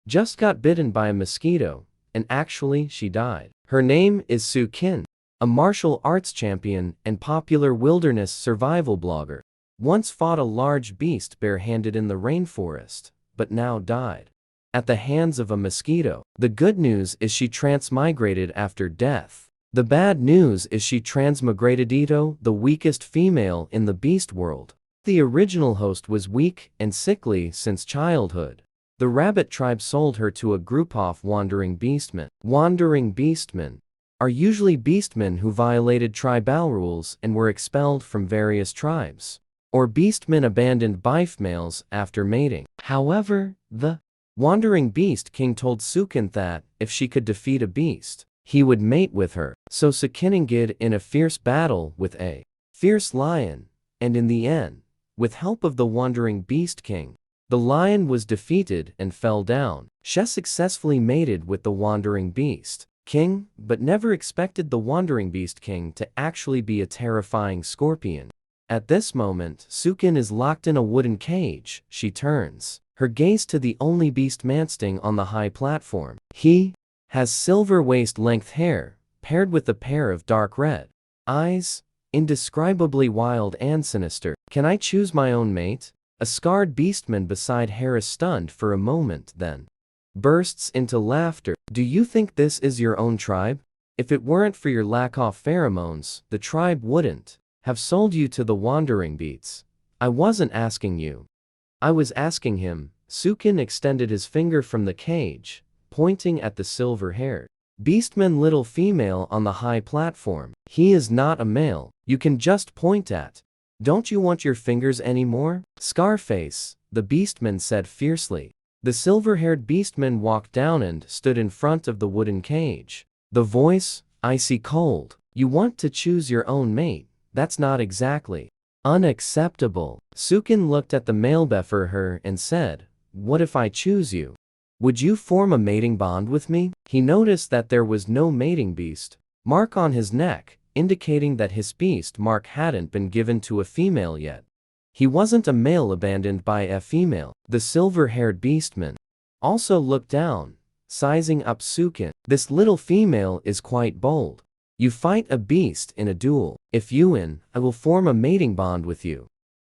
just got bitten by a mosquito, and actually she died. Her name is Su Qin, a martial arts champion and popular wilderness survival blogger. Once fought a large beast barehanded in the rainforest, but now died at the hands of a mosquito. The good news is she transmigrated after death. The bad news is she transmigrated Ito, the weakest female in the beast world. The original host was weak and sickly since childhood. The rabbit tribe sold her to a group of wandering beastmen. Wandering beastmen are usually beastmen who violated tribal rules and were expelled from various tribes, or beastmen abandoned by females after mating. However, the Wandering Beast King told Su Qin that, if she could defeat a beast, he would mate with her. So Su Qin engaged in a fierce battle with a fierce lion, and in the end, with help of the Wandering Beast King, the lion was defeated and fell down. She successfully mated with the Wandering Beast King, but never expected the Wandering Beast King to actually be a terrifying scorpion. At this moment, Su Qin is locked in a wooden cage. She turns her gaze to the only beast man standing on the high platform. He has silver waist-length hair, paired with a pair of dark red eyes, indescribably wild and sinister. Can I choose my own mate? A scarred beastman beside her is stunned for a moment, then bursts into laughter. Do you think this is your own tribe? If it weren't for your lack of pheromones, the tribe wouldn't have sold you to the Wandering Beasts. I wasn't asking you. I was asking him. Su Qin extended his finger from the cage, pointing at the silver-haired beastman little female on the high platform. He is not a male. You can just point at. Don't you want your fingers anymore? Scarface, the beastman said fiercely. The silver-haired beastman walked down and stood in front of the wooden cage. The voice, icy cold. You want to choose your own mate? That's not exactly unacceptable. Su Qin looked at the male before her and said, what if I choose you? Would you form a mating bond with me? He noticed that there was no mating beast mark on his neck, indicating that his beast mark hadn't been given to a female yet. He wasn't a male abandoned by a female. The silver-haired beastman also looked down, sizing up Su Qin. This little female is quite bold. You fight a beast in a duel. If you win, I will form a mating bond with you.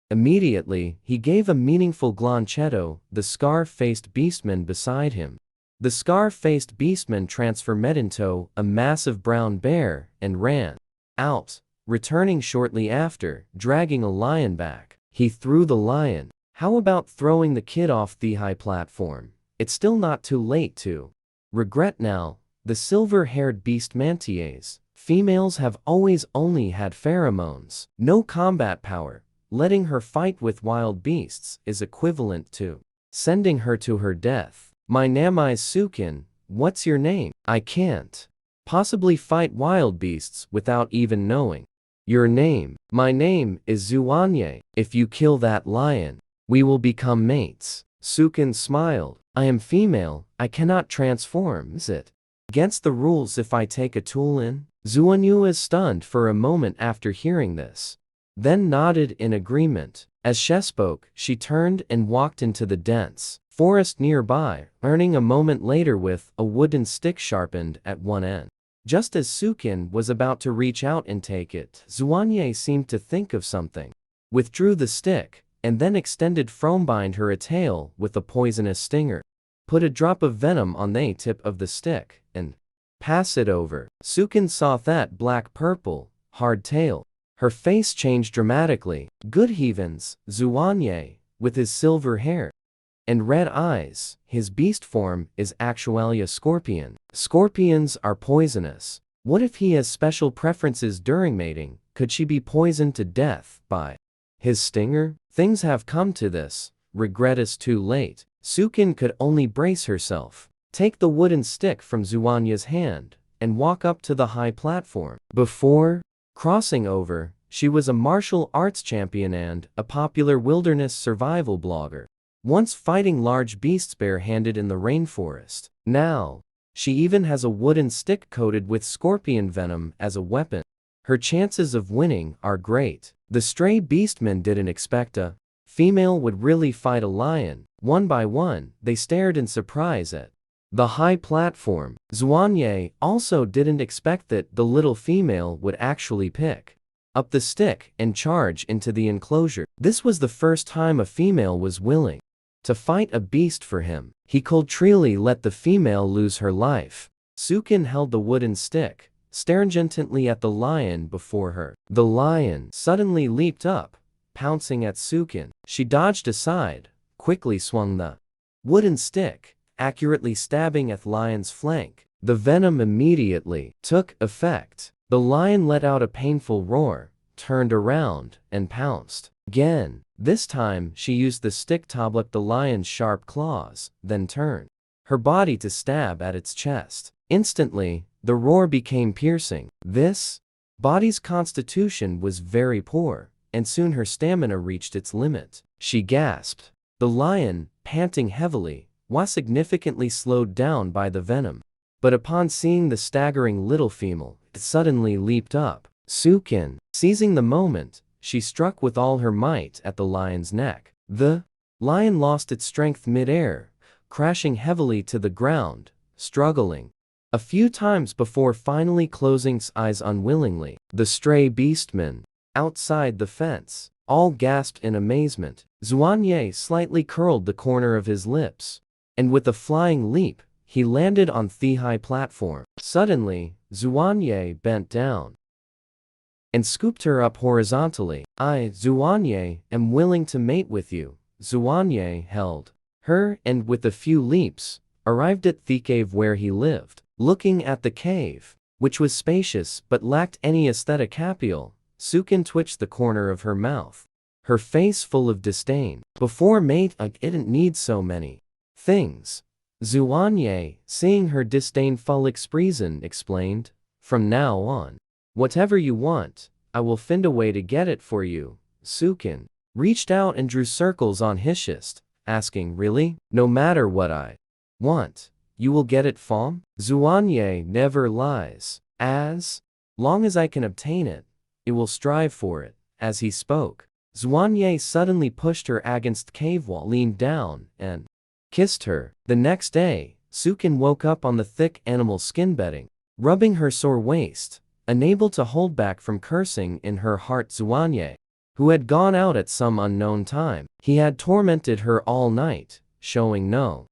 Immediately, he gave a meaningful glancetto the scar-faced beastman beside him. The scar-faced beastman transformed into a massive brown bear and ran out, returning shortly after, dragging a lion back. He threw the lion. How about throwing the kid off the high platform? It's still not too late to regret now. The silver-haired beast mantiaes. Females have always only had pheromones, no combat power. Letting her fight with wild beasts is equivalent to sending her to her death. My name is Su Qin. What's your name? I can't possibly fight wild beasts without even knowing your name. My name is Zuanye. If you kill that lion, we will become mates. Su Qin smiled. I am female. I cannot transform, is it against the rules if I take a tool in? Zuanyu is stunned for a moment after hearing this, then nodded in agreement. As she spoke, she turned and walked into the dense forest nearby, earning a moment later with a wooden stick sharpened at one end. Just as Su Qin was about to reach out and take it, Zuanye seemed to think of something, withdrew the stick, and then extended from behind her a tail with a poisonous stinger. Put a drop of venom on the tip of the stick, and pass it over. Su Qin saw that black-purple, hard tail. Her face changed dramatically. Good heavens, Zuanye, with his silver hair and red eyes, his beast form is actually a scorpion. Scorpions are poisonous. What if he has special preferences during mating? Could she be poisoned to death by his stinger? Things have come to this. Regret is too late. Su Qin could only brace herself, take the wooden stick from Zuanye's hand, and walk up to the high platform. Before crossing over, she was a martial arts champion and a popular wilderness survival blogger, once fighting large beasts barehanded in the rainforest. Now, she even has a wooden stick coated with scorpion venom as a weapon. Her chances of winning are great. The stray beastman didn't expect a female would really fight a lion. One by one, they stared in surprise at the high platform. Xuanye also didn't expect that the little female would actually pick up the stick and charge into the enclosure. This was the first time a female was willing to fight a beast for him. He could truly let the female lose her life. Sukin held the wooden stick, staring intently at the lion before her. The lion suddenly leaped up, pouncing at Sukin. She dodged aside, quickly swung the wooden stick, accurately stabbing at the lion's flank. The venom immediately took effect. The lion let out a painful roar, turned around, and pounced again. This time, she used the stick to block the lion's sharp claws, then turned her body to stab at its chest. Instantly, the roar became piercing. This body's constitution was very poor, and soon her stamina reached its limit. She gasped. The lion, panting heavily, was significantly slowed down by the venom. But upon seeing the staggering little female, it suddenly leaped up. Sukin, seizing the moment, she struck with all her might at the lion's neck. The lion lost its strength mid-air, crashing heavily to the ground, struggling a few times before finally closing its eyes unwillingly. The stray beastmen, outside the fence, all gasped in amazement. Xuanye slightly curled the corner of his lips, and with a flying leap, he landed on the high platform. Suddenly, Xuanye bent down and scooped her up horizontally. I, Xuanye, am willing to mate with you. Xuanye held her and with a few leaps, arrived at the cave where he lived. Looking at the cave, which was spacious but lacked any aesthetic appeal, Sukin twitched the corner of her mouth, her face full of disdain. Before mate, I didn't need so many things. Xuanye, seeing her disdainful expression, explained, from now on, whatever you want, I will find a way to get it for you. Sukin reached out and drew circles on his chest, asking, really? No matter what I want, you will get it, fam? Xuanye never lies. As long as I can obtain it, it will strive for it. As he spoke, Xuanye suddenly pushed her against the cave wall, leaned down, and kissed her. The next day, Sukin woke up on the thick animal skin bedding, rubbing her sore waist, unable to hold back from cursing in her heart Xuanye, who had gone out at some unknown time. He had tormented her all night, showing no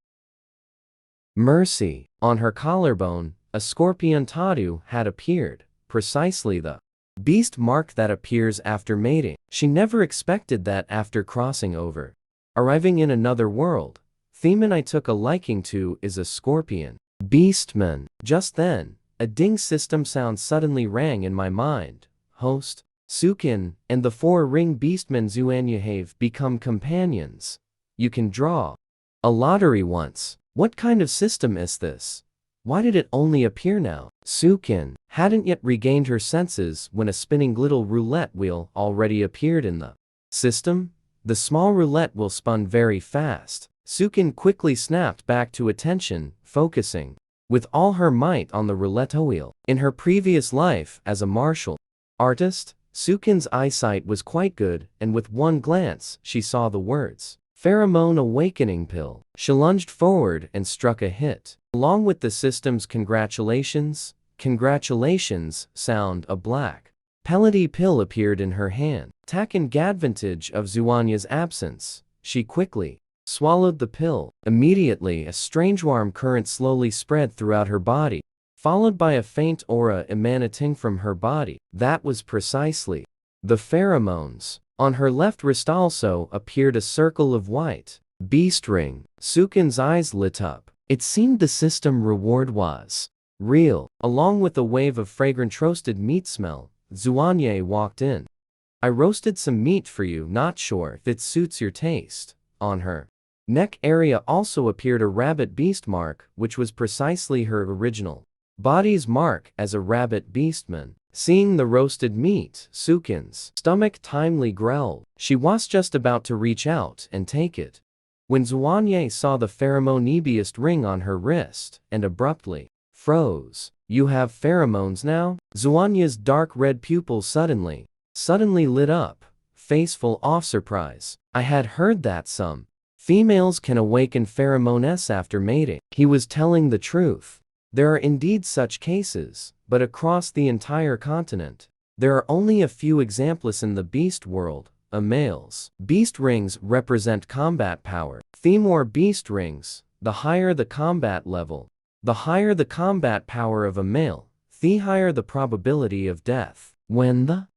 mercy. On her collarbone, a scorpion tattoo had appeared, precisely the beast mark that appears after mating. She never expected that after crossing over, arriving in another world, the man I took a liking to is a scorpion beastman. Just then, a ding system sound suddenly rang in my mind. Host, Sukin, and the 4-ring beastman Xuanye have become companions. You can draw a lottery once. What kind of system is this? Why did it only appear now? Sukin hadn't yet regained her senses when a spinning little roulette wheel already appeared in the system. The small roulette wheel spun very fast. Sukin quickly snapped back to attention, focusing with all her might on the roulette wheel. In her previous life as a martial artist, Sukin's eyesight was quite good, and with one glance, she saw the words, Pheromone Awakening Pill. She lunged forward and struck a hit. Along with the system's congratulations sound, a black pellety pill appeared in her hand. Taking advantage of Xuanye's absence, she quickly swallowed the pill. Immediately, a strange warm current slowly spread throughout her body, followed by a faint aura emanating from her body. That was precisely the pheromones. On her left wrist also appeared a circle of white beast ring. Sukin's eyes lit up. It seemed the system reward was real. Along with a wave of fragrant roasted meat smell, Xuanye walked in. I roasted some meat for you, not sure if it suits your taste. On her neck area also appeared a rabbit beast mark, which was precisely her original body's mark as a rabbit beastman. Seeing the roasted meat, Sukin's stomach timely growled. She was just about to reach out and take it, when Xuanye saw the pheromone beast ring on her wrist, and abruptly froze. You have pheromones now? Xuanye's dark red pupils suddenly lit up, face full of surprise. I had heard that some females can awaken pheromones after mating. He was telling the truth. There are indeed such cases, but across the entire continent, there are only a few examples in the beast world. Males. Beast rings represent combat power. The more beast rings, the higher the combat level. The higher the combat power of a male, the higher the probability of death. When the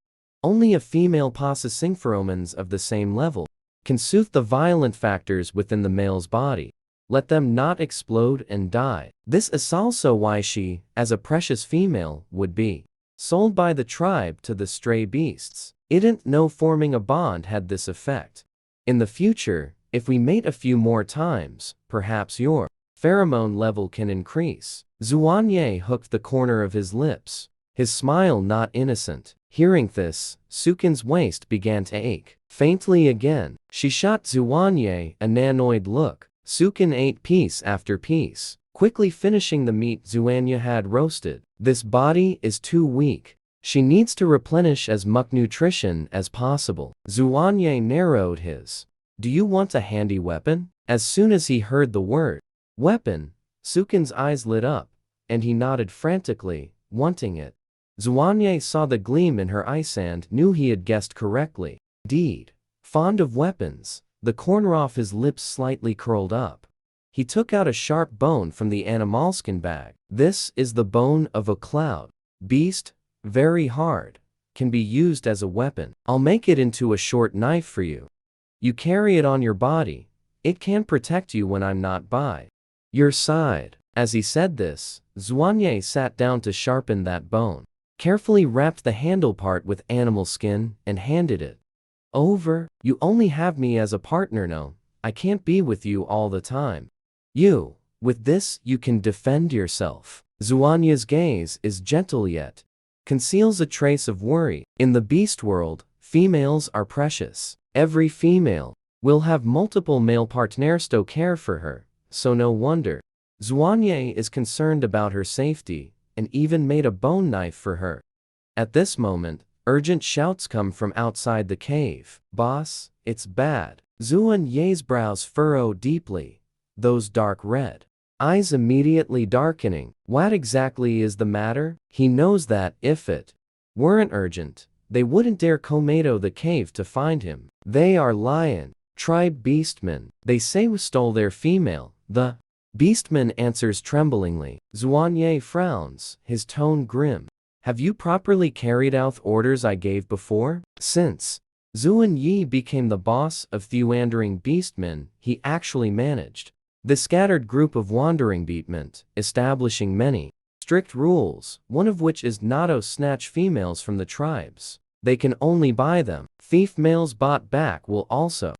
only a female possessing pheromones of the same level can soothe the violent factors within the male's body, let them not explode and die. This is also why she, as a precious female, would be sold by the tribe to the stray beasts. Didn't know forming a bond had this effect. In the future, if we mate a few more times, perhaps your pheromone level can increase. Xuanye hooked the corner of his lips, his smile not innocent. Hearing this, Sukin's waist began to ache. Faintly again, she shot Xuanye a nanoid look. Sukin ate piece after piece, quickly finishing the meat Xuanye had roasted. This body is too weak. She needs to replenish as much nutrition as possible. Xuanye narrowed his. Do you want a handy weapon? As soon as he heard the word weapon, Sukin's eyes lit up, and he nodded frantically, wanting it. Xuanye saw the gleam in her eyes and knew he had guessed correctly. Indeed, fond of weapons, the corner of his lips slightly curled up. He took out a sharp bone from the animalskin bag. This is the bone of a cloud beast. Very hard, can be used as a weapon. I'll make it into a short knife for you. You carry it on your body. It can protect you when I'm not by your side. As he said this, Xuanye sat down to sharpen that bone, carefully wrapped the handle part with animal skin, and handed it over. You only have me as a partner, no? I can't be with you all the time. With this, you can defend yourself. Xuanye's gaze is gentle yet conceals a trace of worry. In the beast world, females are precious. Every female will have multiple male partners to care for her, so no wonder Xuanye is concerned about her safety, and even made a bone knife for her. At this moment, urgent shouts come from outside the cave. Boss, it's bad. Xuanye's brows furrow deeply, those dark red eyes immediately darkening. What exactly is the matter? He knows that if it weren't urgent, they wouldn't dare Komedo the cave to find him. They are lion tribe beastmen. They say we stole their female. The beastman answers tremblingly. Xuanye frowns, his tone grim. Have you properly carried out orders I gave before? Since Xuanye became the boss of the wandering beastmen, he actually managed the scattered group of wandering beastmen, establishing many strict rules, one of which is not to snatch females from the tribes. They can only buy them. Thief males bought back will also,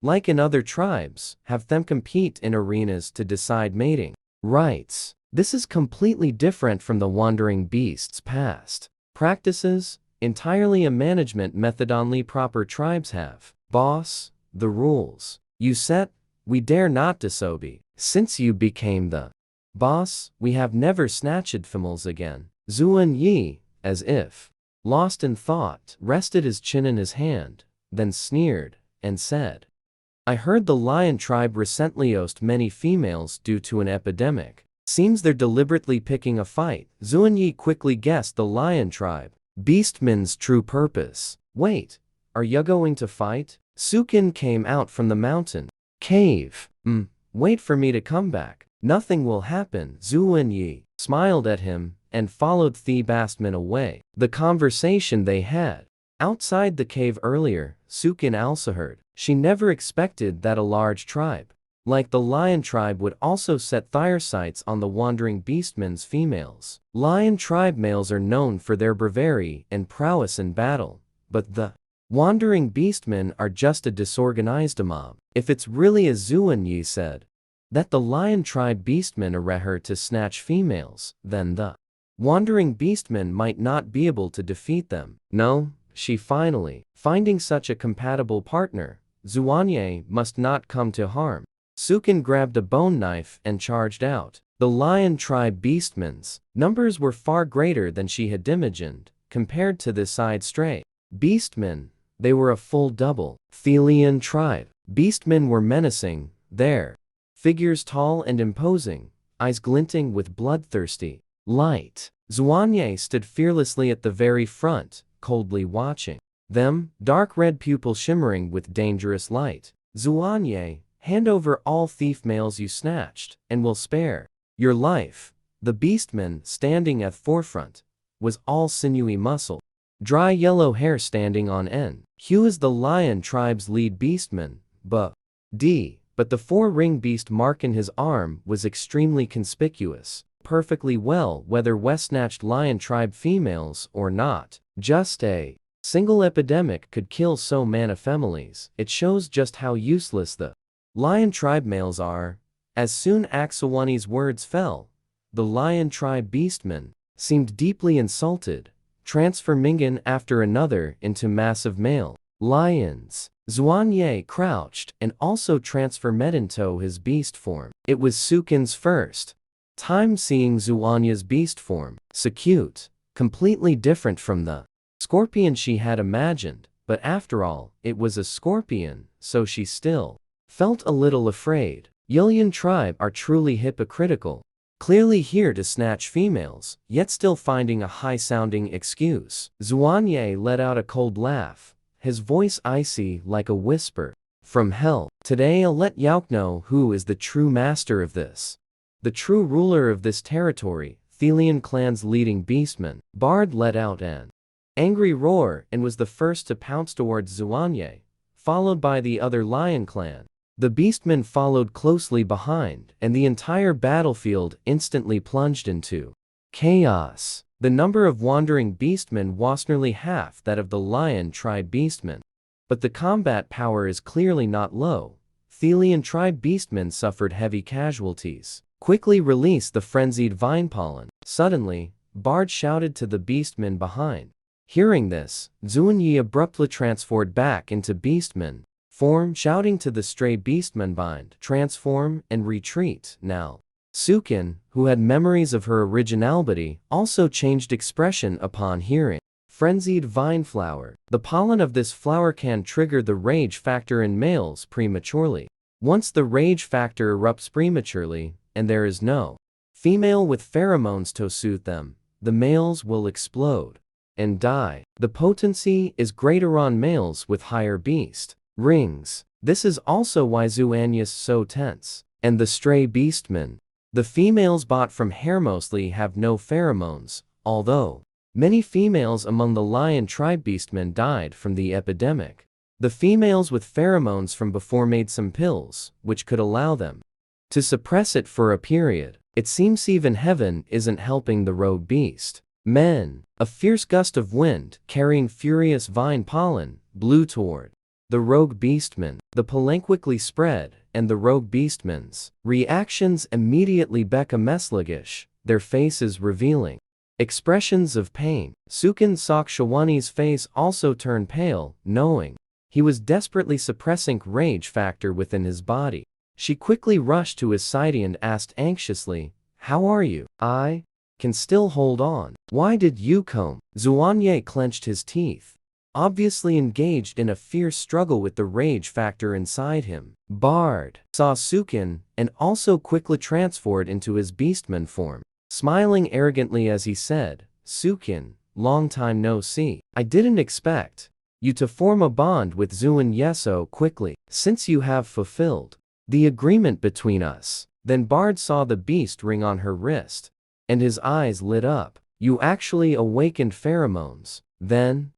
like in other tribes, have them compete in arenas to decide mating rights. This is completely different from the wandering beasts' past practices, entirely a management method only proper tribes have. Boss, the rules you set, we dare not disobey. Since you became the boss, we have never snatched females again. Xuanye, as if lost in thought, rested his chin in his hand, then sneered, and said, I heard the lion tribe recently lost many females due to an epidemic. Seems they're deliberately picking a fight. Xuanye quickly guessed the lion tribe beastmen's true purpose. Wait, are you going to fight? Sukin came out from the mountain cave. Wait for me to come back. Nothing will happen. Xuanye smiled at him and followed the beastmen away. The conversation they had outside the cave earlier, Sukin also heard. She never expected that a large tribe like the lion tribe would also set their sights on the wandering beastmen's females. Lion tribe males are known for their bravery and prowess in battle, but the wandering beastmen are just a disorganized mob. If it's really as Xuanye said, that the lion tribe beastmen are her to snatch females, then the wandering beastmen might not be able to defeat them. No, she finally, finding such a compatible partner, Xuanye must not come to harm. Sukin grabbed a bone knife and charged out. The lion tribe beastmen's numbers were far greater than she had imagined, compared to the side stray beastmen. They were a full double. Thelian tribe. Beastmen were menacing, their figures tall and imposing, eyes glinting with bloodthirsty light. Xuanye stood fearlessly at the very front, coldly watching them, dark red pupil shimmering with dangerous light. Xuanye, hand over all thief males you snatched, and we'll spare your life. The beastman, standing at forefront, was all sinewy muscle, dry yellow hair standing on end. Hugh is the lion tribe's lead beastman, but the four-ring beast mark in his arm was extremely conspicuous, perfectly well whether West snatched lion tribe females or not. Just a single epidemic could kill so many families. It shows just how useless the lion tribe males are. As soon as Xuanye's words fell, the lion tribe beastman seemed deeply insulted, transforming after another into massive male lions. Xuanye crouched and also transformed into his beast form. It was Sukin's first time seeing Xuanye's beast form. So cute, completely different from the scorpion she had imagined, but after all, it was a scorpion, so she still felt a little afraid. Yilian tribe are truly hypocritical, clearly here to snatch females, yet still finding a high-sounding excuse. Xuanye let out a cold laugh, his voice icy like a whisper from hell. Today I'll let Yauk know who is the true master of this, the true ruler of this territory. Thelian clan's leading beastman, Bard, let out an angry roar and was the first to pounce towards Xuanye, followed by the other lion clan. The beastmen followed closely behind, and the entire battlefield instantly plunged into chaos. The number of wandering beastmen was nearly half that of the lion tribe beastmen. But the combat power is clearly not low. Thelian tribe beastmen suffered heavy casualties. Quickly release the frenzied vine pollen. Suddenly, Bard shouted to the beastmen behind. Hearing this, Xuanye abruptly transformed back into beastman form, shouting to the stray beastmen bind, transform, and retreat. Now, Sukin, who had memories of her originality, also changed expression upon hearing frenzied vine flower. The pollen of this flower can trigger the rage factor in males prematurely. Once the rage factor erupts prematurely, and there is no female with pheromones to soothe them, the males will explode and die. The potency is greater on males with higher beast rings. This is also why Xuanye is so tense. And the stray beastmen, the females bought from hair, mostly have no pheromones, although many females among the lion tribe beastmen died from the epidemic. The females with pheromones from before made some pills, which could allow them to suppress it for a period. It seems even heaven isn't helping the rogue beast men. A fierce gust of wind, carrying furious vine pollen, blew toward the rogue beastmen. The pollen quickly spread, and the rogue beastmen's reactions immediately became sluggish, their faces revealing expressions of pain. Sukin saw Xuanye's face also turn pale, knowing he was desperately suppressing rage factor within his body. She quickly rushed to his side and asked anxiously, "How are you?" "I can still hold on." "Why did you come?" Xuanye clenched his teeth, obviously engaged in a fierce struggle with the rage factor inside him. Bard saw Sukin and also quickly transformed into his beastman form, smiling arrogantly as he said, "Sukin, long time no see. I didn't expect you to form a bond with Xuanye so quickly, since you have fulfilled the agreement between us." Then Bard saw the beast ring on her wrist, and his eyes lit up. "You actually awakened pheromones. Then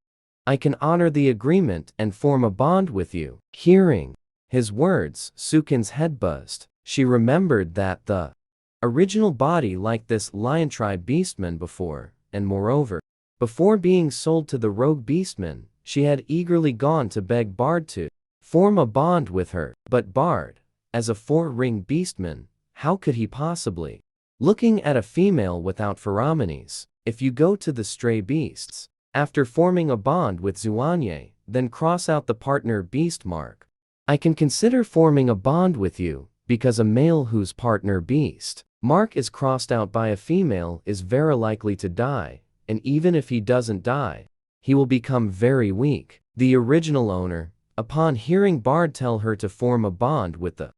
I can honor the agreement and form a bond with you." Hearing his words, Sukin's head buzzed. She remembered that the original body liked this lion tribe beastman before, and moreover, before being sold to the rogue beastman, she had eagerly gone to beg Bard to form a bond with her. But Bard, as a four-ring beastman, how could he possibly? Looking at a female without pheromones. If you go to the stray beasts, after forming a bond with Xuanye, then cross out the partner beast mark. I can consider forming a bond with you, because a male whose partner beast mark is crossed out by a female is very likely to die, and even if he doesn't die, he will become very weak. The original owner, upon hearing Bard tell her to form a bond with the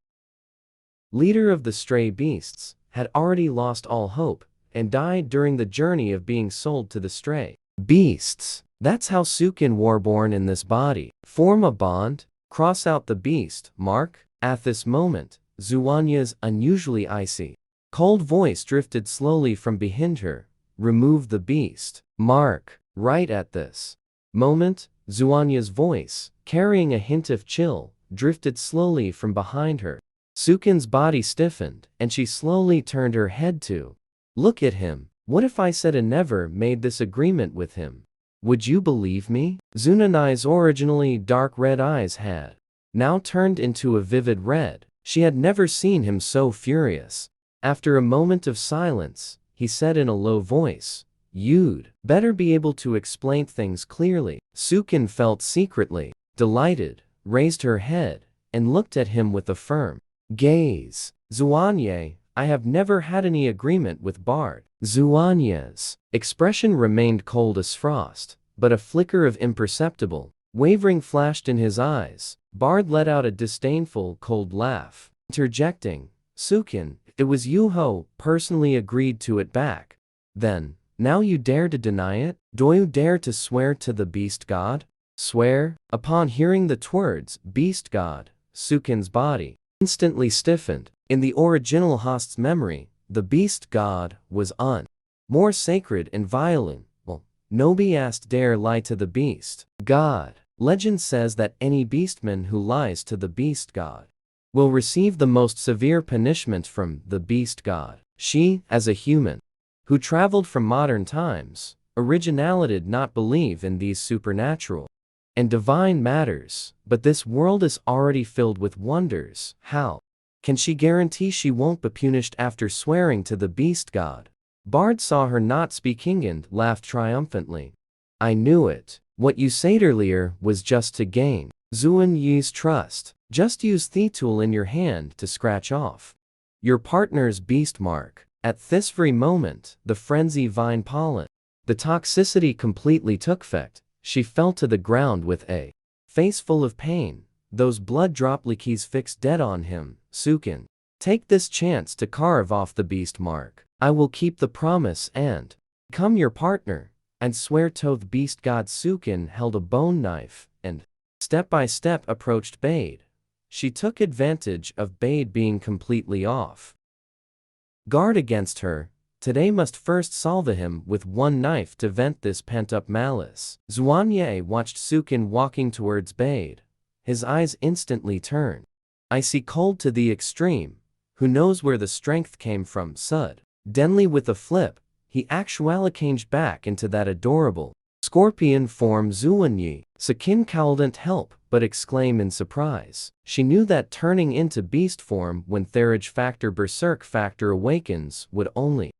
leader of the stray beasts, had already lost all hope and died during the journey of being sold to the stray beasts. That's how Sukin Warborn in this body. Form a bond, cross out the beast mark. At this moment, Zuanya's unusually icy, cold voice drifted slowly from behind her. Remove the beast mark. Right at this moment, Zuanya's voice, carrying a hint of chill, drifted slowly from behind her. Sukin's body stiffened, and she slowly turned her head to look at him. What if I said and never made this agreement with him? Would you believe me? Zunanai's originally dark red eyes had now turned into a vivid red. She had never seen him so furious. After a moment of silence, he said in a low voice, "You'd better be able to explain things clearly." Sukin felt secretly delighted, raised her head, and looked at him with a firm gaze. Zuanya, I have never had any agreement with Bard. Zuanya's expression remained cold as frost, but a flicker of imperceptible wavering flashed in his eyes. Bard let out a disdainful, cold laugh, interjecting, "Sukin, it was you who personally agreed to it back. Then, now you dare to deny it? Do you dare to swear to the beast god?" Swear? Upon hearing the words, beast god, Sukin's body instantly stiffened. In the original host's memory, the beast god was more sacred and violent. No beast dare lie to the beast god. Legend says that any beastman who lies to the beast god will receive the most severe punishment from the beast god. She, as a human who traveled from modern times, originally did not believe in these supernatural and divine matters, but this world is already filled with wonders. How can she guarantee she won't be punished after swearing to the beast god? Bard saw her not speaking and laughed triumphantly. "I knew it. What you said earlier was just to gain Zuanya's trust. Just use the tool in your hand to scratch off your partner's beast mark." At this very moment, the frenzy vine pollen, the toxicity completely took effect. She fell to the ground with a face full of pain, those blood droplets fixed dead on him. "Sukin, take this chance to carve off the beast mark. I will keep the promise and become your partner, and swear to the beast god." Sukin held a bone knife and, step by step, approached Bade. She took advantage of Bade being completely off guard against her. Today must first salve him with one knife to vent this pent-up malice. Zuanya watched Sukin walking towards Bade. His eyes instantly turned icy cold to the extreme. Who knows where the strength came from? Suddenly, with a flip, he actually changed back into that adorable scorpion form. Zuanya, Sukin couldn't help but exclaim in surprise. She knew that turning into beast form when Therage Factor Berserk Factor awakens would only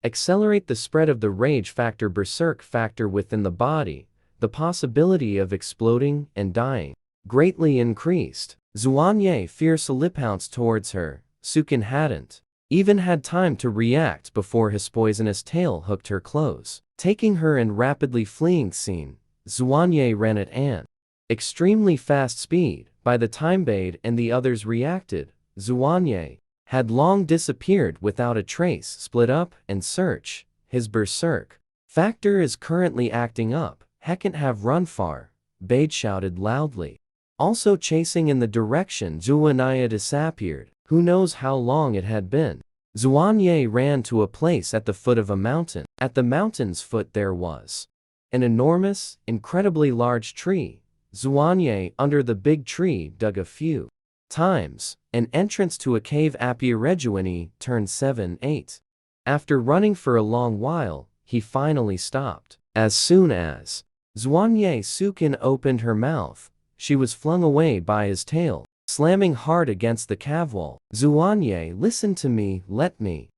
accelerate the spread of the Rage Factor Berserk Factor within the body. The possibility of exploding and dying greatly increased. Zuanya fiercely pounced towards her. Sukin hadn't even had time to react before his poisonous tail hooked her close, taking her and rapidly fleeing scene. Zuanya ran at an extremely fast speed. By the time Bade and the others reacted, Zuanya had long disappeared without a trace. Split up and search. His berserk factor is currently acting up. Heckan't have run far, Bade shouted loudly. Also chasing in the direction Zuanya disappeared. Who knows how long it had been. Zuanya ran to a place at the foot of a mountain. At the mountain's foot there was an enormous, incredibly large tree. Zuanya, under the big tree, dug a few times. An entrance to a cave. Apia turned 7-8. After running for a long while, he finally stopped. As soon as Zuanya Sukin opened her mouth, she was flung away by his tail, slamming hard against the cave wall. "Zuanya, listen to me, let me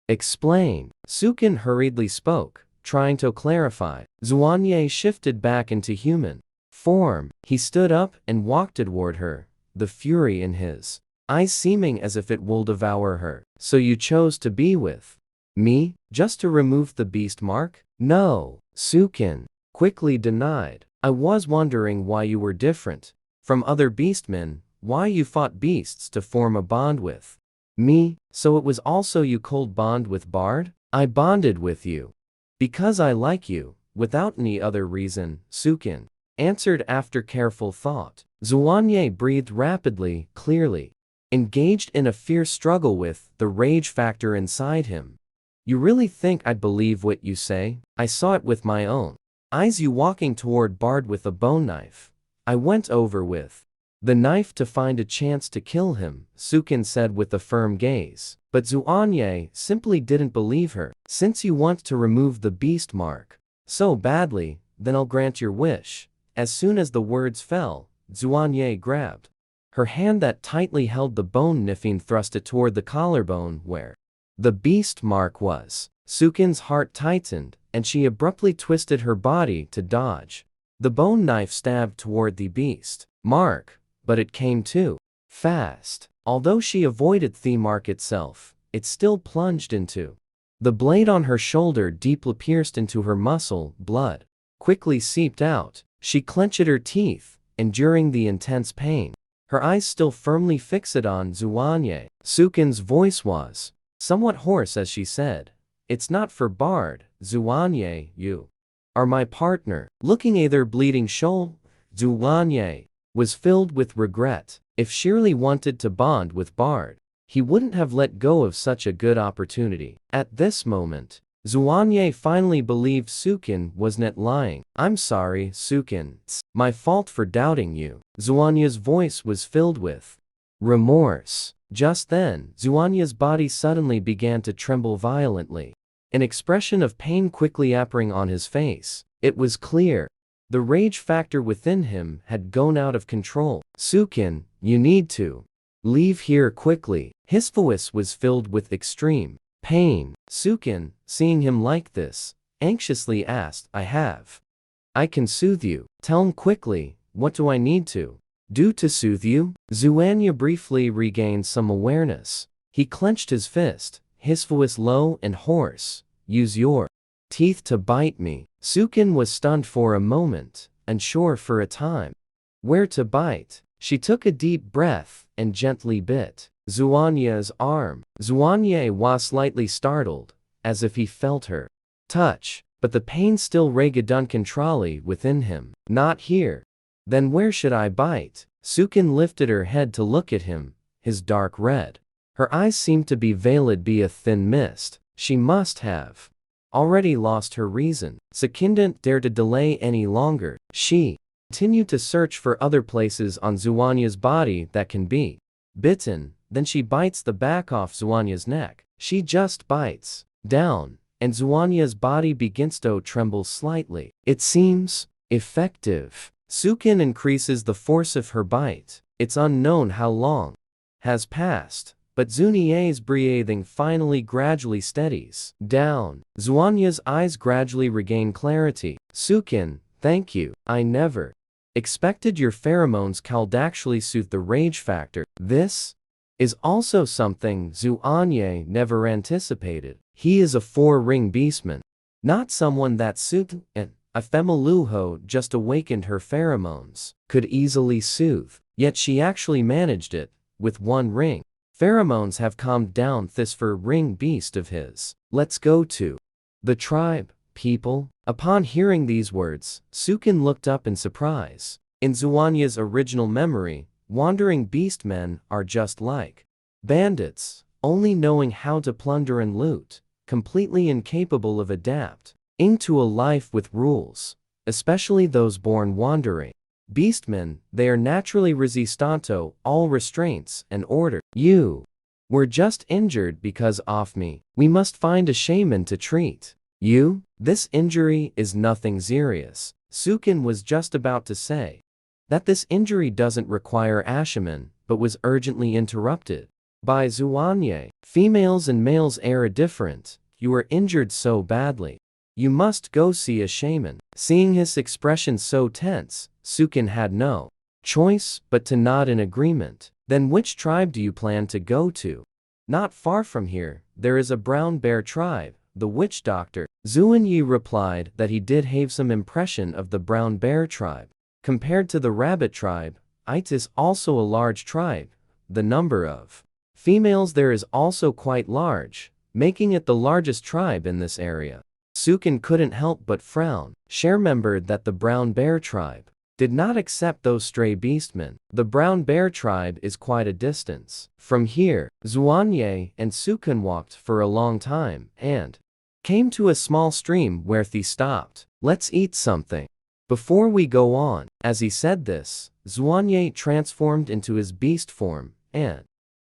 explain." Sukin hurriedly spoke, trying to clarify. Zuanya shifted back into human form. He stood up and walked toward her, the fury in his eyes seeming as if it will devour her. "So you chose to be with me, just to remove the beast mark?" "No," Sukin quickly denied. I was wondering why you were different from other beastmen, why you fought beasts to form a bond with me. So it was also you cold bond with Bard? I bonded with you because I like you, without any other reason, Sukin answered after careful thought. Xuanye breathed rapidly, clearly engaged in a fierce struggle with the rage factor inside him. You really think I'd believe what you say? I saw it with my own eyes, you walking toward Bard with a bone knife. I went over with the knife to find a chance to kill him, Sukin said with a firm gaze. But Xuanye simply didn't believe her. Since you want to remove the beast mark so badly, then I'll grant your wish. As soon as the words fell, Xuanye grabbed her hand that tightly held the bone knife and thrust it toward the collarbone where the beast mark was. Sukin's heart tightened, and she abruptly twisted her body to dodge the bone knife stabbed toward the beast mark, but it came too fast. Although she avoided the mark itself, it still plunged into the blade on her shoulder, deeply pierced into her muscle. Blood quickly seeped out. She clenched her teeth, enduring the intense pain, her eyes still firmly fixed on Xuanye. Sukin's voice was somewhat hoarse as she said, "It's not for Bard, Xuanye, you are my partner." Looking at their bleeding shoulder, Xuanye was filled with regret. If Shirley wanted to bond with Bard, he wouldn't have let go of such a good opportunity. At this moment, Xuanye finally believed Sukin was not lying. "I'm sorry, Sukin. It's my fault for doubting you." Xuanye's voice was filled with remorse. Just then, Xuanye's body suddenly began to tremble violently. An expression of pain quickly appearing on his face. It was clear the rage factor within him had gone out of control. "Sukin, you need to leave here quickly." His voice was filled with extreme pain. Sukin, seeing him like this, anxiously asked, I can soothe you. Tell him quickly, what do I need to do to soothe you?" Xuanye briefly regained some awareness. He clenched his fist, his voice low and hoarse. "Use your teeth to bite me." Sukin was stunned for a moment, unsure for a time where to bite. She took a deep breath and gently bit Xuanye's arm. Xuanye was slightly startled, as if he felt her touch, but the pain still raged uncontrollably within him. "Not here. Then where should I bite?" Sukin lifted her head to look at him, his dark red. Her eyes seemed to be veiled by a thin mist. She must have already lost her reason. Sukin didn't dare to delay any longer. She continued to search for other places on Xuanye's body that can be bitten. Then she bites the back off Xuanye's neck. She just bites down, and Xuanye's body begins to tremble slightly. It seems effective. Sukin increases the force of her bite. It's unknown how long has passed, but Xuanye's breathing finally gradually steadies down. Xuanye's eyes gradually regain clarity. "Sukin, thank you. I never expected your pheromones could actually soothe the rage factor. This is also something Xuanye never anticipated. He is a 4-ring beastman, not someone that Sukin, a Femaluho just awakened her pheromones, could easily soothe. Yet she actually managed it, with 1 ring. Pheromones have calmed down this 4-ring beast of his. Let's go to the tribe, people." Upon hearing these words, Sukin looked up in surprise. In Xuanye's original memory, wandering beastmen are just like bandits, only knowing how to plunder and loot, completely incapable of adapt into a life with rules, especially those born wandering. Beastmen, they are naturally resistant to all restraints and order. "You were just injured because of me. We must find a shaman to treat you. This injury is nothing serious." Sukin was just about to say that this injury doesn't require a shaman, but was urgently interrupted by Xuanye. "Females and males are different. You are injured so badly. You must go see a shaman." Seeing his expression so tense, Sukin had no choice but to nod in agreement. "Then which tribe do you plan to go to?" "Not far from here, there is a brown bear tribe," the witch doctor. Zuan Yi replied that he did have some impression of the brown bear tribe. Compared to the rabbit tribe, it is also a large tribe. The number of females there is also quite large, making it the largest tribe in this area. Sukin couldn't help but frown. She remembered that the brown bear tribe did not accept those stray beastmen. The brown bear tribe is quite a distance from here. Zuanye and Sukin walked for a long time and came to a small stream where they stopped. Let's eat something before we go on. As he said this, Zuanye transformed into his beast form and,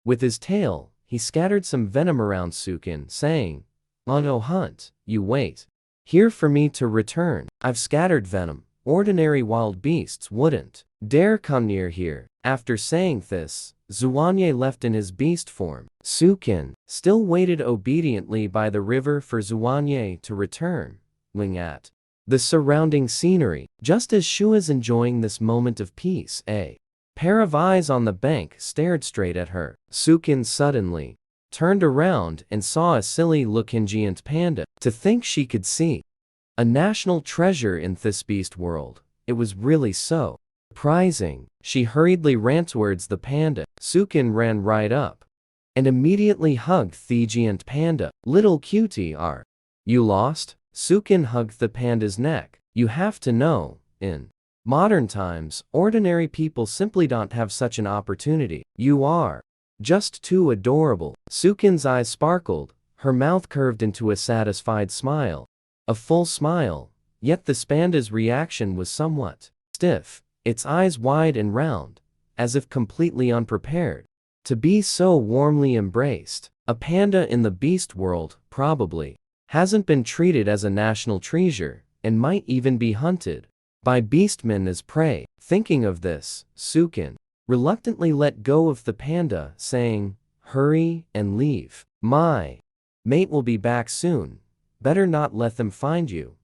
with his tail, he scattered some venom around Sukin, saying, "On no hunt, you wait here for me to return. I've scattered venom. Ordinary wild beasts wouldn't dare come near here." After saying this, Zuanye left in his beast form. Sukin still waited obediently by the river for Zuanye to return, looking at the surrounding scenery. Just as she was enjoying this moment of peace, a pair of eyes on the bank stared straight at her. Sukin suddenly turned around and saw a silly-looking giant panda. To think she could see a national treasure in this beast world, it was really so surprising. She hurriedly ran towards the panda. Sukin ran right up and immediately hugged the giant panda. "Little cutie, are you lost?" Sukin hugged the panda's neck. "You have to know, in modern times, ordinary people simply don't have such an opportunity. You are just too adorable." Sukin's eyes sparkled, her mouth curved into a satisfied smile. A full smile, yet the panda's reaction was somewhat stiff, its eyes wide and round, as if completely unprepared to be so warmly embraced. A panda in the beast world probably hasn't been treated as a national treasure, and might even be hunted by beastmen as prey. Thinking of this, Sukin reluctantly let go of the panda, saying, "Hurry and leave. My mate will be back soon. Better not let them find you."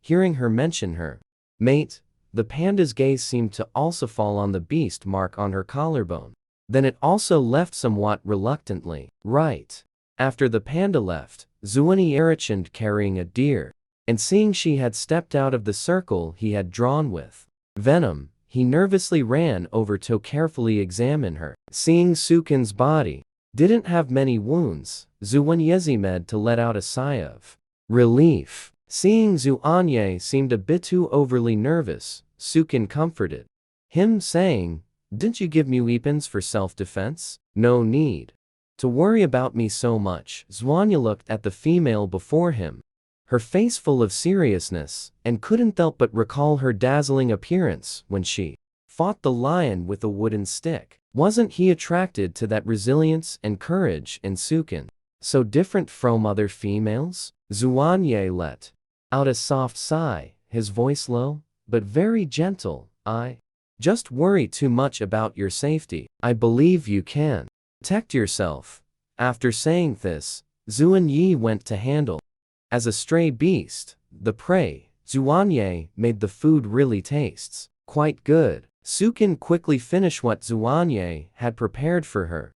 Hearing her mention her mate, the panda's gaze seemed to also fall on the beast mark on her collarbone. Then it also left somewhat reluctantly. Right after the panda left, Zuani Erichined carrying a deer, and seeing she had stepped out of the circle he had drawn with venom, he nervously ran over to carefully examine her. Seeing Sukin's body didn't have many wounds, Zuanyezimid to let out a sigh of relief. Seeing Zuanye seemed a bit too overly nervous, Sukin comforted him, saying, "Didn't you give me weapons for self-defense? No need to worry about me so much." Zuanya looked at the female before him, her face full of seriousness, and couldn't help but recall her dazzling appearance when she fought the lion with a wooden stick. Wasn't he attracted to that resilience and courage in Sukin? So different from other females? Zuanye let out a soft sigh, his voice low, but very gentle. "I just worry too much about your safety. I believe you can protect yourself." After saying this, Zuan Yi went to handle as a stray beast the prey. Zuanye made the food really tastes quite good. Sukin quickly finished what Zuanye had prepared for her.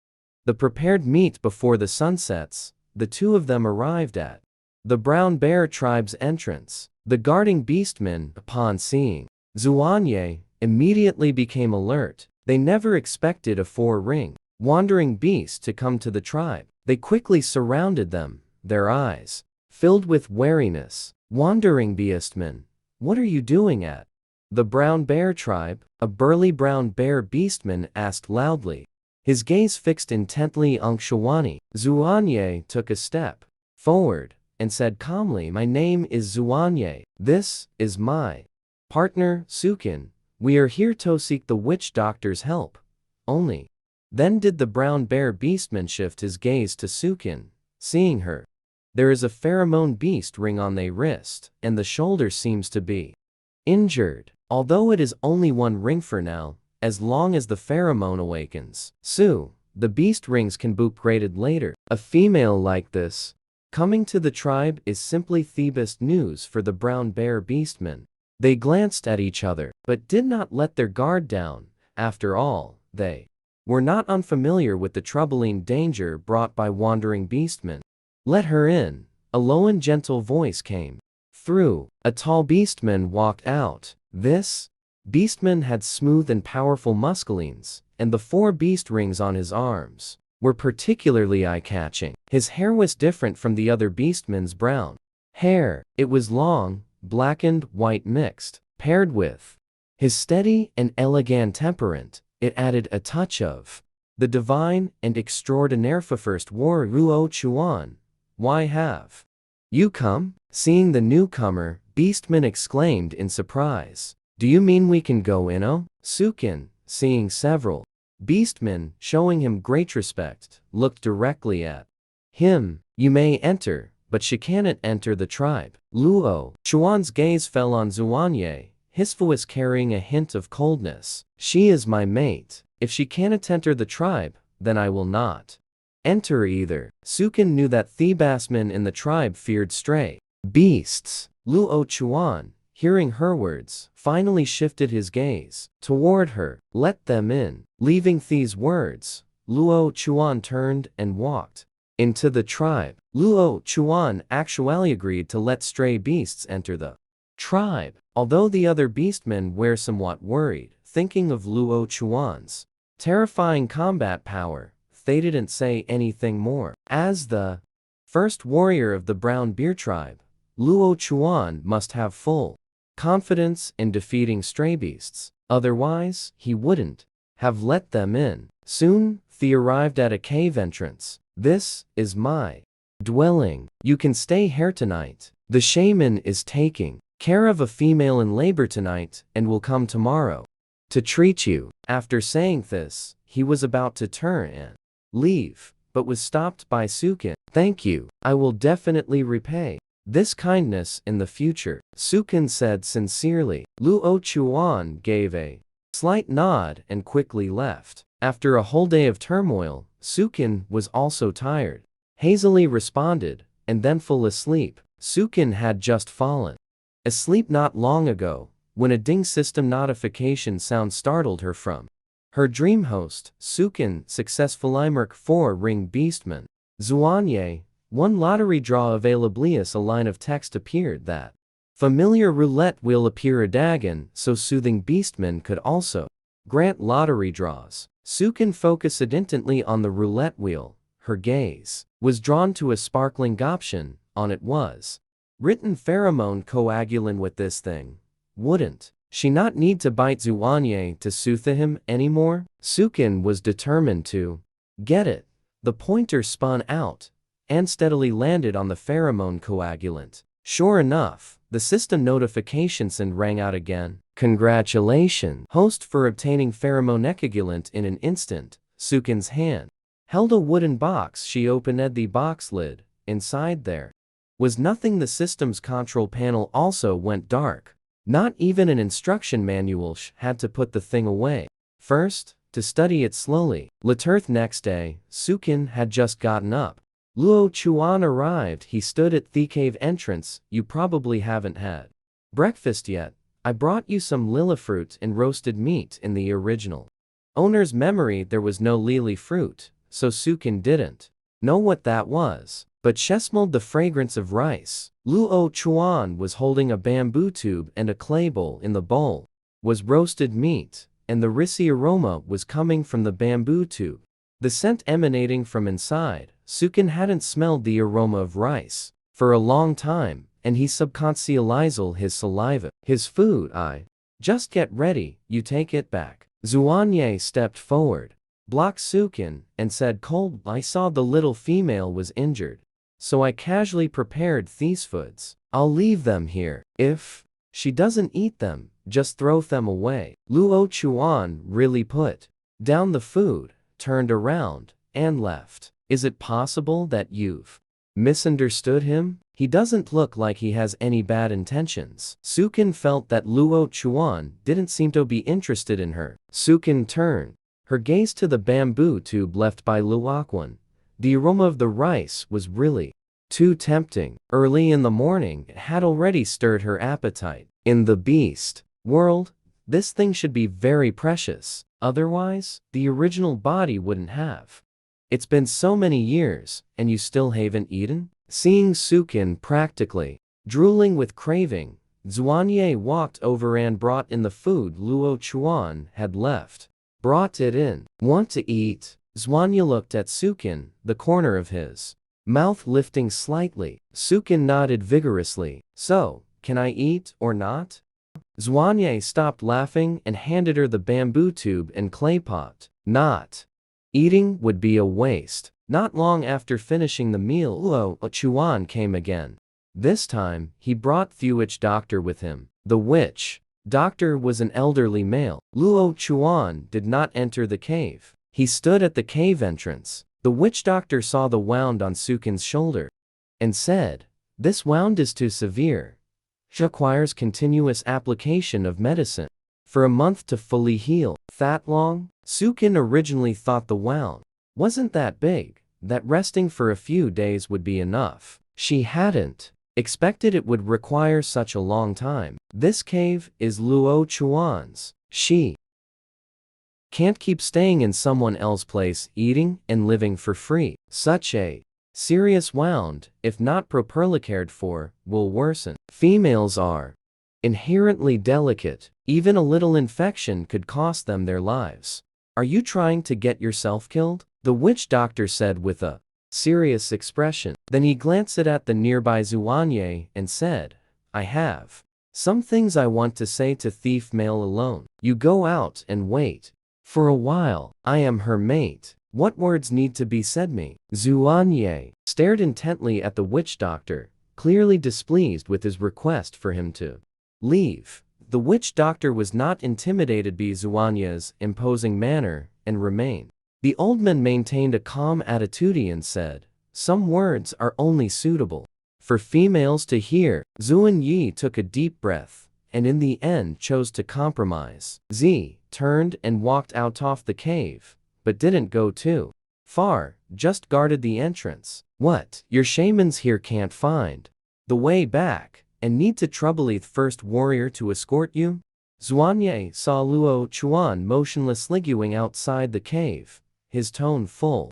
The prepared meat before the sun sets, the two of them arrived at the brown bear tribe's entrance. The guarding beastmen, upon seeing Zuanye, immediately became alert. They never expected a four-ring wandering beast to come to the tribe. They quickly surrounded them, their eyes filled with wariness. "Wandering beastmen, what are you doing at the brown bear tribe?" A burly brown bear beastman asked loudly, his gaze fixed intently on Shawani. Zuanye took a step forward and said calmly, "My name is Zuanye. This is my partner, Sukin. We are here to seek the witch doctor's help." Only then did the brown bear beastman shift his gaze to Sukin. Seeing her, there is a pheromone beast ring on the wrist, and the shoulder seems to be injured. Although it is only one ring for now, as long as the pheromone awakens, the beast rings can be upgraded later. A female like this coming to the tribe is simply the best news for the brown bear beastmen. They glanced at each other, but did not let their guard down. After all, they were not unfamiliar with the troubling danger brought by wandering beastmen. "Let her in," A low and gentle voice came through. A tall beastman walked out. This beastman had smooth and powerful musclines, and the 4 beast rings on his arms were particularly eye-catching. His hair was different from the other beastman's brown hair. It was long, blackened, white mixed. Paired with his steady and elegant temperament, it added a touch of the divine and extraordinary. First warrior Luo Chuan, why have you come? Seeing the newcomer, Beastman exclaimed in surprise. Do you mean we can go in? Oh? Sukin, seeing several beastmen showing him great respect, looked directly at him. You may enter, but she cannot enter the tribe. Luo Chuan's gaze fell on Zuanye, his voice carrying a hint of coldness. She is my mate. If she cannot enter the tribe, then I will not enter either. Sukin knew that Thebasmen in the tribe feared stray beasts. Luo Chuan, hearing her words, finally shifted his gaze toward her. Let them in. Leaving The's words, Luo Chuan turned and walked into the tribe. Luo Chuan actually agreed to let stray beasts enter the tribe, although the other beastmen were somewhat worried, thinking of Luo Chuan's terrifying combat power. They didn't say anything more. As the first warrior of the Brown Bear tribe, Luo Chuan must have full confidence in defeating stray beasts, otherwise he wouldn't have let them in. Soon, The arrived at a cave entrance. This is my dwelling. You can stay here tonight. The shaman is taking care of a female in labor tonight and will come tomorrow to treat you. After saying this, he was about to turn and leave, but was stopped by Sukin. Thank you. I will definitely repay this kindness in the future, Sukin said sincerely. Luo Chuan gave a slight nod and quickly left. After a whole day of turmoil, Sukin was also tired. Hazily responded, and then full asleep. Sukin had just fallen asleep not long ago, when a ding system notification sound startled her from her dream host. Sukin successfully marked 4 ring beastmen. Zuanye, 1 lottery draw availabilis. A line of text appeared that familiar roulette wheel appear adagon, so soothing beastmen could also grant lottery draws. Sukin focused intently on the roulette wheel. Her gaze was drawn to a sparkling option. On it was written pheromone coagulant. With this thing, wouldn't she not need to bite Zuanye to soothe him anymore? Sukin was determined to get it. The pointer spun out and steadily landed on the pheromone coagulant. Sure enough, the system notification sound rang out again. Congratulations, host, for obtaining pheromone coagulant in an instant. Sukin's hand held a wooden box. She opened the box lid. Inside there was nothing. The system's control panel also went dark. Not even an instruction manual. She had to put the thing away first, to study it slowly. Next day, Sukin had just gotten up. Luo Chuan arrived. He stood at the cave entrance. You probably haven't had breakfast yet. I brought you some lily fruit and roasted meat. In the original owner's memory, there was no lily fruit, so Sukin didn't know what that was, but she smelled the fragrance of rice. Luo Chuan was holding a bamboo tube, and a clay bowl. In the bowl was roasted meat, and the ricey aroma was coming from the bamboo tube, the scent emanating from inside. Sukin hadn't smelled the aroma of rice for a long time, and he subconscialized his saliva. His food. I just get ready, you take it back. Zuanye stepped forward, blocked Sukin, and said cold. I saw the little female was injured, so I casually prepared these foods. I'll leave them here. If she doesn't eat them, just throw them away. Luo Chuan really put down the food, turned around, and left. Is it possible that you've misunderstood him? He doesn't look like he has any bad intentions. Sukin felt that Luo Chuan didn't seem to be interested in her. Sukin turned her gaze to the bamboo tube left by Luoquan. The aroma of the rice was really too tempting. Early in the morning, it had already stirred her appetite. In the beast world, this thing should be very precious. Otherwise, the original body wouldn't have. It's been so many years, and you still haven't eaten? Seeing Sukin practically drooling with craving, Zhuanye walked over and brought in the food Luo Chuan had left. Brought it in. Want to eat? Zhuanye looked at Sukin, the corner of his mouth lifting slightly. Sukin nodded vigorously. So, can I eat or not? Zhuanye stopped laughing and handed her the bamboo tube and clay pot. Not eating would be a waste. Not long after finishing the meal, Luo Chuan came again. This time, he brought the witch doctor with him. The witch doctor was an elderly male. Luo Chuan did not enter the cave. He stood at the cave entrance. The witch doctor saw the wound on Sukin's shoulder and said, "This wound is too severe. It requires continuous application of medicine for a month to fully heal." That long? Sukin originally thought the wound wasn't that big, that resting for a few days would be enough. She hadn't expected it would require such a long time. This cave is Luo Chuan's. She can't keep staying in someone else's place, eating and living for free. Such a serious wound, if not properly cared for, will worsen. Females are inherently delicate. Even a little infection could cost them their lives. Are you trying to get yourself killed? The witch doctor said with a serious expression. Then he glanced at the nearby Zhuanye and said, "I have some things I want to say to thief male alone. You go out and wait for a while. I am her mate. What words need to be said me?" Zhuanye stared intently at the witch doctor, clearly displeased with his request for him to leave. The witch doctor was not intimidated by Zhuanye's imposing manner and remained. The old man maintained a calm attitude and said, "Some words are only suitable for females to hear." Zhuanye took a deep breath, and in the end chose to compromise. Z turned and walked out of the cave, but didn't go too far, just guarded the entrance. "What? Your shamans here can't find the way back, and need to trouble the first warrior to escort you?" Zhuanye saw Luo Chuan motionlessly going outside the cave, his tone full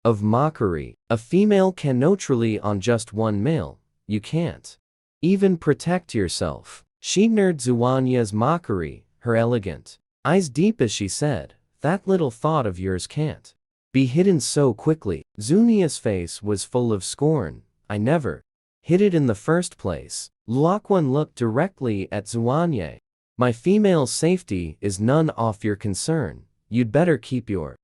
of mockery. "A female can neutrally on just one male. You can't even protect yourself." She ignored Zhuanye's mockery, her elegant eyes deep as she said, "That little thought of yours can't be hidden so quickly." Zhuanye's face was full of scorn. "I never hid it in the first place." Luoquan looked directly at Zhuanye. "My female's safety is none of your concern. You'd better keep your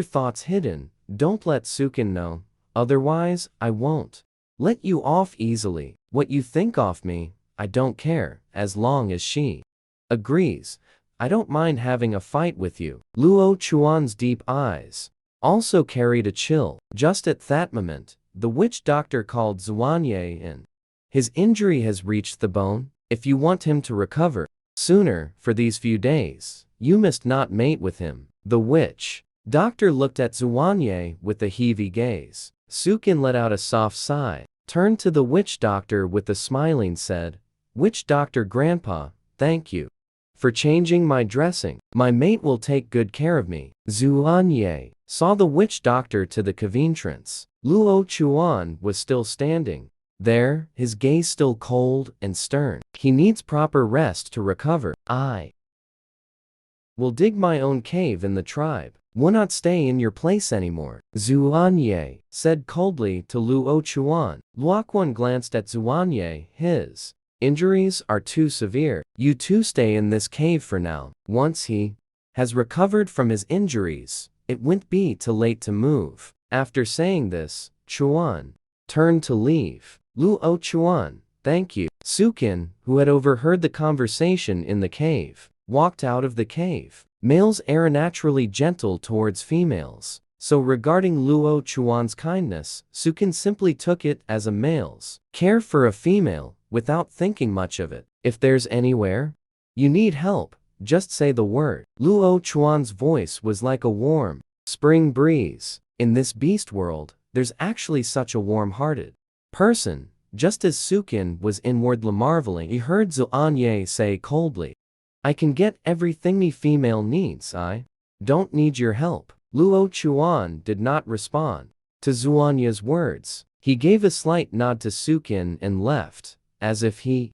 thoughts hidden. Don't let Sukin know, otherwise I won't let you off easily. What you think of me, I don't care, as long as she agrees. I don't mind having a fight with you." Luo Chuan's deep eyes also carried a chill. Just at that moment, the witch doctor called Zhuanye in. "His injury has reached the bone. If you want him to recover sooner, for these few days, you must not mate with him." The witch doctor looked at Zhuanye with a heavy gaze. Sukin let out a soft sigh, turned to the witch doctor with a smiling said, "Witch doctor grandpa, thank you for changing my dressing. My mate will take good care of me." Zhuanye saw the witch doctor to the cave entrance. Luo Chuan was still standing there, his gaze still cold and stern. "He needs proper rest to recover. I will dig my own cave in the tribe. Will not stay in your place anymore," Zhuanye said coldly to Luo Chuan. Luoquan glanced at Zhuanye. "His injuries are too severe. You two stay in this cave for now. Once he has recovered from his injuries, it won't be too late to move." After saying this, Chuan turned to leave. Luo Chuan, "Thank you." Sukin, who had overheard the conversation in the cave, walked out of the cave. Males are naturally gentle towards females, so regarding Luo Chuan's kindness, Sukin simply took it as a male's care for a female, without thinking much of it. "If there's anywhere you need help, just say the word." Luo Chuan's voice was like a warm spring breeze. In this beast world, there's actually such a warm-hearted person. Just as Sukin was inwardly marveling, he heard Zhuanye say coldly, "I can get everything me female needs. I don't need your help." Luo Chuan did not respond to Zhuanye's words. He gave a slight nod to Sukin and left, as if he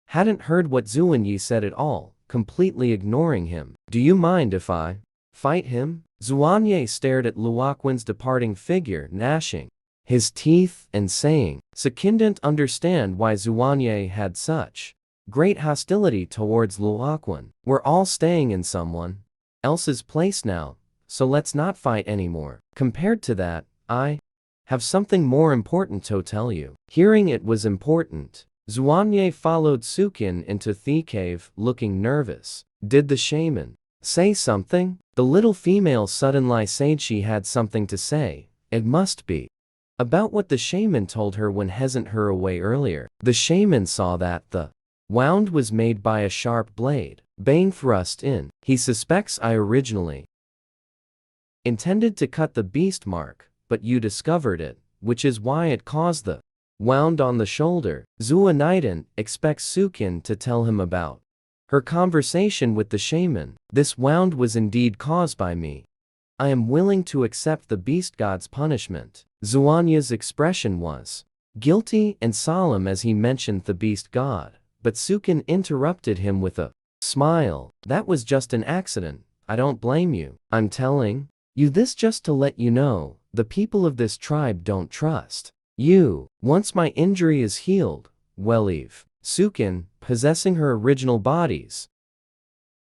hadn't heard what Zuanyi said at all, completely ignoring him. Do you mind if I fight him? Zuanye stared at Luoquan's departing figure, gnashing his teeth and saying. Sukin didn't understand why Zuanye had such great hostility towards Luoquan. We're all staying in someone else's place now, so let's not fight anymore. Compared to that, I have something more important to tell you. Hearing it was important, Zuanye followed Sukin into the cave, looking nervous. Did the shaman say something? The little female suddenly said she had something to say. It must be about what the shaman told her when he sent her away earlier. The shaman saw that the wound was made by a sharp blade being thrust in. He suspects I originally intended to cut the beast mark, but you discovered it, which is why it caused the wound on the shoulder. Zuaniden expects Sukin to tell him about her conversation with the shaman. This wound was indeed caused by me. I am willing to accept the beast god's punishment. Zuanya's expression was guilty and solemn as he mentioned the beast god, but Sukin interrupted him with a smile. That was just an accident. I don't blame you. I'm telling you this just to let you know, the people of this tribe don't trust you. Once my injury is healed, well, Eve, Sukin, possessing her original body's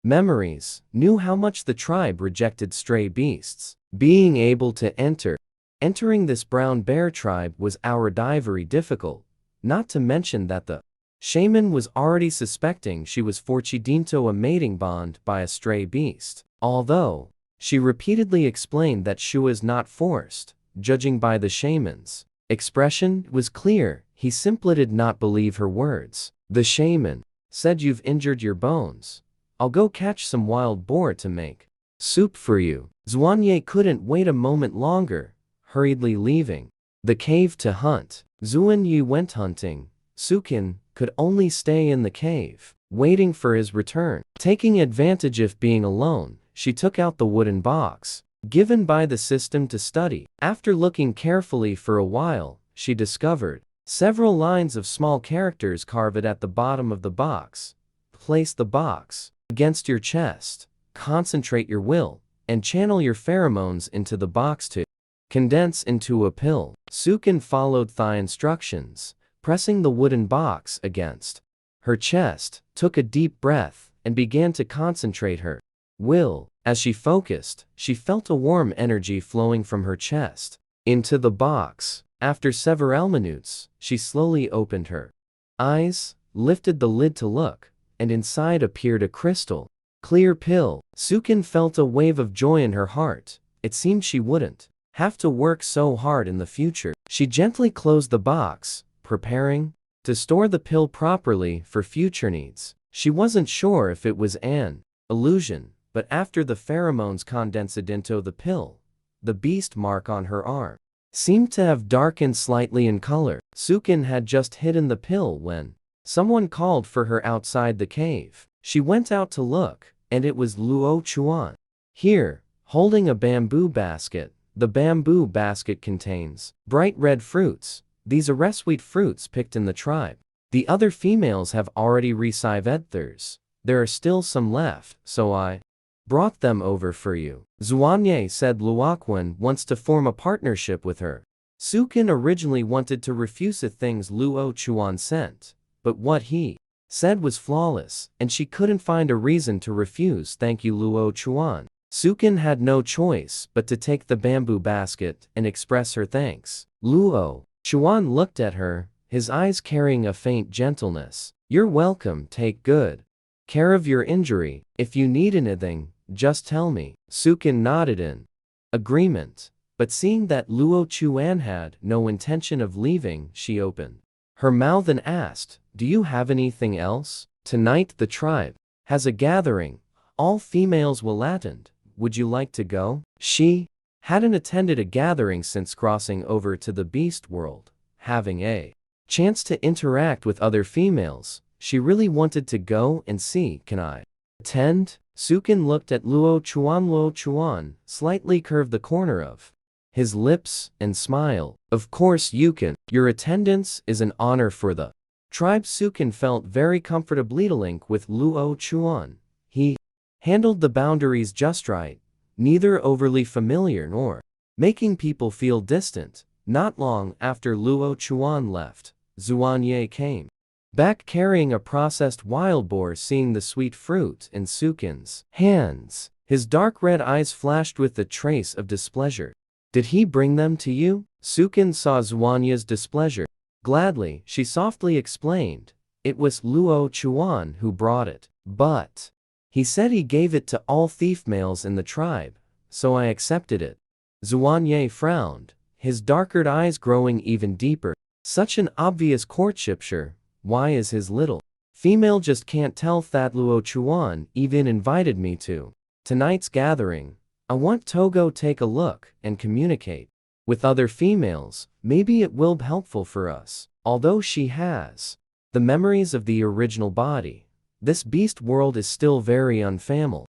memories, knew how much the tribe rejected stray beasts. Being able to entering this brown bear tribe was outright difficult, not to mention that the shaman was already suspecting she was forged into a mating bond by a stray beast. Although she repeatedly explained that she was not forced, judging by the shaman's expression was clear, he simply did not believe her words. The shaman said, you've injured your bones. I'll go catch some wild boar to make soup for you. Zuanye couldn't wait a moment longer, hurriedly leaving the cave to hunt. Zuanyi went hunting. Sukin could only stay in the cave, waiting for his return. Taking advantage of being alone, she took out the wooden box given by the system to study. After looking carefully for a while, she discovered several lines of small characters carved at the bottom of the box. Place the box against your chest, concentrate your will, and channel your pheromones into the box to condense into a pill. Sukin followed the instructions, pressing the wooden box against her chest, took a deep breath, and began to concentrate her will. As she focused, she felt a warm energy flowing from her chest into the box. After several minutes, she slowly opened her eyes, lifted the lid to look, and inside appeared a crystal clear pill. Sukin felt a wave of joy in her heart. It seemed she wouldn't have to work so hard in the future. She gently closed the box, preparing to store the pill properly for future needs. She wasn't sure if it was an illusion, but after the pheromones condensed into the pill, the beast mark on her arm seemed to have darkened slightly in color. Sukin had just hidden the pill when someone called for her outside the cave. She went out to look, and it was Luo Chuan. Here, holding a bamboo basket. The bamboo basket contains bright red fruits. These are sweet fruits picked in the tribe. The other females have already received theirs. There are still some left, so I brought them over for you. Zuanye said Luoquan wants to form a partnership with her. Sukin originally wanted to refuse the things Luo Chuan sent, but what he said was flawless, and she couldn't find a reason to refuse. Thank you, Luo Chuan. Sukin had no choice but to take the bamboo basket and express her thanks. Luo Chuan looked at her, his eyes carrying a faint gentleness. You're welcome. Take good care of your injury. If you need anything, just tell me. Sukin nodded in agreement, but seeing that Luo Chuan had no intention of leaving, she opened her mouth and asked, do you have anything else? Tonight the tribe has a gathering. All females will attend. Would you like to go? She hadn't attended a gathering since crossing over to the beast world. Having a chance to interact with other females, she really wanted to go and see. Can I attend? Sukin looked at Luo Chuan. Luo Chuan slightly curved the corner of his lips and smile. Of course you can. Your attendance is an honor for the tribe. Sukin felt very comfortably to link with Luo Chuan. He handled the boundaries just right, neither overly familiar nor making people feel distant. Not long after Luo Chuan left, Zuanye came back carrying a processed wild boar. Seeing the sweet fruit in Sukin's hands, his dark red eyes flashed with the trace of displeasure. Did he bring them to you? Sukin saw Zuanye's displeasure. Gladly, she softly explained, it was Luo Chuan who brought it. But he said he gave it to all thief males in the tribe, so I accepted it. Zuanye frowned, his darker eyes growing even deeper. Such an obvious courtship, sure. Why is his little female just can't tell that Luo Chuan even invited me to tonight's gathering? I want to go take a look and communicate with other females. Maybe it will be helpful for us. Although she has the memories of the original body, this beast world is still very unfamiliar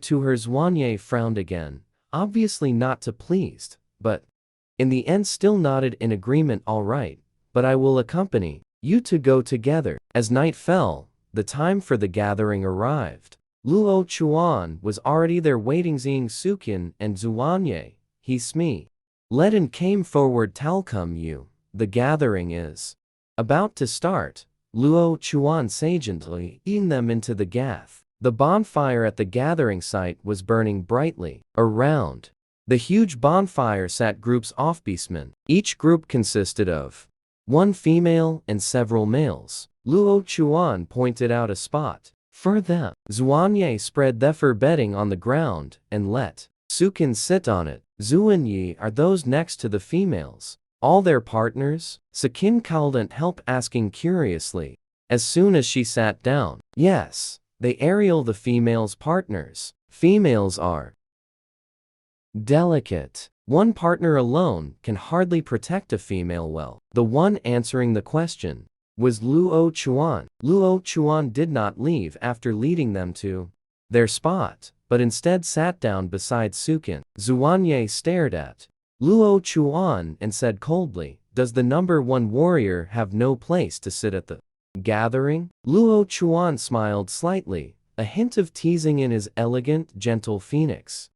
to her. Zuanye frowned again, obviously not too pleased, but in the end still nodded in agreement. All right, but I will accompany you to go together. As night fell, the time for the gathering arrived. Luo Chuan was already there waiting. Seeing Sukin and Zuanye, he led and came forward. Talcum you, the gathering is about to start. Luo Chuan sagely leading them into the gath. The bonfire at the gathering site was burning brightly. Around the huge bonfire sat groups of beastmen. Each group consisted of one female and several males. Luo Chuan pointed out a spot for them. Zuanye spread their bedding on the ground and let Sukin sit on it. Zuanye are those next to the females all their partners? Sukin called and help asking curiously. As soon as she sat down, yes, they are the females' partners. Females are delicate. One partner alone can hardly protect a female well. The one answering the question was Luo Chuan. Luo Chuan did not leave after leading them to their spot, but instead sat down beside Sukin. Zuanye stared at Luo Chuan and said coldly, does the number one warrior have no place to sit at the gathering? Luo Chuan smiled slightly, a hint of teasing in his elegant, gentle phoenix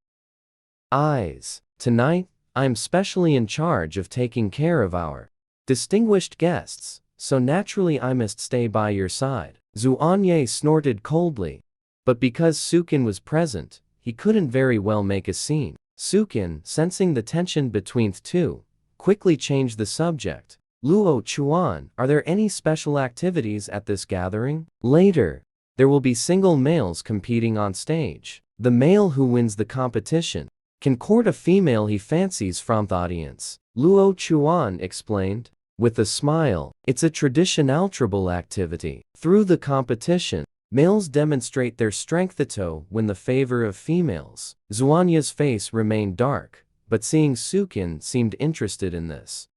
eyes. Tonight, I'm specially in charge of taking care of our distinguished guests, so naturally I must stay by your side. Zuanye snorted coldly, but because Sukin was present, he couldn't very well make a scene. Sukin, sensing the tension between the two, quickly changed the subject. Luo Chuan, are there any special activities at this gathering? Later, there will be single males competing on stage. The male who wins the competition can court a female he fancies from the audience. Luo Chuan explained. With a smile, it's a traditional tribal activity. Through the competition, males demonstrate their strength to win the favor of females. Zuanye's face remained dark, but seeing Sukin seemed interested in this.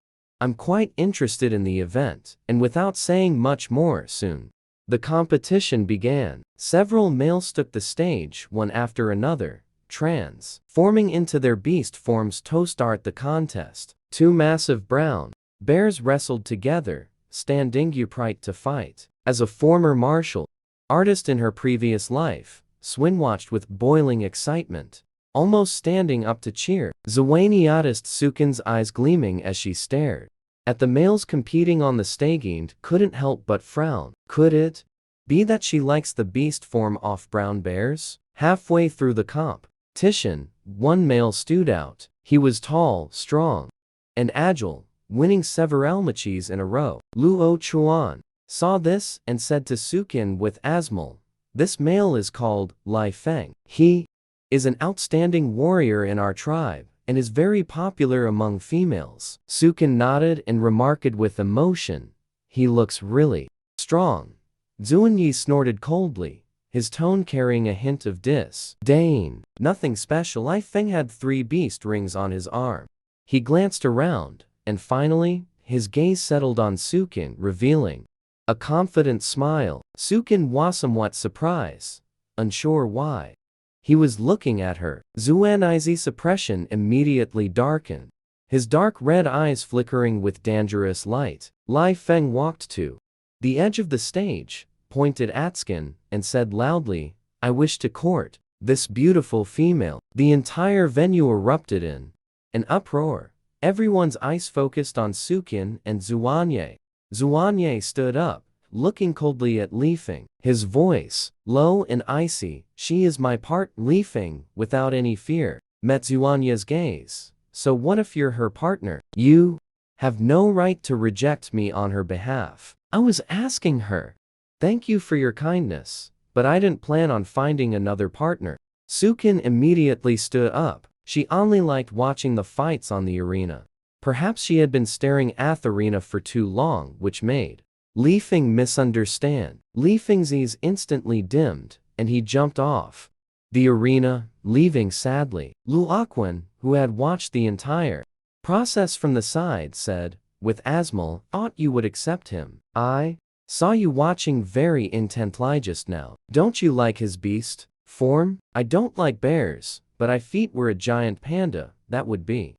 I'm quite interested in the event, and without saying much more, soon the competition began. Several males took the stage one after another, transforming into their beast forms to start the contest. Two massive brown bears wrestled together, standing upright to fight. As a former martial artist in her previous life, Swin watched with boiling excitement, almost standing up to cheer. Zuanye noticed Sukin's eyes gleaming as she stared at the males competing on the stage and couldn't help but frown. Could it be that she likes the beast form of brown bears? Halfway through the competition, one male stood out. He was tall, strong, and agile, winning several matches in a row. Luo Chuan saw this and said to Sukin with Asmal, this male is called Lai Feng. He is an outstanding warrior in our tribe and is very popular among females. Sukin nodded and remarked with emotion, he looks really strong. Zuanye snorted coldly, his tone carrying a hint of disdain. Nothing special. Lai Feng had 3 beast rings on his arm. He glanced around, and finally, his gaze settled on Sukin, revealing a confident smile. Sukin was somewhat surprised, unsure why he was looking at her. Zuanie's suppression immediately darkened. his dark red eyes flickering with dangerous light. Li Feng walked to the edge of the stage, pointed at Skin, and said loudly, "I wish to court this beautiful female." The entire venue erupted in an uproar. Everyone's eyes focused on Sukin and Zuanye. Zuanye stood up, looking coldly at Li Feng. His voice, low and icy, "She is my part." Li Feng, without any fear, met Zuanye's gaze. "So what if you're her partner? You have no right to reject me on her behalf." "I was asking her. Thank you for your kindness, but I didn't plan on finding another partner." Sukin immediately stood up. She only liked watching the fights on the arena. Perhaps she had been staring at the arena for too long, which made Li Feng misunderstand. Li Feng's eyes instantly dimmed, and he jumped off the arena, leaving sadly. Luoquan, who had watched the entire process from the side, said, with Asmal, "Thought you would accept him. I saw you watching very intently just now. Don't you like his beast form?" "I don't like bears, but if feet were a giant panda, that would be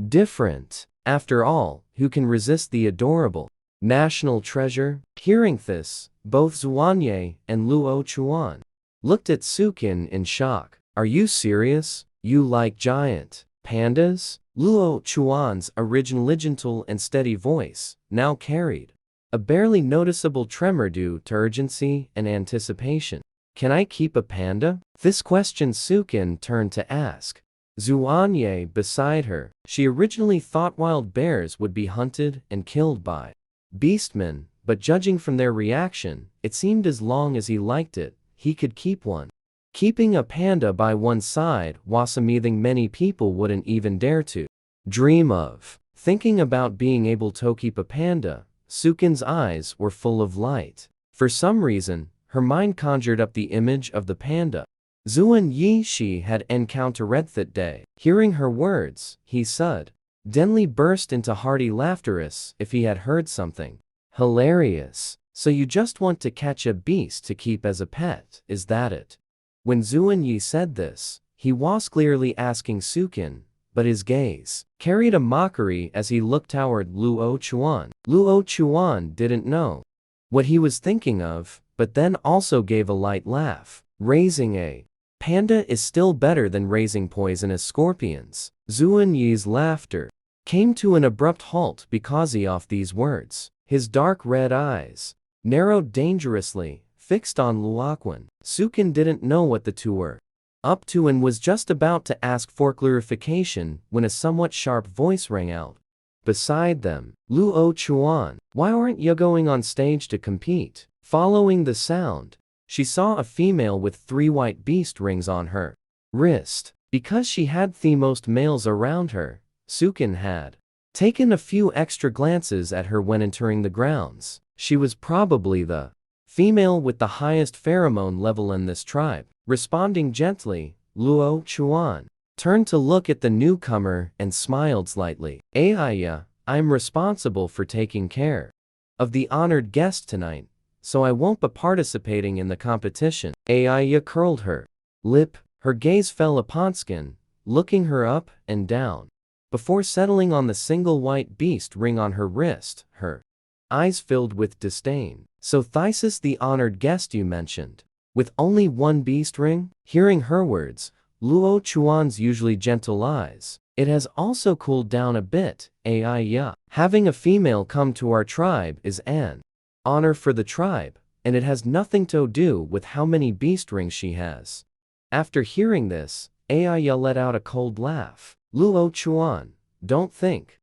different. After all, who can resist the adorable national treasure?" Hearing this, both Zuanye and Luo Chuan looked at Sukin in shock. "Are you serious? You like giant pandas?" Luo Chuan's originally gentle and steady voice now carried a barely noticeable tremor due to urgency and anticipation. "Can I keep a panda?" This question Sukin turned to ask Zuanye beside her. She originally thought wild bears would be hunted and killed by beastmen, but judging from their reaction, it seemed as long as he liked it, he could keep one. Keeping a panda by one's side was something many people wouldn't even dare to dream of. Thinking about being able to keep a panda, Sukin's eyes were full of light. For some reason, her mind conjured up the image of the panda Zuan Yi she had encountered that day. Hearing her words, he suddenly burst into hearty laughter as if he had heard something hilarious. "So you just want to catch a beast to keep as a pet, is that it?" When Zuan Yi said this, he was clearly asking Sukin, but his gaze carried a mockery as he looked toward Luo Chuan. Luo Chuan didn't know what he was thinking of, but then also gave a light laugh. "Raising a panda is still better than raising poisonous scorpions." Zuan Yi's laughter came to an abrupt halt because of these words. His dark red eyes narrowed dangerously, fixed on Luoquan. Sukin didn't know what the two were up to and was just about to ask for clarification when a somewhat sharp voice rang out beside them. "Luo Chuan, why aren't you going on stage to compete?" Following the sound, she saw a female with 3 white beast rings on her wrist. Because she had the most males around her, Sukin had taken a few extra glances at her when entering the grounds. She was probably the female with the highest pheromone level in this tribe. Responding gently, Luo Chuan turned to look at the newcomer and smiled slightly. "Aiya, I'm responsible for taking care of the honored guest tonight, so I won't be participating in the competition." Aiya curled her lip. Her gaze fell upon Skin, looking her up and down, before settling on the single white beast ring on her wrist. Her eyes filled with disdain. "So Thysis, the honored guest you mentioned, with only 1 beast ring?" Hearing her words, Luo Chuan's usually gentle eyes, "It has also cooled down a bit, Aiya. Having a female come to our tribe is an honor for the tribe, and it has nothing to do with how many beast rings she has." After hearing this, Aiya let out a cold laugh. "Luo Chuan, don't think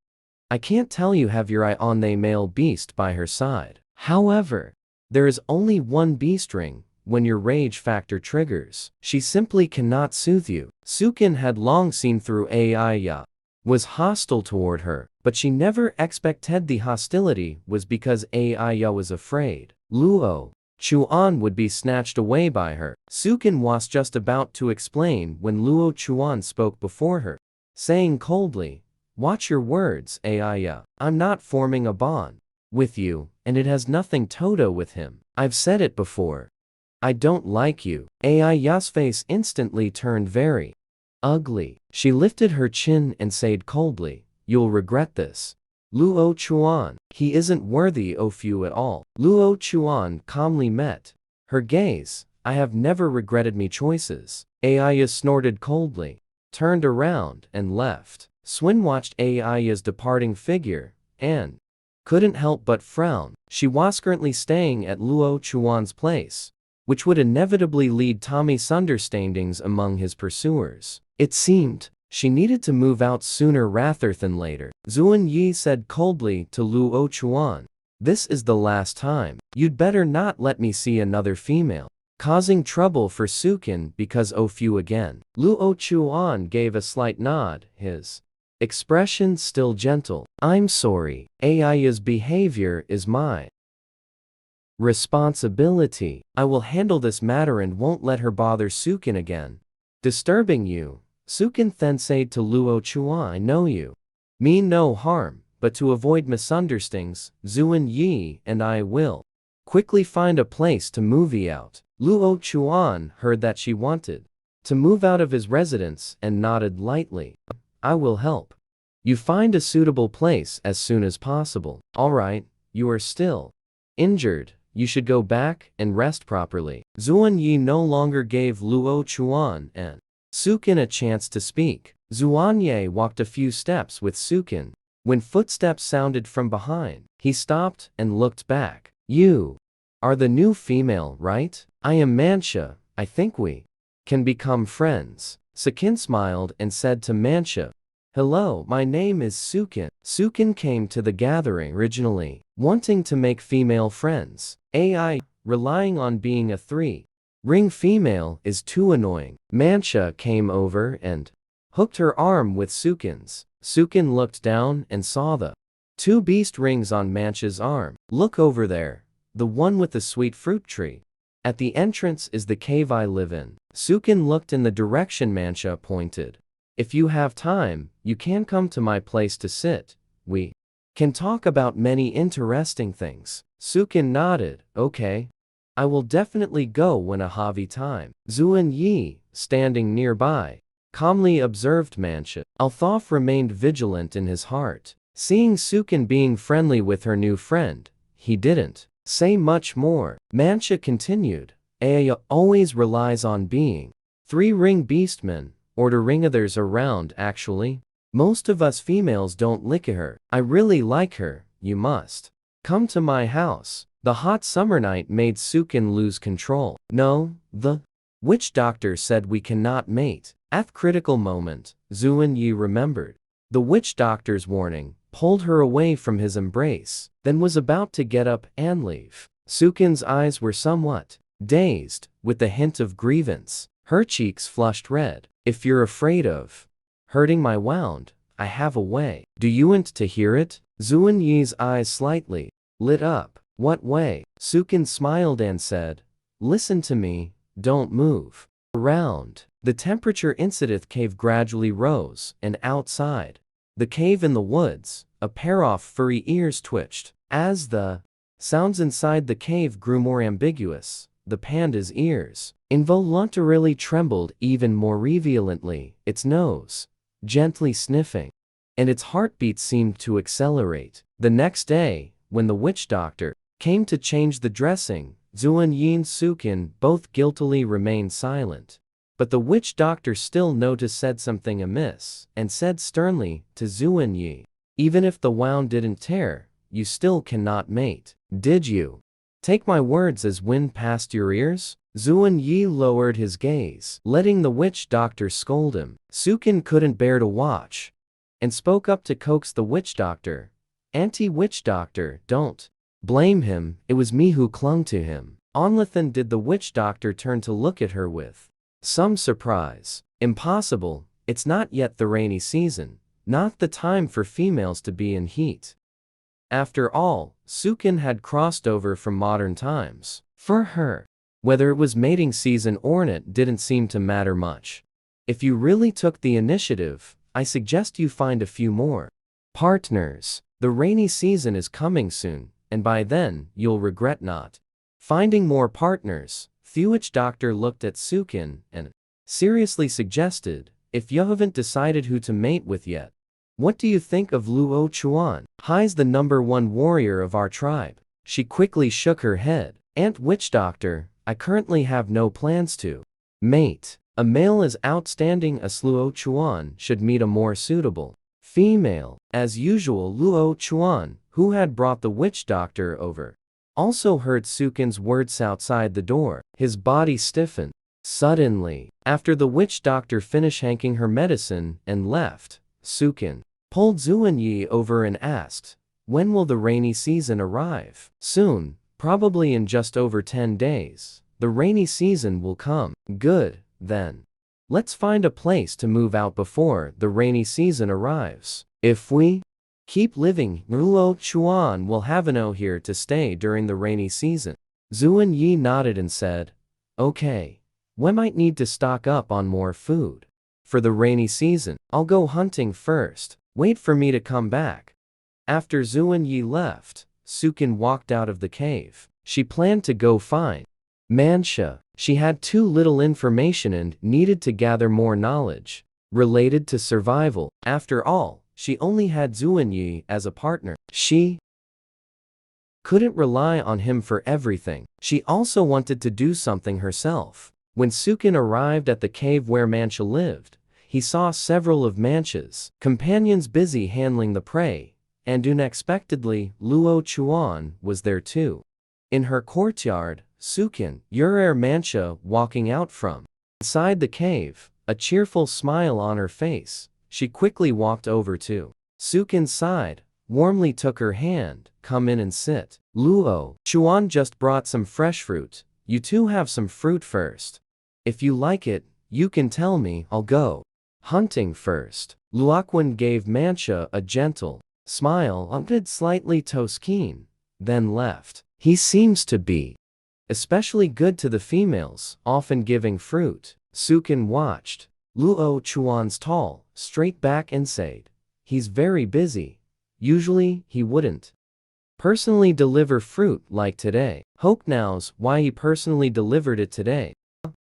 I can't tell you have your eye on the male beast by her side. However, there is only 1 beast ring. When your rage factor triggers, she simply cannot soothe you." Sukin had long seen through Aiya was hostile toward her, but she never expected the hostility was because Aiya was afraid Luo Chuan would be snatched away by her. Sukin was just about to explain when Luo Chuan spoke before her, saying coldly, "Watch your words, Aiya. I'm not forming a bond with you, and it has nothing to do with him. I've said it before. I don't like you." Aiya's face instantly turned very ugly. She lifted her chin and said coldly, You'll regret this. Luo Chuan. He isn't worthy of you at all. Luo Chuan calmly met her gaze. I have never regretted me choices. Aya snorted coldly, turned around, and left. Swin watched Aya's departing figure, and couldn't help but frown. She was currently staying at Luo Chuan's place, which would inevitably lead to misunderstandings among his pursuers. It seemed she needed to move out sooner rather than later. Zuan Yi said coldly to Luo Chuan, "This is the last time. You'd better not let me see another female causing trouble for Sukin because of you again." Luo Chuan gave a slight nod, his expression still gentle. "I'm sorry. Aya's behavior is my responsibility. I will handle this matter and won't let her bother Sukin again." Disturbing you, Sukin then said to Luo Chuan, "I know you mean no harm, but to avoid misunderstandings, Zuan Yi and I will quickly find a place to move out." Luo Chuan heard that she wanted to move out of his residence and nodded lightly. "I will help you find a suitable place as soon as possible." "All right, you are still injured. You should go back and rest properly." Zuan Yi no longer gave Luo Chuan and Sukin a chance to speak. Zuan Yi walked a few steps with Sukin. When footsteps sounded from behind, he stopped and looked back. "You are the new female, right? I am Manxia. I think we can become friends." Sukin smiled and said to Manxia, "Hello, my name is Sukin." Sukin came to the gathering originally wanting to make female friends. Relying on being a three-ring female is too annoying. Manxia came over and hooked her arm with Sukin's. Sukin looked down and saw the two beast rings on Manxia's arm. "Look over there, the one with the sweet fruit tree. At the entrance is the cave I live in." Sukin looked in the direction Manxia pointed. "If you have time, you can come to my place to sit. We can talk about many interesting things." Sukin nodded. "Okay. I will definitely go when I have time." Zuan Yi, standing nearby, calmly observed Manxia. Althoff remained vigilant in his heart. Seeing Sukin being friendly with her new friend, he didn't say much more. Manxia continued, "Aya always relies on being three-ring beastmen, or to ring others around actually. Most of us females don't lick her. I really like her. You must come to my house." The hot summer night made Sukin lose control. "No, the witch doctor said we cannot mate." At the critical moment, Zuan Yi remembered the witch doctor's warning, pulled her away from his embrace, then was about to get up and leave. Sukin's eyes were somewhat dazed, with the hint of grievance. Her cheeks flushed red. "If you're afraid of hurting my wound, I have a way. Do you want to hear it?" Zuan Yi's eyes slightly lit up. "What way?" Sukin smiled and said, "Listen to me, don't move around." The temperature inside the cave gradually rose, and outside the cave in the woods, a pair of furry ears twitched. As the sounds inside the cave grew more ambiguous, the panda's ears involuntarily trembled even more violently, its nose gently sniffing, and its heartbeat seemed to accelerate. The next day, when the witch doctor came to change the dressing, Zuan Yi and Sukin both guiltily remained silent. But the witch doctor still noticed something amiss, and said sternly to Zuan Yi, "Even if the wound didn't tear, you still cannot mate. Did you take my words as wind past your ears?" Zuan Yi lowered his gaze, letting the witch doctor scold him. Sukin couldn't bear to watch, and spoke up to coax the witch doctor. "Anti-witch doctor, don't blame him, it was me who clung to him." Only did the witch doctor turn to look at her with some surprise. "Impossible, it's not yet the rainy season, not the time for females to be in heat." After all, Sukin had crossed over from modern times. For her, whether it was mating season or not didn't seem to matter much. If you really took the initiative, I suggest you find a few more partners. The rainy season is coming soon, and by then, you'll regret not finding more partners. The witch doctor looked at Sukin and seriously suggested, "If you haven't decided who to mate with yet, What do you think of Luo Chuan? He's the #1 warrior of our tribe. She quickly shook her head. Aunt Witch Doctor, I currently have no plans to mate. A male as outstanding as Luo Chuan should meet a more suitable female. As usual, Luo Chuan, who had brought the witch doctor over, also heard Sukin's words outside the door. His body stiffened. Suddenly, after the witch doctor finished hanking her medicine and left, Sukin pulled Zuanyi over and asked, "When will the rainy season arrive?" "Soon, probably in just over 10 days. The rainy season will come." "Good, then. Let's find a place to move out before the rainy season arrives. If we keep living, Luo Chuan will have no here to stay during the rainy season." Zuanyi nodded and said, "Okay. We might need to stock up on more food for the rainy season. I'll go hunting first. Wait for me to come back." After Zuanyi left, Sukin walked out of the cave. She planned to go find Mancha. She had too little information and needed to gather more knowledge related to survival. After all, she only had Zuanyi as a partner. She couldn't rely on him for everything. She also wanted to do something herself. When Sukin arrived at the cave where Mancha lived, he saw several of Mancha's companions busy handling the prey, and unexpectedly, Luo Chuan was there too. In her courtyard, Sukin, Mancha walking out from inside the cave, a cheerful smile on her face. She quickly walked over to Sukin's side, warmly took her hand. "Come in and sit. Luo Chuan just brought some fresh fruit. You two have some fruit first. If you like it, you can tell me. I'll go hunting first." Luoquan gave Mancha a gentle smile, umpted slightly Toskin, then left. "He seems to be especially good to the females, often giving fruit." Sukin watched Luo Chuan's tall, straight back and said, "He's very busy. Usually, he wouldn't personally deliver fruit like today. Hope knows why he personally delivered it today."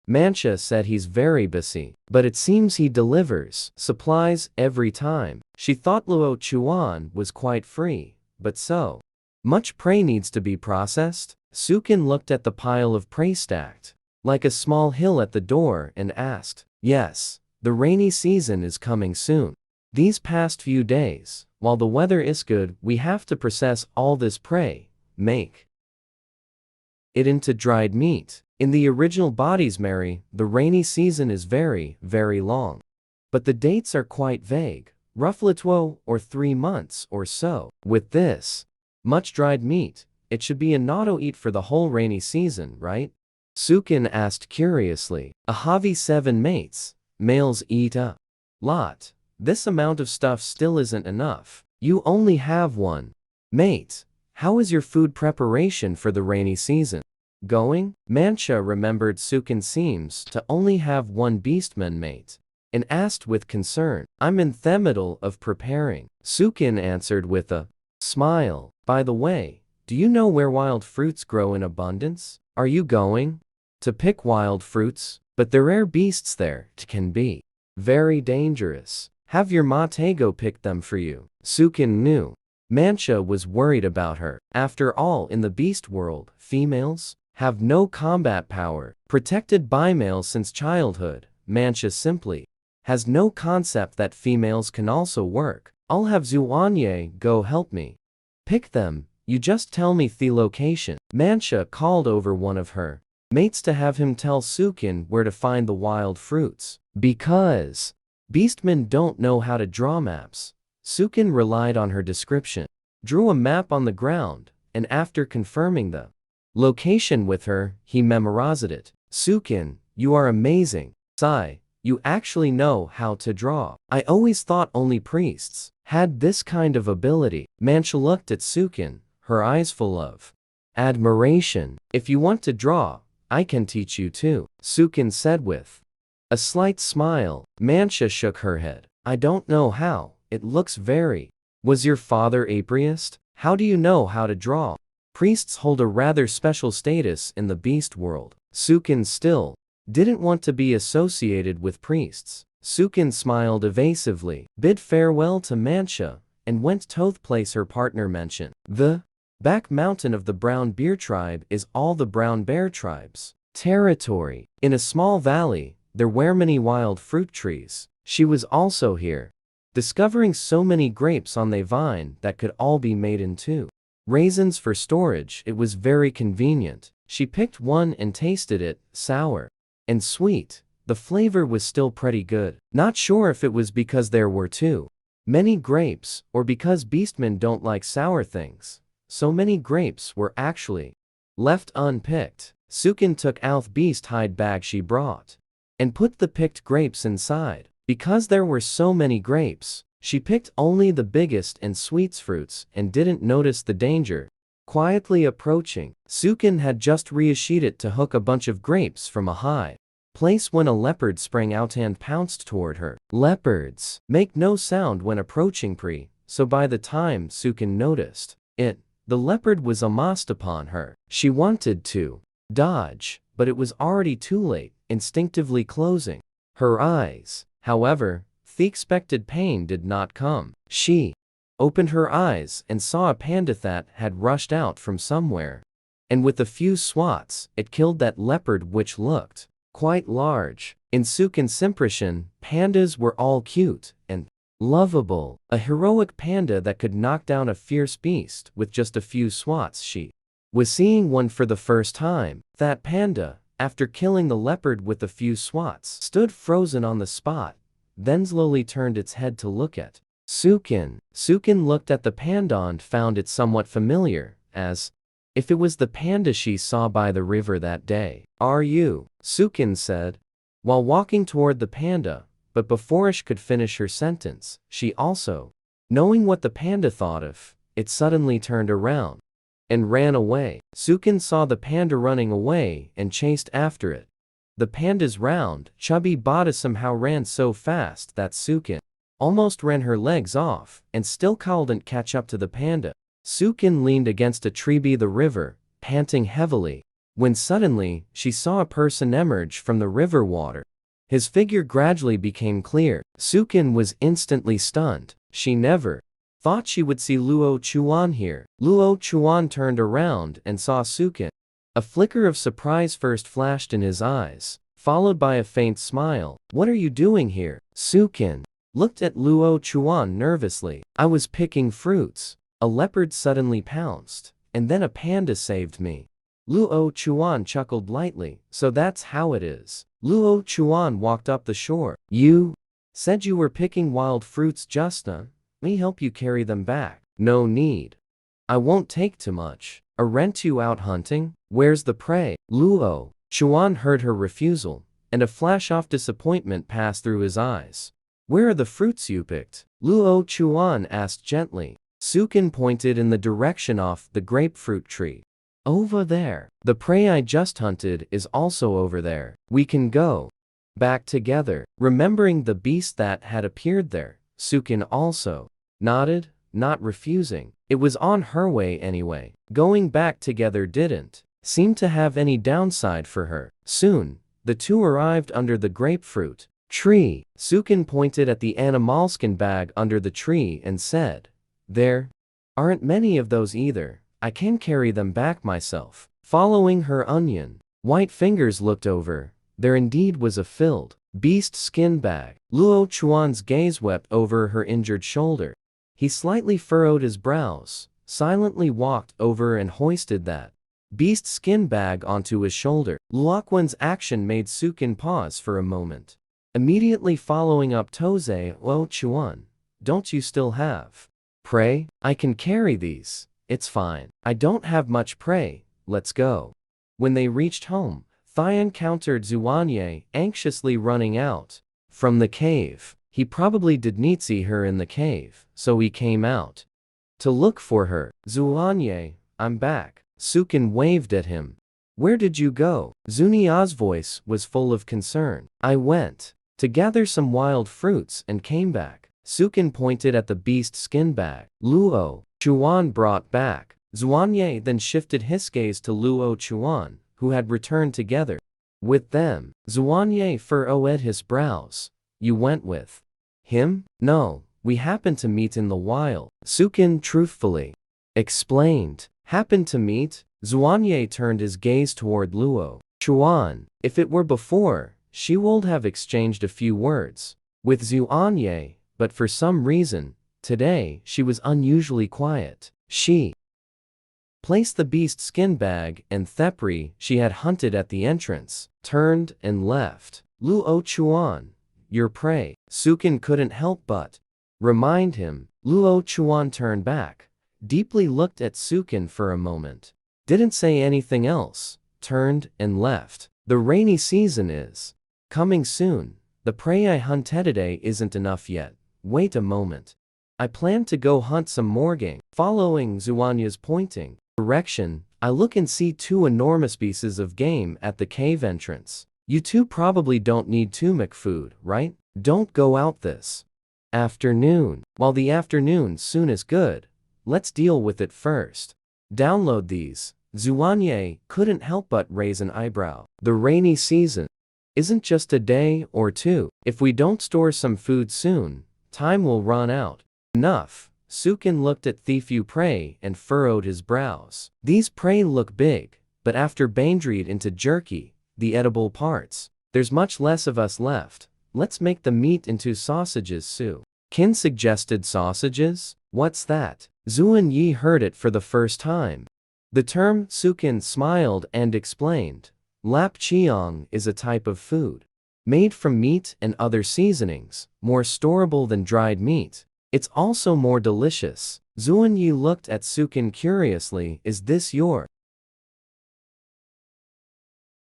Mancha said he's very busy, but it seems he delivers supplies every time. She thought Luo Chuan was quite free, but so much prey needs to be processed. Sukin looked at the pile of prey stacked like a small hill at the door and asked, "Yes, the rainy season is coming soon. These past few days, while the weather is good, we have to process all this prey, make it into dried meat. In the original bodies, Mary, the rainy season is very, very long. But the dates are quite vague, roughly 2 or 3 months or so. With this much dried meat, it should be a naughto eat for the whole rainy season, right?" Sukin asked curiously. "Ahavi 7 mates. Males eat a lot. This amount of stuff still isn't enough. You only have 1 mate. How is your food preparation for the rainy season going?" Mancha remembered Sukin seems to only have 1 beastman mate, and asked with concern. "I'm in the middle of preparing." Sukin answered with a smile. "By the way, do you know where wild fruits grow in abundance? Are you going to pick wild fruits? But the rare beasts there can be very dangerous. Have your mate go pick them for you." Sukin knew Mancha was worried about her. After all, in the beast world, females have no combat power. Protected by males since childhood, Mancha simply has no concept that females can also work. "I'll have Zuanye go help me pick them. You just tell me the location." Mancha called over one of her mates to have him tell Sukin where to find the wild fruits. Because beastmen don't know how to draw maps, Sukin relied on her description, drew a map on the ground, and after confirming the location with her, he memorized it. "Sukin, you are amazing. Sai, you actually know how to draw. I always thought only priests had this kind of ability." Mancha looked at Sukin, her eyes full of admiration. "If you want to draw, I can teach you too," Sukin said with a slight smile. Mancha shook her head. "I don't know how, it looks very." "Was your father a priest? How do you know how to draw?" "Priests hold a rather special status in the beast world." Sukin still didn't want to be associated with priests, Sukin smiled evasively, bid farewell to Mancha, and went to the place her partner mentioned. The back mountain of the Brown Bear tribe is all the Brown Bear tribe's territory. In a small valley, there were many wild fruit trees. She was also here, discovering so many grapes on the vine that could all be made into raisins for storage. It was very convenient. She picked one and tasted it, sour and sweet. The flavor was still pretty good. Not sure if it was because there were too many grapes, or because beastmen don't like sour things. So many grapes were actually left unpicked. Sukin took out the beast hide bag she brought and put the picked grapes inside. Because there were so many grapes, she picked only the biggest and sweet fruits and didn't notice the danger quietly approaching. Sukin had just reached to hook a bunch of grapes from a high place when a leopard sprang out and pounced toward her. Leopards make no sound when approaching prey, so by the time Sukin noticed it, the leopard was almost upon her. She wanted to dodge, but it was already too late, instinctively closing her eyes. However, the expected pain did not come. She opened her eyes and saw a panda that had rushed out from somewhere, and with a few swats, it killed that leopard, which looked quite large. In Sukin's impression, pandas were all cute and lovable. A heroic panda that could knock down a fierce beast with just a few swats. She was seeing one for the first time. That panda, after killing the leopard with a few swats, stood frozen on the spot, then slowly turned its head to look at Sukin. Sukin looked at the panda and found it somewhat familiar, as if it was the panda she saw by the river that day. "Are you?" Sukin said, while walking toward the panda, but before she could finish her sentence, she also, knowing what the panda thought of it, suddenly turned around and ran away. Sukin saw the panda running away and chased after it. The panda's round, chubby body somehow ran so fast that Sukin almost ran her legs off and still couldn't catch up to the panda. Sukin leaned against a tree by the river, panting heavily, when suddenly she saw a person emerge from the river water. His figure gradually became clear. Sukin was instantly stunned. She never thought she would see Luo Chuan here. Luo Chuan turned around and saw Sukin. A flicker of surprise first flashed in his eyes, followed by a faint smile. "What are you doing here?" Sukin looked at Luo Chuan nervously. "I was picking fruits. A leopard suddenly pounced, and then a panda saved me." Luo Chuan chuckled lightly. "So that's how it is." Luo Chuan walked up the shore. "You said you were picking wild fruits just now. Let me help you carry them back." "No need. I won't take too much. Aren't you out hunting? Where's the prey?" Luo Chuan heard her refusal, and a flash of disappointment passed through his eyes. "Where are the fruits you picked?" Luo Chuan asked gently. Sukin pointed in the direction of the grapefruit tree. "Over there. The prey I just hunted is also over there. We can go back together." Remembering the beast that had appeared there, Sukin also nodded, not refusing. It was on her way anyway. Going back together didn't seem to have any downside for her. Soon, the two arrived under the grapefruit tree. Sukin pointed at the animalskin bag under the tree and said, "There aren't many of those either. I can carry them back myself." Following her onion white fingers looked over, there indeed was a filled beast skin bag. Luo Chuan's gaze wept over her injured shoulder. He slightly furrowed his brows, silently walked over and hoisted that beast skin bag onto his shoulder. Luoquan's action made Sukin pause for a moment. Immediately following up Toze, "Luo Chuan, don't you still have prey? I can carry these. It's fine. I don't have much prey. Let's go." When they reached home, Thai encountered Zuanye anxiously running out from the cave. He probably didn't see her in the cave, so he came out to look for her. "Zuanye, I'm back." Sukin waved at him. "Where did you go?" Zunya's voice was full of concern. "I went to gather some wild fruits and came back." Sukin pointed at the beast skin bag Luo Chuan brought back. Zuanye then shifted his gaze to Luo Chuan, who had returned together with them. Zuanye furrowed his brows, You went with him? No, we happened to meet in the wild, Sukin truthfully explained. Happened to meet? Xuanye turned his gaze toward Luo Chuan. If it were before, she would have exchanged a few words with Xuanye, but for some reason, today she was unusually quiet. She placed the beast skin bag and thepri she had hunted at the entrance, turned and left. Luo Chuan, your prey. Sukin couldn't help but remind him. Luo Chuan turned back, deeply looked at Sukin for a moment, didn't say anything else, turned and left. The rainy season is coming soon. The prey I hunted today isn't enough yet. Wait a moment. I plan to go hunt some more game. Following Xuanye's pointing direction, I look and see two enormous pieces of game at the cave entrance. You two probably don't need turmeric food, right? Don't go out this afternoon. While the afternoon soon is good, let's deal with it first. Download these. Xuanye couldn't help but raise an eyebrow. The rainy season isn't just a day or two. If we don't store some food soon, time will run out. Enough. Sukin looked at Thifu prey and furrowed his brows. These prey look big, but after bandreed into jerky, the edible parts, there's much less of us left. Let's make the meat into sausages. Su Kin suggested sausages? What's that? Zuan Yi heard it for the first time. The term Sukin smiled and explained. Lap Chiong is a type of food made from meat and other seasonings, more storable than dried meat. It's also more delicious. Zuan Yi looked at Sukin curiously. Is this your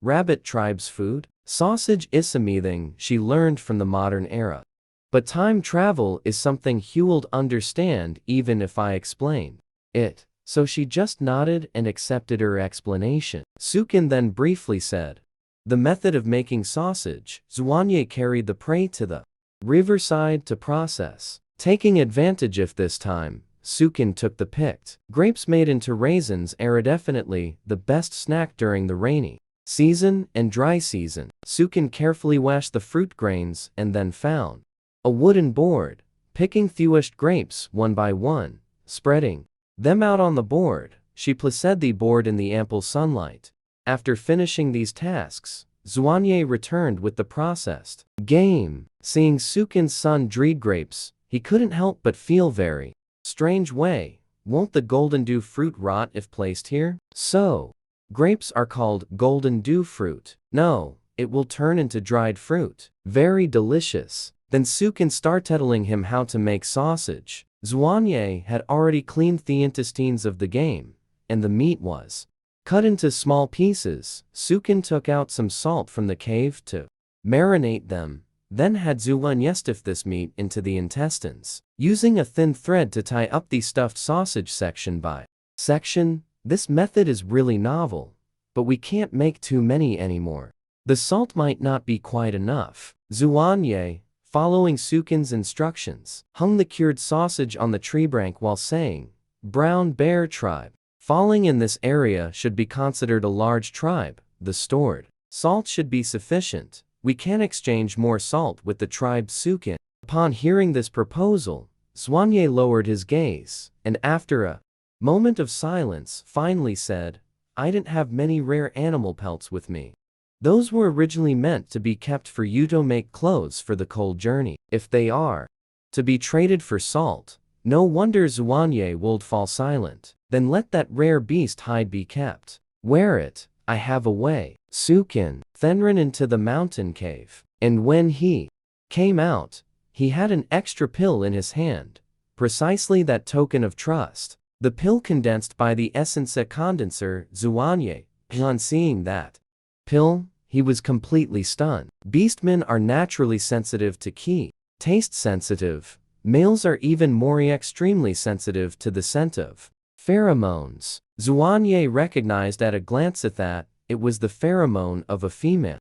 rabbit tribe's food? Sausage is something she learned from the modern era. But time travel is something Hew'll understand even if I explain it. So she just nodded and accepted her explanation. Sukin then briefly said, the method of making sausage. Xuanye carried the prey to the riverside to process. Taking advantage of this time, Sukin took the picked grapes made into raisins are definitely the best snack during the rainy season and dry season. Sukin carefully washed the fruit grains and then found a wooden board, picking thewushed grapes one by one, spreading them out on the board. She placed the board in the ample sunlight. After finishing these tasks, Xuanye returned with the processed game. Seeing Sukin's son dreed grapes, he couldn't help but feel very strange way. Won't the golden dew fruit rot if placed here? So, grapes are called golden dew fruit. No, it will turn into dried fruit. Very delicious. Then Sukin started telling him how to make sausage. Xuanye had already cleaned the intestines of the game, and the meat was cut into small pieces. Sukin took out some salt from the cave to marinate them, then had Xuanye stuff this meat into the intestines, using a thin thread to tie up the stuffed sausage section by section. This method is really novel, but we can't make too many anymore. The salt might not be quite enough. Xuanye, following Sukin's instructions, hung the cured sausage on the tree branch while saying, Brown Bear Tribe. Falling in this area should be considered a large tribe. The stored salt should be sufficient. We can exchange more salt with the tribe Sukin. Upon hearing this proposal, Xuanye lowered his gaze, and after a moment of silence, finally said, I didn't have many rare animal pelts with me. Those were originally meant to be kept for you to make clothes for the cold journey. If they are to be traded for salt, no wonder Xuanye would fall silent. Then let that rare beast hide be kept. Wear it. I have a way. Sukin then ran into the mountain cave, and when he came out, he had an extra pill in his hand, precisely that token of trust. The pill condensed by the essence condenser. Xuanye, on seeing that pill, he was completely stunned. Beastmen are naturally sensitive to key, taste sensitive. Males are even more extremely sensitive to the scent of pheromones. Xuanye recognized at a glance that it was the pheromone of a female.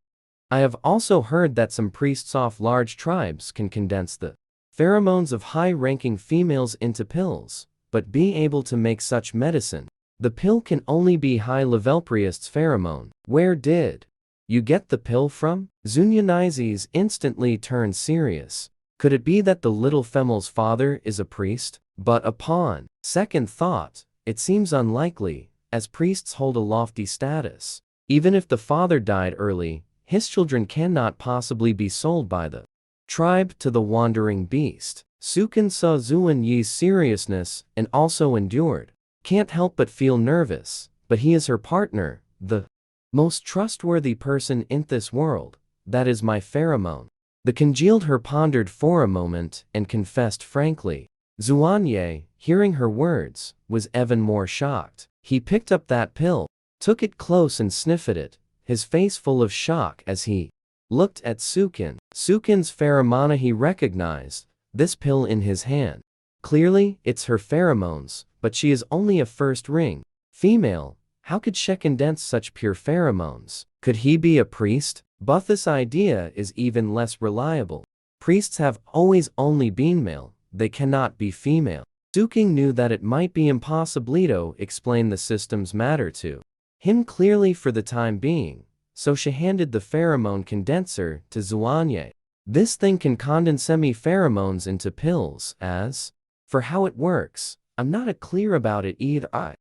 I have also heard that some priests of large tribes can condense the pheromones of high-ranking females into pills, but being able to make such medicine, the pill can only be high-level priest's pheromone. Where did you get the pill from? Zunyanizes instantly turned serious. Could it be that the little Femel's father is a priest? But upon second thought, it seems unlikely, as priests hold a lofty status. Even if the father died early, his children cannot possibly be sold by the tribe to the wandering beast. Sukin saw Zuanyi's seriousness and also endured. Can't help but feel nervous, but he is her partner, the most trustworthy person in this world. That is my pheromone. The congealed her pondered for a moment and confessed frankly. Zuanye, hearing her words, was even more shocked. He picked up that pill, took it close and sniffed it, his face full of shock as he looked at Sukin. Sukin's pheromone he recognized, this pill in his hand. Clearly, it's her pheromones, but she is only a first-ring female. How could she condense such pure pheromones? Could he be a priest? But this idea is even less reliable. Priests have always only been male, they cannot be female. Sukin knew that it might be impossible to explain the system's matter to him clearly for the time being, so she handed the pheromone condenser to Zuanye. This thing can condense pheromones into pills. As for how it works, I'm not clear about it either.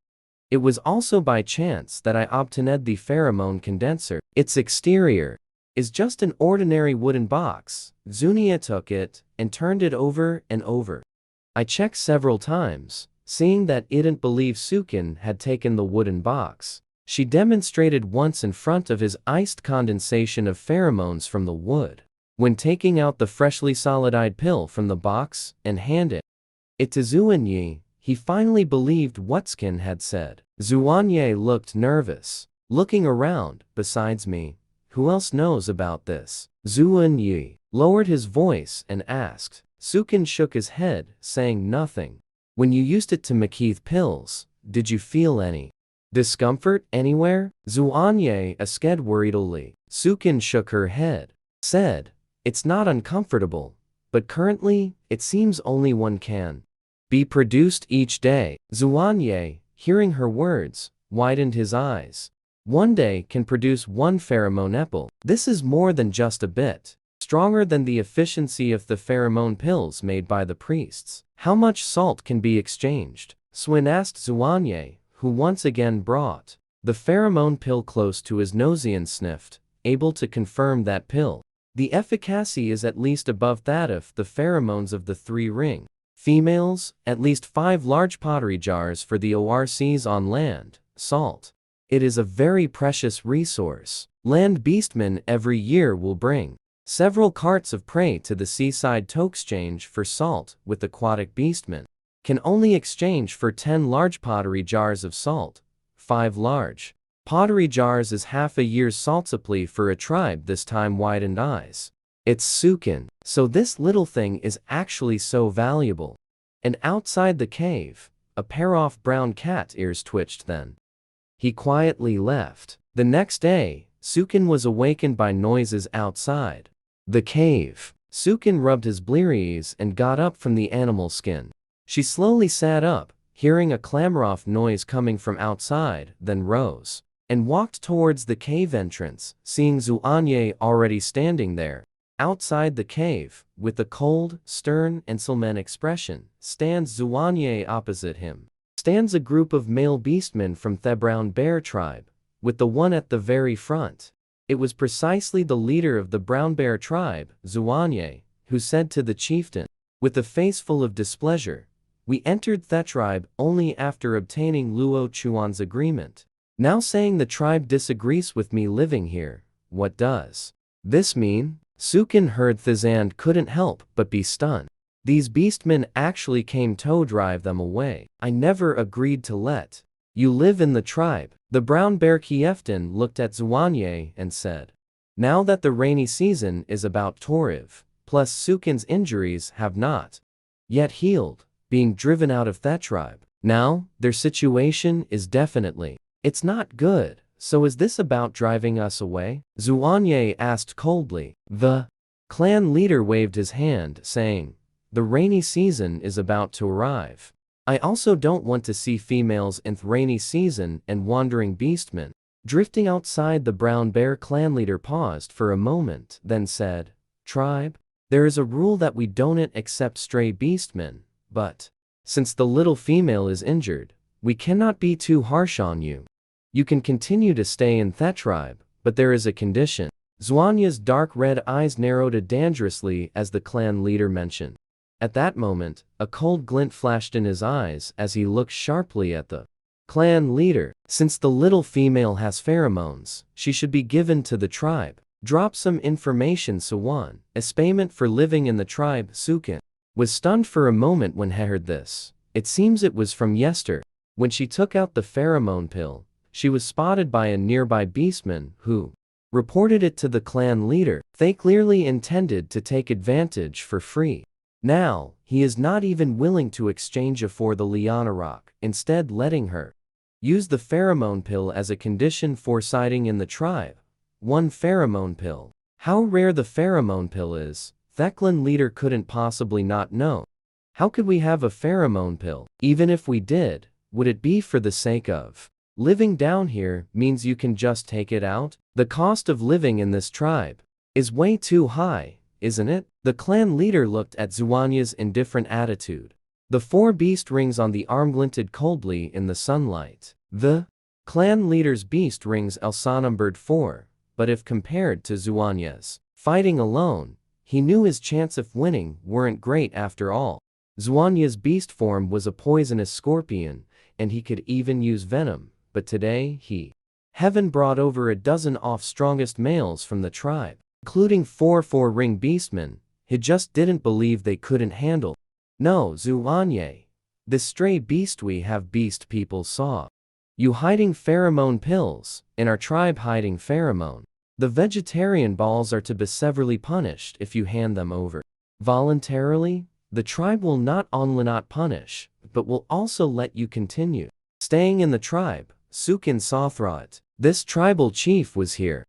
It was also by chance that I obtained the pheromone condenser. Its exterior is just an ordinary wooden box. Zunia took it and turned it over and over. I checked several times, seeing that I didn't believe Sukin had taken the wooden box. She demonstrated once in front of his iced condensation of pheromones from the wood. When taking out the freshly solidized pill from the box and handed it to Zuanye, he finally believed what Skin had said. Zuanye looked nervous. Looking around, besides me, who else knows about this? Zuanye lowered his voice and asked. Sukin shook his head, saying nothing. When you used it to McKeith pills, did you feel any discomfort anywhere? Zuanye asked worriedly. Sukin shook her head. Said, it's not uncomfortable, but currently, it seems only one can be produced each day. Zuanye, hearing her words, widened his eyes. One day can produce one pheromone apple. This is more than just a bit stronger than the efficiency of the pheromone pills made by the priests. How much salt can be exchanged? Swin asked Zuanye, who once again brought the pheromone pill close to his nose and sniffed, able to confirm that pill. The efficacy is at least above that of the pheromones of the three-ring females, at least 5 large pottery jars for the ORCs on land. Salt. It is a very precious resource. Land beastmen every year will bring several carts of prey to the seaside to exchange for salt, with aquatic beastmen can only exchange for 10 large pottery jars of salt. 5 large pottery jars is half a year's salt supply for a tribe. This time widened eyes. It's Sukin. So this little thing is actually so valuable. And outside the cave, a pair of brown cat ears twitched then. He quietly left. The next day, Sukin was awakened by noises outside the cave. Sukin rubbed his blearies and got up from the animal skin. She slowly sat up, hearing a clamor-off noise coming from outside, then rose and walked towards the cave entrance, seeing Zuanye already standing there. Outside the cave, with a cold, stern and sullen expression, stands Zuanye. Opposite him stands a group of male beastmen from the Brown Bear tribe, with the one at the very front. It was precisely the leader of the Brown Bear tribe, Zuanye, who said to the chieftain, with a face full of displeasure, "We entered the tribe only after obtaining Luo Chuan's agreement. Now saying the tribe disagrees with me living here, what does this mean?" Sukin heard this and couldn't help but be stunned. These beastmen actually came to drive them away. I never agreed to let you live in the tribe. The Brown Bear Kieftin looked at Zuanye and said, now that the rainy season is about Toriv, plus Sukin's injuries have not yet healed, being driven out of that tribe. Now, their situation is definitely, it's not good. So is this about driving us away? Zuanye asked coldly. The clan leader waved his hand, saying, the rainy season is about to arrive. I also don't want to see females in the rainy season and wandering beastmen. Drifting outside, the brown bear clan leader paused for a moment, then said, "Tribe, there is a rule that we don't accept stray beastmen, but since the little female is injured, we cannot be too harsh on you. You can continue to stay in that tribe, but there is a condition." Zuanya's dark red eyes narrowed dangerously as the clan leader mentioned. At that moment, a cold glint flashed in his eyes as he looked sharply at the clan leader. "Since the little female has pheromones, she should be given to the tribe. Drop some information." Suwan, espayment for living in the tribe. Sukin was stunned for a moment when he heard this. It seems it was from Yester. When she took out the pheromone pill, she was spotted by a nearby beastman who reported it to the clan leader. They clearly intended to take advantage for free. Now, he is not even willing to exchange her for the Liana Rock, instead letting her use the pheromone pill as a condition for siding in the tribe. One pheromone pill. How rare the pheromone pill is, Theklan leader couldn't possibly not know. How could we have a pheromone pill? Even if we did, would it be for the sake of living down here means you can just take it out? The cost of living in this tribe is way too high, isn't it? The clan leader looked at Zuanya's indifferent attitude. The 4 beast rings on the arm glinted coldly in the sunlight. The clan leader's beast rings also numbered 4, but if compared to Zuanya's fighting alone, he knew his chance of winning weren't great after all. Zuanya's beast form was a poisonous scorpion, and he could even use venom, but today Heaven brought over a dozen of strongest males from the tribe, including 4 4-ring beastmen. He just didn't believe they couldn't handle. "No, Zuanya. This stray beast we have beast people saw you hiding pheromone pills, in our tribe hiding pheromone. The vegetarian balls are to be severely punished if you hand them over voluntarily. The tribe will not only not punish, but will also let you continue staying in the tribe." Sukin saw through it. This tribal chief was here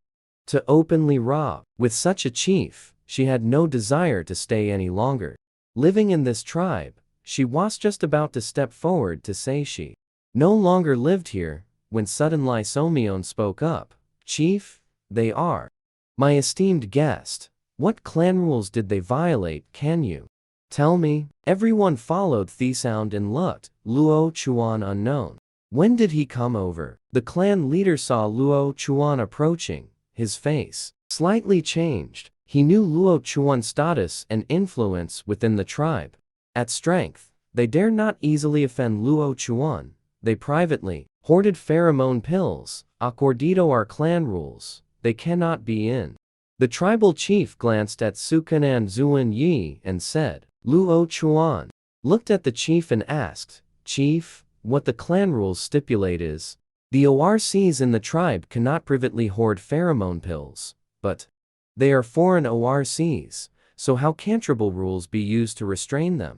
to openly rob. With such a chief, she had no desire to stay any longer living in this tribe. She was just about to step forward to say she no longer lived here, when suddenly Somion spoke up. "Chief, they are my esteemed guest. What clan rules did they violate? Can you tell me?" Everyone followed the sound and looked. Luo Chuan unknown. "When did he come over?" The clan leader saw Luo Chuan approaching. His face slightly changed. He knew Luo Chuan's status and influence within the tribe. At strength, they dare not easily offend Luo Chuan. They privately hoarded pheromone pills. According to our clan rules, they cannot be in. The tribal chief glanced at Sukan and Zuan Yi and said, Luo Chuan looked at the chief and asked, "Chief, what the clan rules stipulate is, the ORCs in the tribe cannot privately hoard pheromone pills, but they are foreign ORCs, so how can tribal rules be used to restrain them?"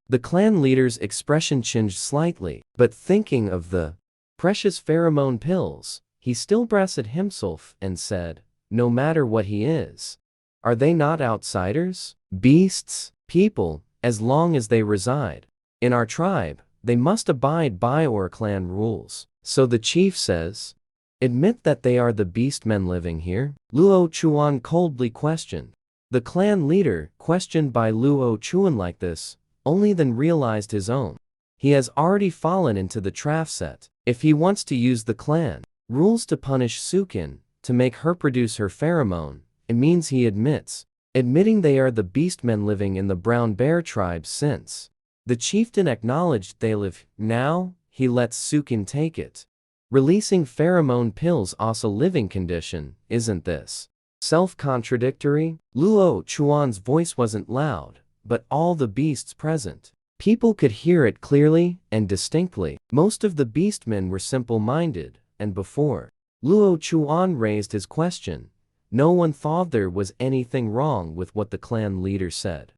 The clan leader's expression changed slightly, but thinking of the precious pheromone pills, he still braced himself and said, "No matter what he is, are they not outsiders? Beasts, people, as long as they reside in our tribe, they must abide by our clan rules. So the chief says, admit that they are the beastmen living here?" Luo Chuan coldly questioned. The clan leader, questioned by Luo Chuan like this, only then realized his own. He has already fallen into the trap set. If he wants to use the clan rules to punish Sukin, to make her produce her pheromone, it means he admitting they are the beastmen living in the brown bear tribe. Since the chieftain acknowledged they live, now he lets Sukin take it. Releasing pheromone pills also living condition, isn't this self-contradictory? Luo Chuan's voice wasn't loud, but all the beasts present, people could hear it clearly and distinctly. Most of the beastmen were simple-minded, and before Luo Chuan raised his question, no one thought there was anything wrong with what the clan leader said.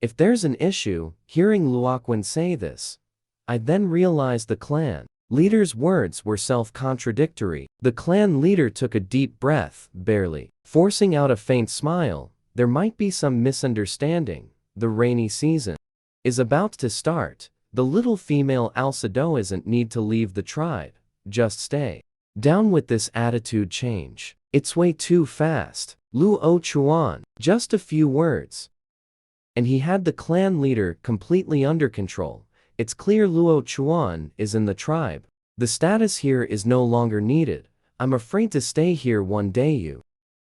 If there's an issue, hearing Luoquan say this, I then realized the clan leader's words were self-contradictory. The clan leader took a deep breath, barely forcing out a faint smile. There might be some misunderstanding. The rainy season is about to start. The little female Alcedo isn't need to leave the tribe, just stay Down with this attitude change. It's way too fast. Luo Chuan, just a few words. And he had the clan leader completely under control. It's clear Luo Chuan is in the tribe. The status here is no longer needed. I'm afraid to stay here one day you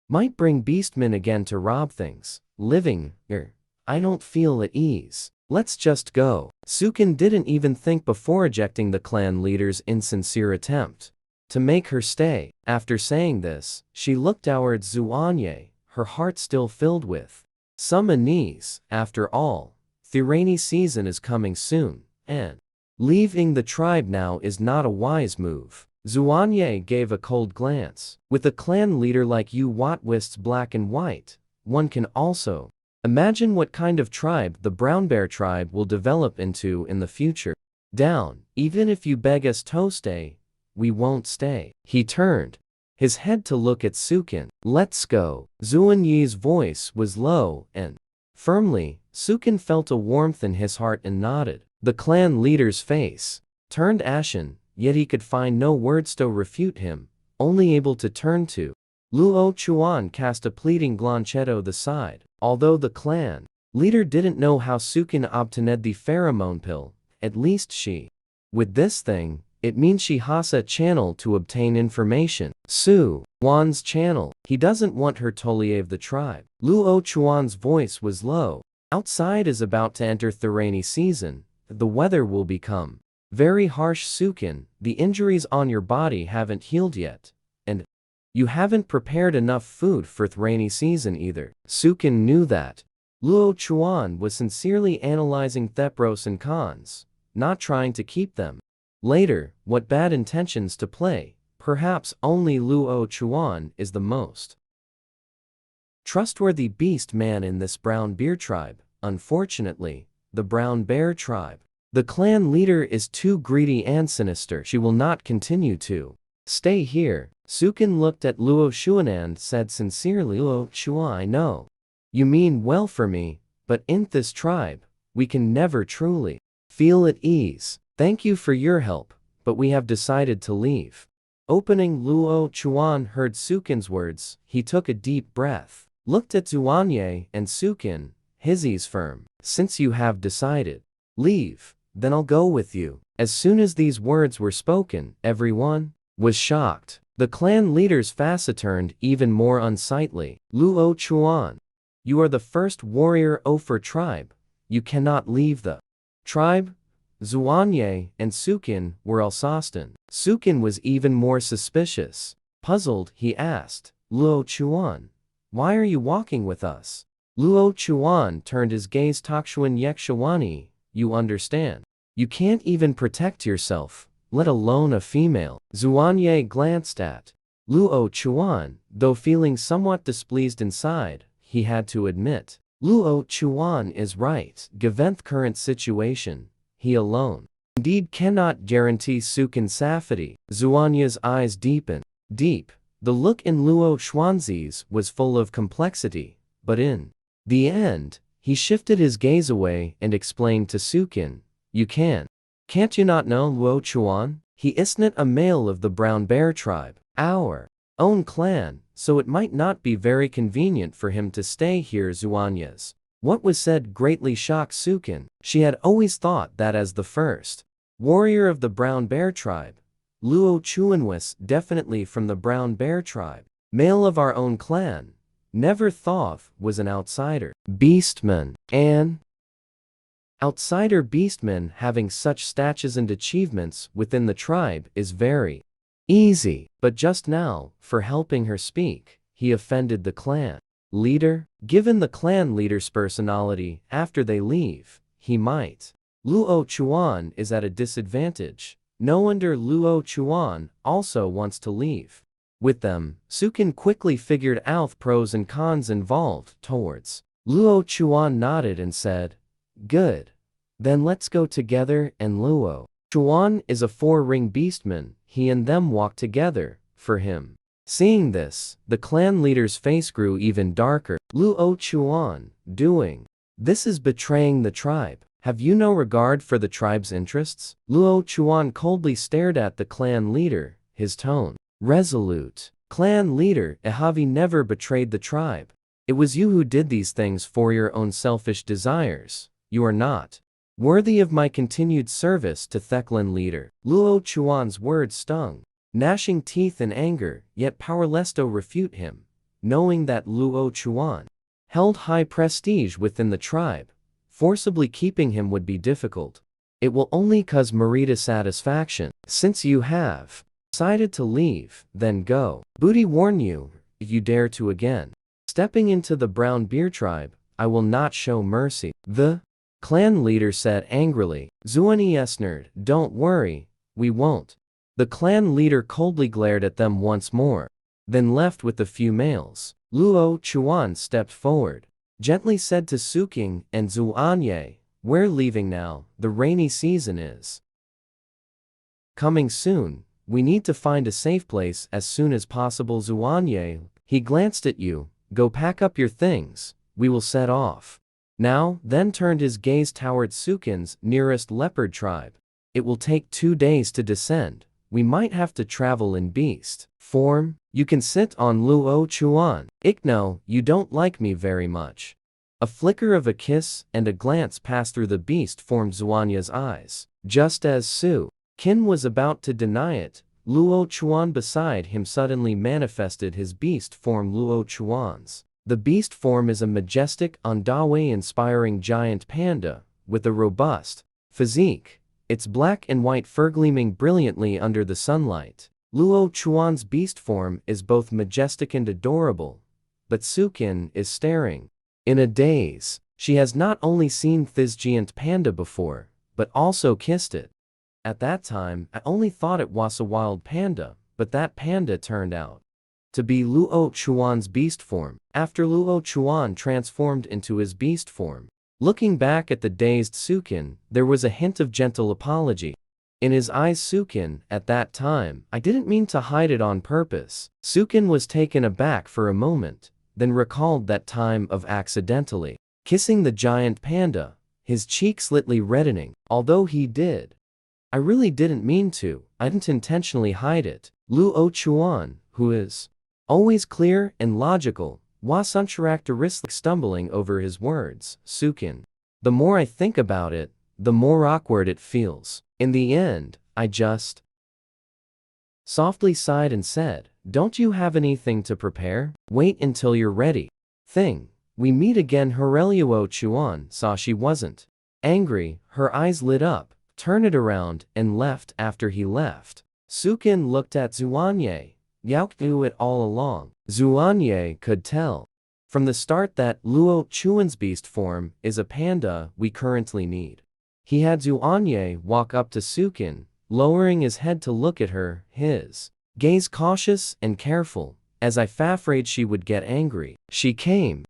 might bring beastmen again to rob things. Living here, I don't feel at ease. Let's just go. Sukin didn't even think before ejecting the clan leader's insincere attempt to make her stay. After saying this, she looked towards Zuanye, her heart still filled with some unease. After all, the rainy season is coming soon, and leaving the tribe now is not a wise move. Zuanye gave a cold glance. With a clan leader like you, what wisps black and white, one can also imagine what kind of tribe the Brown Bear tribe will develop into in the future. Down, even if you beg us to stay, we won't stay. He turned his head to look at Sukin. Let's go. Zuanye's voice was low and firmly. Sukin felt a warmth in his heart and nodded. The clan leader's face turned ashen, yet he could find no words to refute him, only able to turn to Luo Chuan cast a pleading glance to the side. Although the clan leader didn't know how Sukin obtained the pheromone pill, at least she. With this thing, it means she has a channel to obtain information. Su Wan's channel. He doesn't want her to leave the tribe. Luo Chuan's voice was low. Outside is about to enter the rainy season. The weather will become very harsh. Sukin, the injuries on your body haven't healed yet, and you haven't prepared enough food for the rainy season either. Sukin knew that Luo Chuan was sincerely analyzing the pros and cons, not trying to keep them later. What bad intentions to play. Perhaps only Luo Chuan is the most trustworthy beast man in this Brown Bear tribe. Unfortunately, the Brown Bear tribe, the clan leader is too greedy and sinister. She will not continue to stay here. Sukin looked at Luo Chuan and said sincerely, Luo Chuan, I know you mean well for me, but in this tribe, we can never truly feel at ease. Thank you for your help, but we have decided to leave. Opening Luo Chuan heard Sukin's words, he took a deep breath, looked at Zuanye and Sukin, his firm. Since you have decided leave, then I'll go with you. As soon as these words were spoken, everyone was shocked. The clan leader's face turned even more unsightly. Luo Chuan, you are the first warrior of our tribe. You cannot leave the tribe. Zuanye and Sukin were exhausted. Sukin was even more suspicious. Puzzled, he asked, Luo Chuan, why are you walking with us? Luo Chuan turned his gaze to Takshuan Yekshawani. You understand? You can't even protect yourself, let alone a female. Zuanye glanced at Luo Chuan, though feeling somewhat displeased inside. He had to admit, Luo Chuan is right. Given the current situation, he alone indeed cannot guarantee Sukin's safety. Zuanye's eyes deepened. Deep. The look in Luo Chuan's was full of complexity, but in the end, he shifted his gaze away and explained to Sukin, you can't you not know Luo Chuan? He isn't a male of the Brown Bear tribe, our own clan, so it might not be very convenient for him to stay here. Zuanye's what was said greatly shocked Sukin. She had always thought that as the first warrior of the Brown Bear tribe, Luo Chuan was definitely from the Brown Bear tribe, male of our own clan. Never thought was an outsider. Beastman. An outsider beastman having such status and achievements within the tribe is very easy. But just now, for helping her speak, he offended the clan leader. Given the clan leader's personality, after they leave, he might. Luo Chuan is at a disadvantage. No wonder Luo Chuan also wants to leave with them. Sukin quickly figured out the pros and cons involved. Towards Luo Chuan nodded and said, good. Then let's go together. And Luo Chuan is a four-ring beastman. He and them walk together. For him, seeing this, the clan leader's face grew even darker. Luo Chuan, doing this is betraying the tribe. Have you no regard for the tribe's interests? Luo Chuan coldly stared at the clan leader, his tone resolute. Clan leader Ehavi never betrayed the tribe. It was you who did these things for your own selfish desires. You are not worthy of my continued service to Theklan leader. Luo Chuan's words stung. Gnashing teeth in anger, yet powerless to refute him, knowing that Luo Chuan held high prestige within the tribe, forcibly keeping him would be difficult. It will only cause Marita satisfaction. Since you have decided to leave, then go. Booty warn you, if you dare to again stepping into the Brown Beer tribe, I will not show mercy. The clan leader said angrily. Zuani Esnerd, don't worry, we won't. The clan leader coldly glared at them once more, then left with the few males. Luo Chuan stepped forward, gently said to Suking and Zuanye, we're leaving now, the rainy season is coming soon, we need to find a safe place as soon as possible. Zuanye, he glanced at you, go pack up your things, we will set off. Now, then turned his gaze toward Sukin's nearest leopard tribe. It will take 2 days to descend, we might have to travel in beast form. You can sit on Luo Chuan. Ikno, you don't like me very much. A flicker of a kiss and a glance passed through the beast form Zuanya's eyes. Just as Su Kin was about to deny it, Luo Chuan beside him suddenly manifested his beast form. Luo Chuan's the beast form is a majestic, Ondawe-inspiring giant panda, with a robust physique, its black and white fur gleaming brilliantly under the sunlight. Luo Chuan's beast form is both majestic and adorable, but Sukin is staring in a daze. She has not only seen this giant panda before, but also kissed it. At that time, I only thought it was a wild panda, but that panda turned out to be Luo Chuan's beast form. After Luo Chuan transformed into his beast form, looking back at the dazed Sukin, there was a hint of gentle apology in his eyes. Sukin, at that time, I didn't mean to hide it on purpose. Sukin was taken aback for a moment, then recalled that time of accidentally kissing the giant panda, his cheeks slightly reddening. Although he did, I really didn't mean to, I didn't intentionally hide it. Luo Chuan, who is always clear and logical, was uncharacteristic, stumbling over his words. Sukin, the more I think about it, the more awkward it feels. In the end, I just softly sighed and said, don't you have anything to prepare? Wait until you're ready. We meet again. Luo Chuan saw she wasn't angry, her eyes lit up, turned it around, and left. After he left, Sukin looked at Zuanye. Yauk knew it all along. Zuanye could tell from the start that Luo Chuan's beast form is a panda we currently need. He had Zuanye walk up to Sukin, lowering his head to look at her, his gaze cautious and careful, as if afraid she would get angry. She came.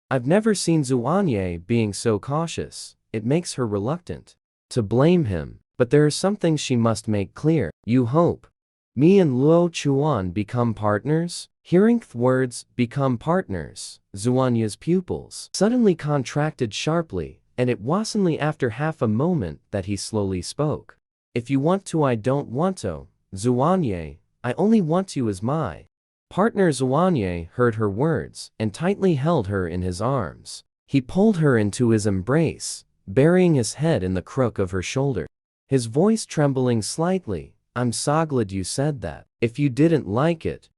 I've never seen Zuanye being so cautious, it makes her reluctant to blame him, but there are some things she must make clear. You hope me and Luo Chuan become partners? Hearing the words, become partners, Zuanya's pupils suddenly contracted sharply, and it was only after half a moment that he slowly spoke. If you want to, I don't want to, Zuanye, I only want you as my partner. Zuanye heard her words and tightly held her in his arms. He pulled her into his embrace, burying his head in the crook of her shoulder, his voice trembling slightly. I'm so glad you said that. If you didn't like it,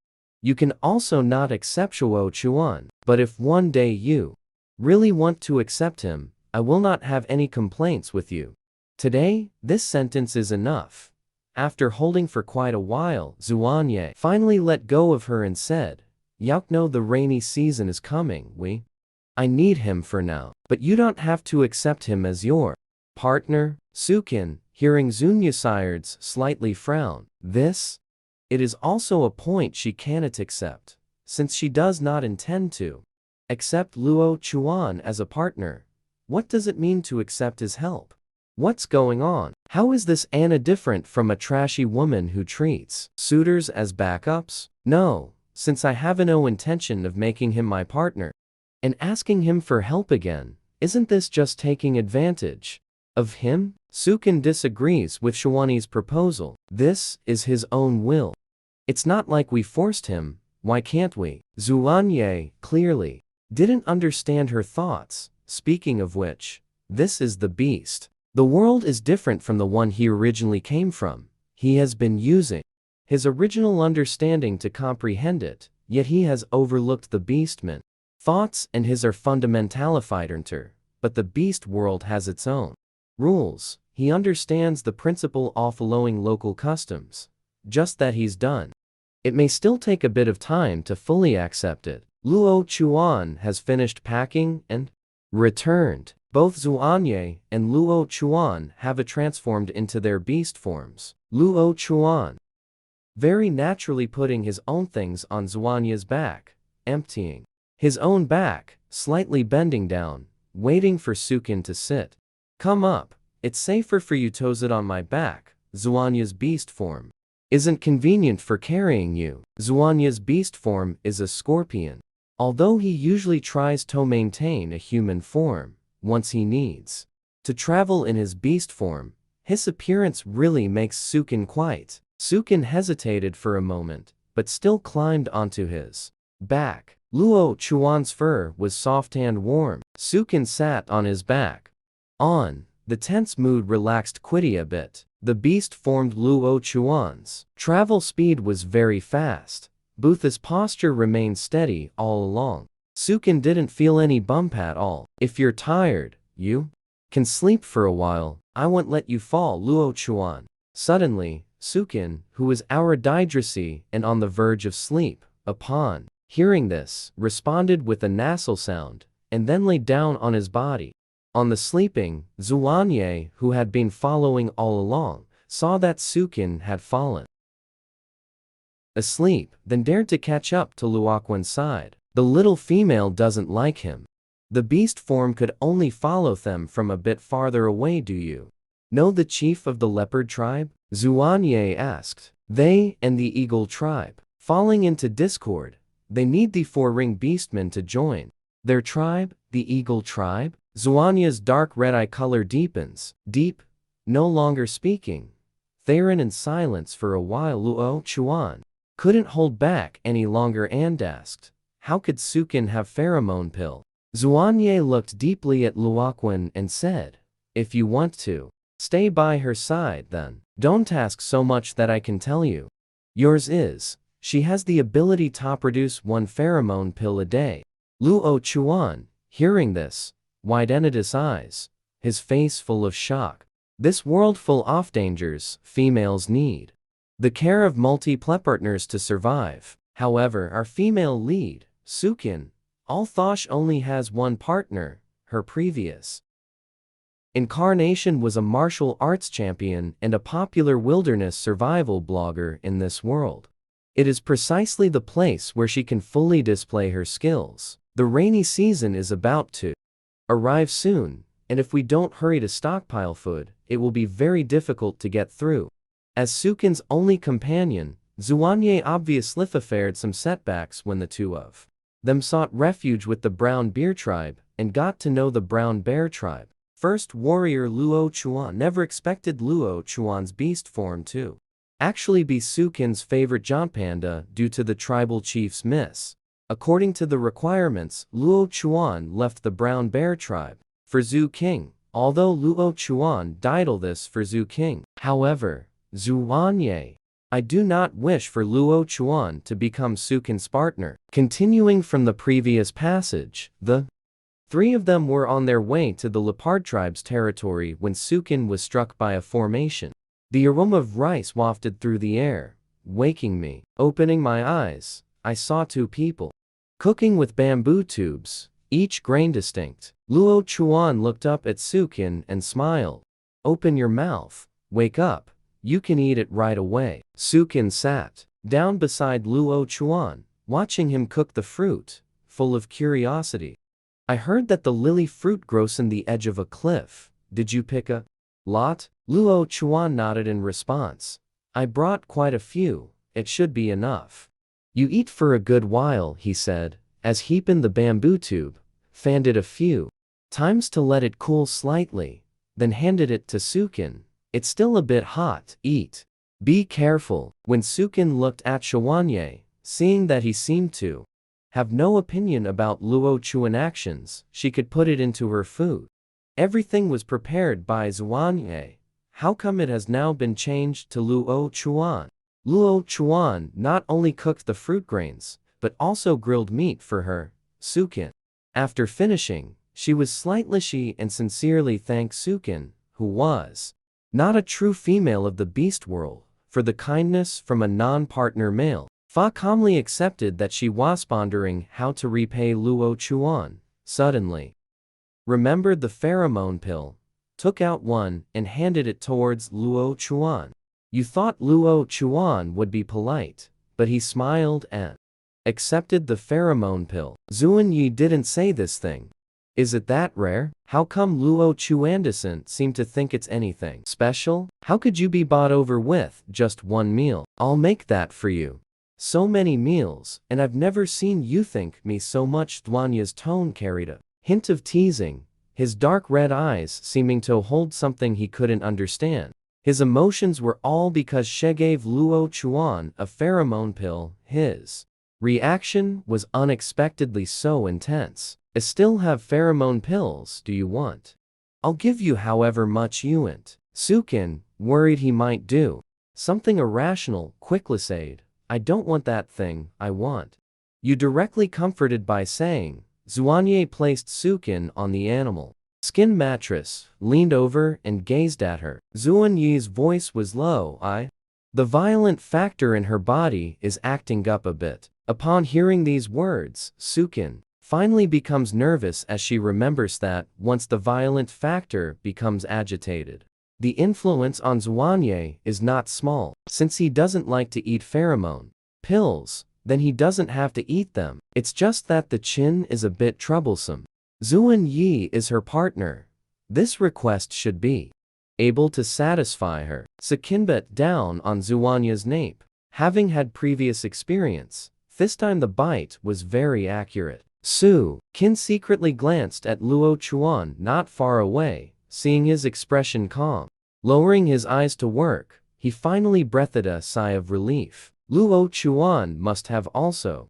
you can also not accept Luo Chuan. But if one day you really want to accept him, I will not have any complaints with you. Today, this sentence is enough. After holding for quite a while, Zuanye finally let go of her and said, Yauk know the rainy season is coming, I need him for now. But you don't have to accept him as your partner. Sukin, hearing Zunyasired's slightly frown, it is also a point she cannot accept, since she does not intend to accept Luo Chuan as a partner. What does it mean to accept his help? What's going on? How is this Anna different from a trashy woman who treats suitors as backups? No, since I have no intention of making him my partner and asking him for help again, isn't this just taking advantage of him? Sukin disagrees with Shawani's proposal. This is his own will. It's not like we forced him, why can't we? Zuanye, clearly, didn't understand her thoughts. Speaking of which, this is the beast. The world is different from the one he originally came from. He has been using his original understanding to comprehend it, yet he has overlooked the beastman. Thoughts and his are fundamentalified, but the beast world has its own rules. He understands the principle of following local customs. Just that he's done. It may still take a bit of time to fully accept it. Luo Chuan has finished packing and returned. Both Zuanye and Luo Chuan have transformed into their beast forms. Luo Chuan very naturally putting his own things on Zuanye's back, emptying his own back, slightly bending down, waiting for Sukin to sit. Come up, it's safer for you to sit on my back. Zuanye's beast form isn't convenient for carrying you. Zuanye's beast form is a scorpion. Although he usually tries to maintain a human form, once he needs to travel in his beast form, his appearance really makes Sukin quite. Sukin hesitated for a moment, but still climbed onto his back. Luo Chuan's fur was soft and warm. Sukin sat on his back. The tense mood relaxed quite a bit. The beast formed Luo Chuan's travel speed was very fast. Butha's posture remained steady all along. Sukin didn't feel any bump at all. If you're tired, you can sleep for a while. I won't let you fall. Luo Chuan. Suddenly, Sukin, who was aurididracy and on the verge of sleep, upon hearing this, responded with a nasal sound, and then lay down on his body. On the sleeping, Zuanye, who had been following all along, saw that Sukin had fallen asleep, then dared to catch up to Luoquan's side. The little female doesn't like him. The beast form could only follow them from a bit farther away. Do you know the chief of the leopard tribe? Zuanye asked. They and the eagle tribe. Falling into discord, they need the four-ring beastmen to join their tribe, the eagle tribe. Zuanye's dark red eye color deepens. Deep, no longer speaking. Theron in silence for a while. Luo Chuan couldn't hold back any longer and asked, how could Sukin have pheromone pill? Zuanye looked deeply at Luoquan and said, if you want to stay by her side, then don't ask so much that I can tell you. Yours is, she has the ability to produce one pheromone pill a day. Luo Chuan, hearing this, widened his eyes, his face full of shock. This world full of dangers, females need the care of multiple partners to survive. However, our female lead, Sukin, Althosh only has one partner. Her previous incarnation was a martial arts champion and a popular wilderness survival blogger in this world. It is precisely the place where she can fully display her skills. The rainy season is about to arrive soon, and if we don't hurry to stockpile food, it will be very difficult to get through. As Sukin's only companion, Zuanye obviously fared some setbacks when the two of them sought refuge with the Brown Bear tribe and got to know the Brown Bear tribe. First warrior Luo Chuan never expected Luo Chuan's beast form to actually be Sukin's favorite giant panda due to the tribal chief's miss. According to the requirements, Luo Chuan left the Brown Bear tribe for Zhu King, although Luo Chuan diddled this for Zhu King. However, Zuanye, I do not wish for Luo Chuan to become Sukin's partner. Continuing from the previous passage, the three of them were on their way to the Leopard tribe's territory when Sukin was struck by a formation. The aroma of rice wafted through the air, waking me. Opening my eyes, I saw two people cooking with bamboo tubes, each grain distinct. Luo Chuan looked up at Sukin and smiled. Open your mouth, wake up, you can eat it right away. Sukin sat down beside Luo Chuan, watching him cook the fruit, full of curiosity. I heard that the lily fruit grows in the edge of a cliff. Did you pick a lot? Luo Chuan nodded in response. I brought quite a few, it should be enough. You eat for a good while, he said, as heaping the bamboo tube, fanned it a few times to let it cool slightly, then handed it to Sukin. It's still a bit hot, eat Be careful. When Sukin looked at Xuanye, seeing that he seemed to have no opinion about Luo Chuan actions, she could put it into her food. Everything was prepared by Xuanye. How come it has now been changed to Luo Chuan? Luo Chuan not only cooked the fruit grains, but also grilled meat for her, Sukin. After finishing, she was slightly and sincerely thanked Sukin, who was not a true female of the beast world, for the kindness from a non-partner male. Fa calmly accepted that she was pondering how to repay Luo Chuan. Suddenly remembered the pheromone pill, took out one and handed it towards Luo Chuan. You thought Luo Chuan would be polite, but he smiled and accepted the pheromone pill. Zuan Yi didn't say this thing. Is it that rare? How come Luo Chuan doesn't seem to think it's anything special? How could you be bought over with just one meal? I'll make that for you. So many meals, and I've never seen you think me so much. Duanya's tone carried a hint of teasing, his dark red eyes seeming to hold something he couldn't understand. His emotions were all because she gave Luo Chuan a pheromone pill. His reaction was unexpectedly so intense. I still have pheromone pills, do you want? I'll give you however much you want. Sukin, worried he might do something irrational, quickly said, I don't want that thing, I want you. Directly comforted by saying, Xuanye placed Sukin on the animal skin mattress, leaned over and gazed at her. Zuan Yi's voice was low. The violent factor in her body is acting up a bit. Upon hearing these words, Sukin finally becomes nervous as she remembers that, once the violent factor becomes agitated, the influence on Xuanye is not small. Since he doesn't like to eat pheromone pills, then he doesn't have to eat them. It's just that the chin is a bit troublesome. Zuan Yi is her partner. This request should be able to satisfy her. Sukin bit down on Xuanya's nape. Having had previous experience, this time the bite was very accurate. Sukin secretly glanced at Luo Chuan not far away, seeing his expression calm. Lowering his eyes to work, he finally breathed a sigh of relief. Luo Chuan must have also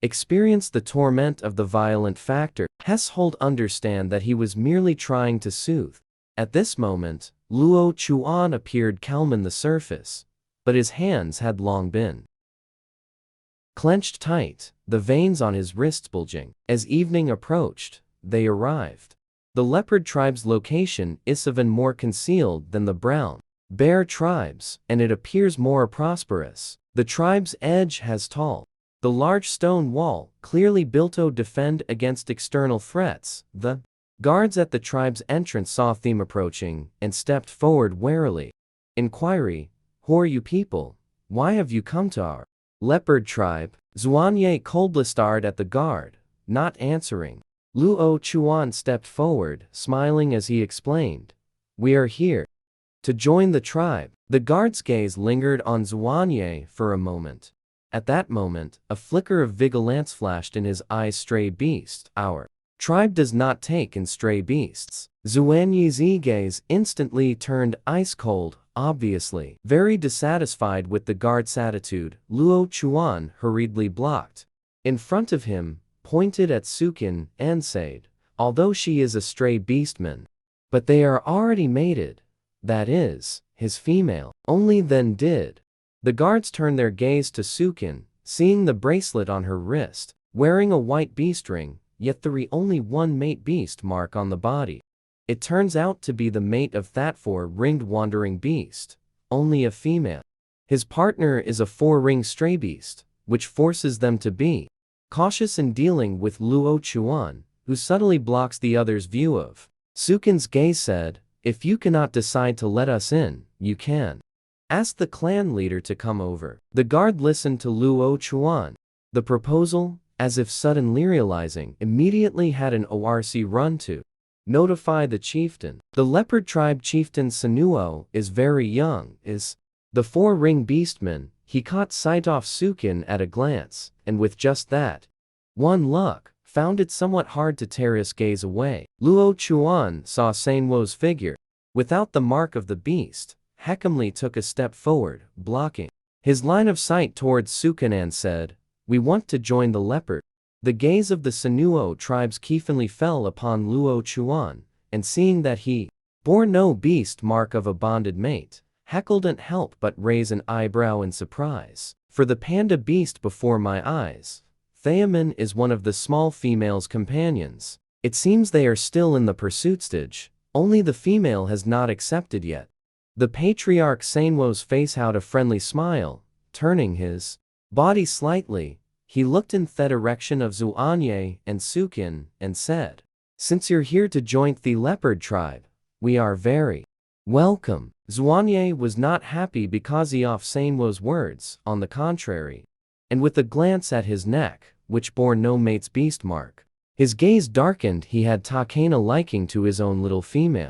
experienced the torment of the violent factor. Household understand that he was merely trying to soothe. At this moment, Luo Chuan appeared calm on the surface, but his hands had long been clenched tight, the veins on his wrists bulging. As evening approached, they arrived. The leopard tribe's location is even more concealed than the brown bear tribes, and it appears more prosperous. The tribe's edge has tall, the large stone wall, clearly built to defend against external threats. The guards at the tribe's entrance saw them approaching and stepped forward warily. Inquiry, who are you people? Why have you come to our leopard tribe? Xuanye coldly stared at the guard, not answering. Luo Chuan stepped forward, smiling as he explained, we are here to join the tribe. The guard's gaze lingered on Xuanye for a moment. At that moment, a flicker of vigilance flashed in his eyes. Stray beast. Our tribe does not take in stray beasts. Xuanye's gaze instantly turned ice cold. Obviously very dissatisfied with the guard's attitude, Luo Chuan hurriedly blocked in front of him, pointed at Sukin, and said, although she is a stray beastman, but they are already mated. That is, his female. Only then did the guards turn their gaze to Sukin, seeing the bracelet on her wrist, wearing a white beast ring, yet there is only one mate beast mark on the body. It turns out to be the mate of that four-ringed wandering beast, only a female. His partner is a four-ringed stray beast, which forces them to be cautious in dealing with Luo Chuan, who subtly blocks the other's view of. Sukin's gaze said, if you cannot decide to let us in, you can ask the clan leader to come over. The guard listened to Luo Chuan. The proposal, as if suddenly realizing, immediately had an ORC run to notify the chieftain. The leopard tribe chieftain Sanuo is very young, is the four-ring beastman. He caught sight of Sukin at a glance, and with just that one look, found it somewhat hard to tear his gaze away. Luo Chuan saw Sanwo's figure, without the mark of the beast, Hecamli took a step forward, blocking his line of sight towards Sukin and said, "We want to join the leopard." The gaze of the Sanuo tribe's Kiefanli fell upon Luo Chuan, and seeing that he bore no beast mark of a bonded mate, He couldn't help but raise an eyebrow in surprise. "For the panda beast before my eyes, Theamin is one of the small female's companions. It seems they are still in the pursuit stage, only the female has not accepted yet." The patriarch Sanwo's face had a friendly smile. Turning his body slightly, he looked in the direction of Zuanye and Sukin and said, "Since you're here to join the leopard tribe, we are very welcome." Zuanye was not happy because of Sanwo's words, on the contrary. And with a glance at his neck, which bore no mate's beast mark, his gaze darkened. He had taken a liking to his own little female.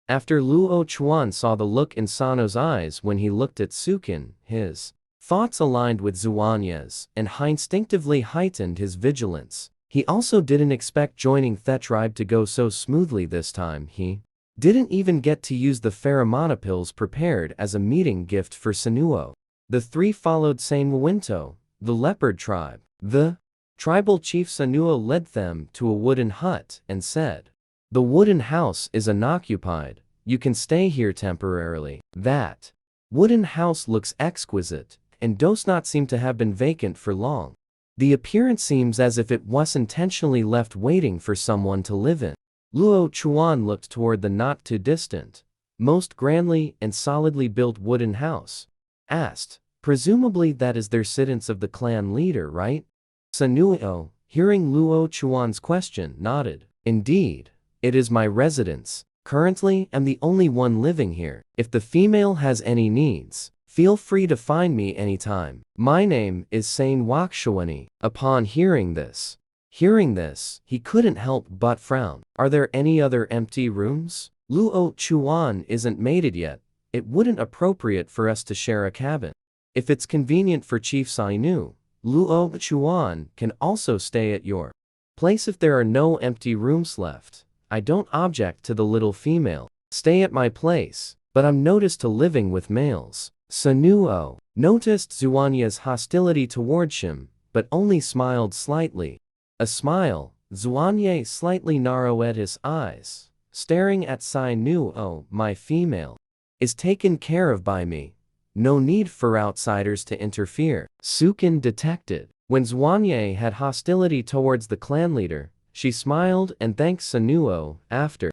After Luo Chuan saw the look in Sano's eyes when he looked at Sukin, his thoughts aligned with Zuanye's, and instinctively heightened his vigilance. He also didn't expect joining the tribe to go so smoothly this time. He didn't even get to use the pheromone pills prepared as a meeting gift for Sanuo. The three followed Sanwinto, the leopard tribe. The tribal chief Sanuo led them to a wooden hut and said, "The wooden house is unoccupied. You can stay here temporarily." That wooden house looks exquisite, and does not seem to have been vacant for long. The appearance seems as if it was intentionally left waiting for someone to live in. Luo Chuan looked toward the not too distant, most grandly and solidly built wooden house. Asked, "Presumably that is their residence of the clan leader, right?" Sanuo, hearing Luo Chuan's question, nodded. "Indeed, it is my residence. Currently, I'm the only one living here. If the female has any needs, feel free to find me anytime. My name is Sane Wakshawani." Upon hearing this, he couldn't help but frown. "Are there any other empty rooms? Luo Chuan isn't mated yet. It wouldn't appropriate for us to share a cabin. If it's convenient for Chief Sainu, Luo Chuan can also stay at your place if there are no empty rooms left. I don't object to the little female stay at my place, but I'm noticed to living with males." Sanuo noticed Zuanye's hostility towards him, but only smiled slightly. A smile, Zuanye slightly narrowed his eyes, staring at Sanuo. "My female is taken care of by me. No need for outsiders to interfere." Sukin detected. When Zuanye had hostility towards the clan leader, she smiled and thanked Sanuo. After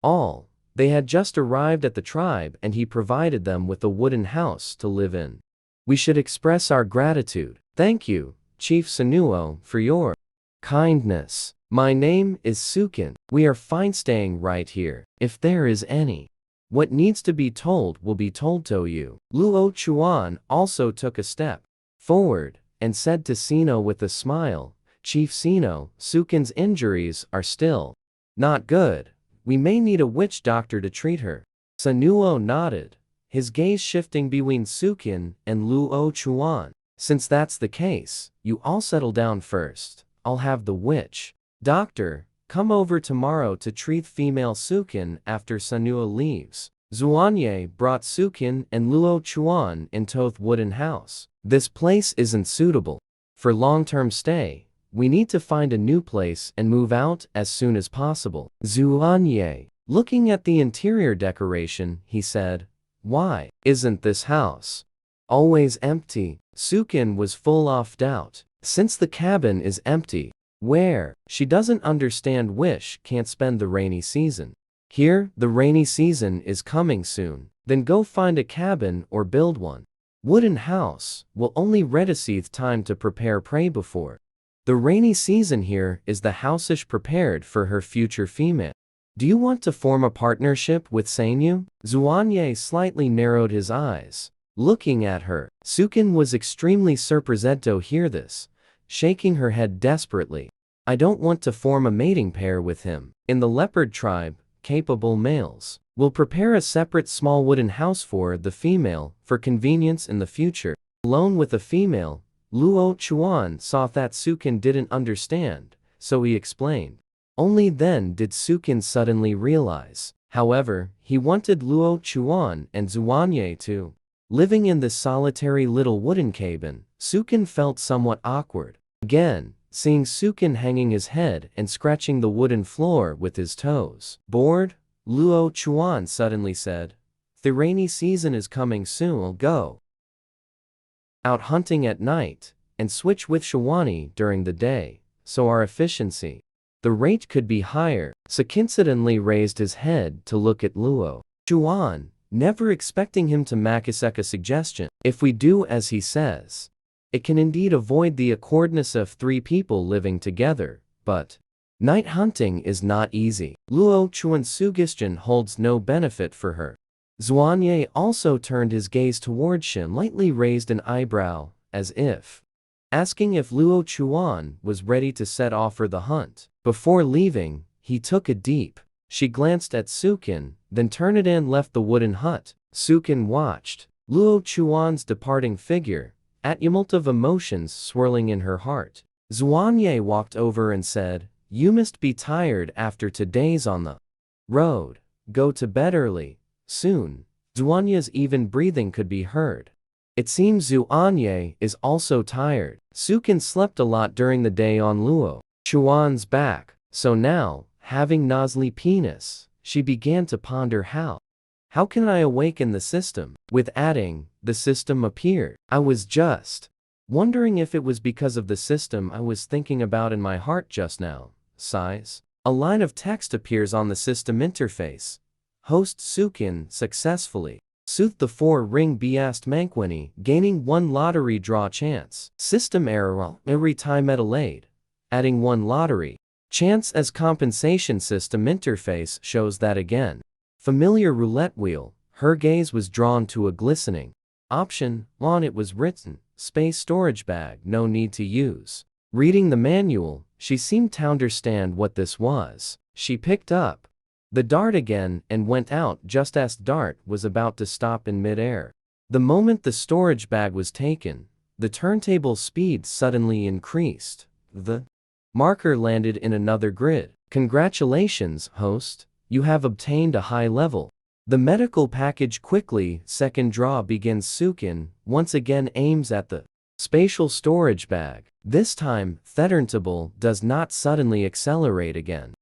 all, they had just arrived at the tribe and he provided them with a wooden house to live in. "We should express our gratitude. Thank you, Chief Sanuo, for your kindness. My name is Sukin. We are fine staying right here. If there is any what needs to be told will be told to you." Luo Chuan also took a step forward and said to Sino with a smile, "Chief Sino, Sukin's injuries are still not good. We may need a witch doctor to treat her." Sanuo nodded, his gaze shifting between Sukin and Luo Chuan. "Since that's the case, you all settle down first. I'll have the witch doctor come over tomorrow to treat female Sukin after Sanuo leaves." Zuanye brought Sukin and Luo Chuan into the wooden house. "This place isn't suitable for long-term stay. We need to find a new place and move out as soon as possible." Zuanye, looking at the interior decoration, he said, "Why isn't this house always empty?" Sukin was full of doubt. Since the cabin is empty, where she doesn't understand Wish can't spend the rainy season. Here, the rainy season is coming soon. Then go find a cabin or build one. Wooden house will only receive time to prepare prey before the rainy season. Here is the house-ish prepared for her future female. Do you want to form a partnership with Sainu? Zuanye slightly narrowed his eyes, looking at her. Sukin was extremely surprised to hear this, shaking her head desperately. "I don't want to form a mating pair with him. In the leopard tribe, capable males will prepare a separate small wooden house for the female for convenience in the future." Alone with the female, Luo Chuan saw that Sukin didn't understand, so he explained. Only then did Sukin suddenly realize However, he wanted Luo Chuan and Zuanye too. Living in this solitary little wooden cabin, Sukin felt somewhat awkward. Again, seeing Sukin hanging his head and scratching the wooden floor with his toes. Bored, Luo Chuan suddenly said, "The rainy season is coming soon, we'll go out hunting at night and switch with Shawani during the day, so our efficiency, the rate could be higher." Sukin suddenly raised his head to look at Luo Chuan, never expecting him to make a suggestion. If we do as he says, it can indeed avoid the awkwardness of three people living together, but night hunting is not easy. Luo Chuan's suggestion holds no benefit for her. Zuanye also turned his gaze towards Shin, lightly raised an eyebrow, as if asking if Luo Chuan was ready to set off for the hunt. Before leaving, he took a deep. She glanced at Sukin, then turned and left the wooden hut. Sukin watched Luo Chuan's departing figure, a tumult of emotions swirling in her heart. Zuanye walked over and said, "You must be tired after today's on the road. Go to bed early. Soon." Zuanye's even breathing could be heard. It seems Zuanye is also tired. Sukin slept a lot during the day on Luo Chuan's back, so now, having Nosley penis, she began to ponder how can I awaken the system? With adding, the system appeared. I was just wondering if it was because of the system I was thinking about in my heart just now. Sighs. A line of text appears on the system interface. Host Sukin successfully soothed the 4-ring Biast Mankwini, gaining 1 lottery draw chance. System error every time Adelaide. Adding 1 lottery chance as compensation. System interface shows that again. Familiar roulette wheel. Her gaze was drawn to a glistening option. On it was written, "Space storage bag, no need to use." Reading the manual, she seemed to understand what this was. She picked up the dart again and went out just as dart was about to stop in mid-air. The moment the storage bag was taken, the turntable speed suddenly increased. The marker landed in another grid. "Congratulations, host. You have obtained a high level." The medical package quickly. Second draw begins. Sukin once again aims at the spatial storage bag. This time, the turntable does not suddenly accelerate again.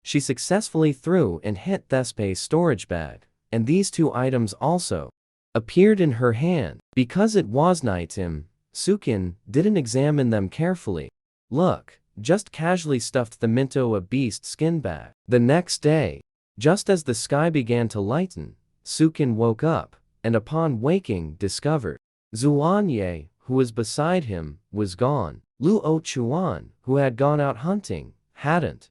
She successfully threw and hit the space storage bag, and these 2 items also appeared in her hand. Because it was nighttime, Sukin didn't examine them carefully. Look, just casually stuffed them into a beast skin bag. The next day, just as the sky began to lighten, Sukin woke up, and upon waking discovered Zuanye, who was beside him, was gone. Luo Chuan, who had gone out hunting, hadn't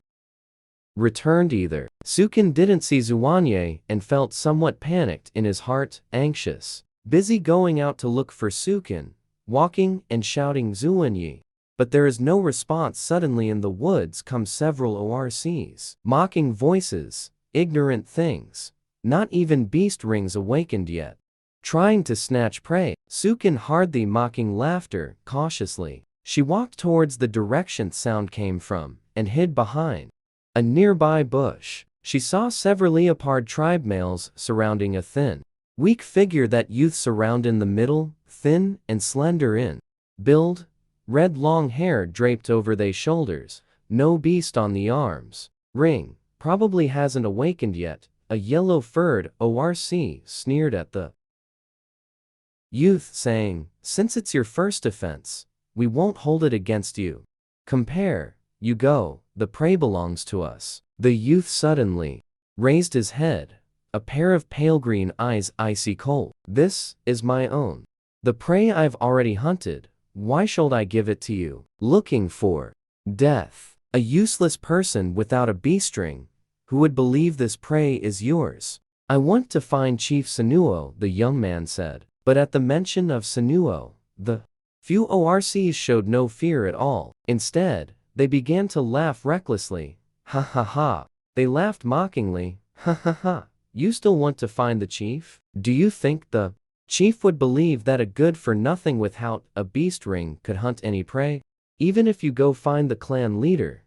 returned either. Sukin didn't see Zuanye and felt somewhat panicked in his heart, anxious. Busy going out to look for Sukin, walking and shouting Zuanye. But there is no response. Suddenly in the woods come several ORCs. Mocking voices, ignorant things. Not even beast rings awakened yet. Trying to snatch prey. Sukin heard the mocking laughter. Cautiously, she walked towards the direction sound came from, and hid behind a nearby bush. She saw several leopard tribe males surrounding a thin, weak figure. That youth surround in the middle, thin and slender in build, red long hair draped over their shoulders, no beast on the arms. Ring, probably hasn't awakened yet. A yellow-furred ORC sneered at the youth, saying, "Since it's your first offense, we won't hold it against you. Compare, you go, the prey belongs to us." The youth suddenly raised his head, a pair of pale green eyes icy cold. "This is my own. The prey I've already hunted. Why should I give it to you? Looking for death. A useless person without a beastring. Who would believe this prey is yours?" "I want to find Chief Sanuo," the young man said. But at the mention of Sanuo, the few ORCs showed no fear at all. Instead, they began to laugh recklessly. "Ha ha ha." They laughed mockingly. "Ha ha ha. You still want to find the chief? Do you think the chief would believe that a good-for-nothing without a beast ring could hunt any prey? Even if you go find the clan leader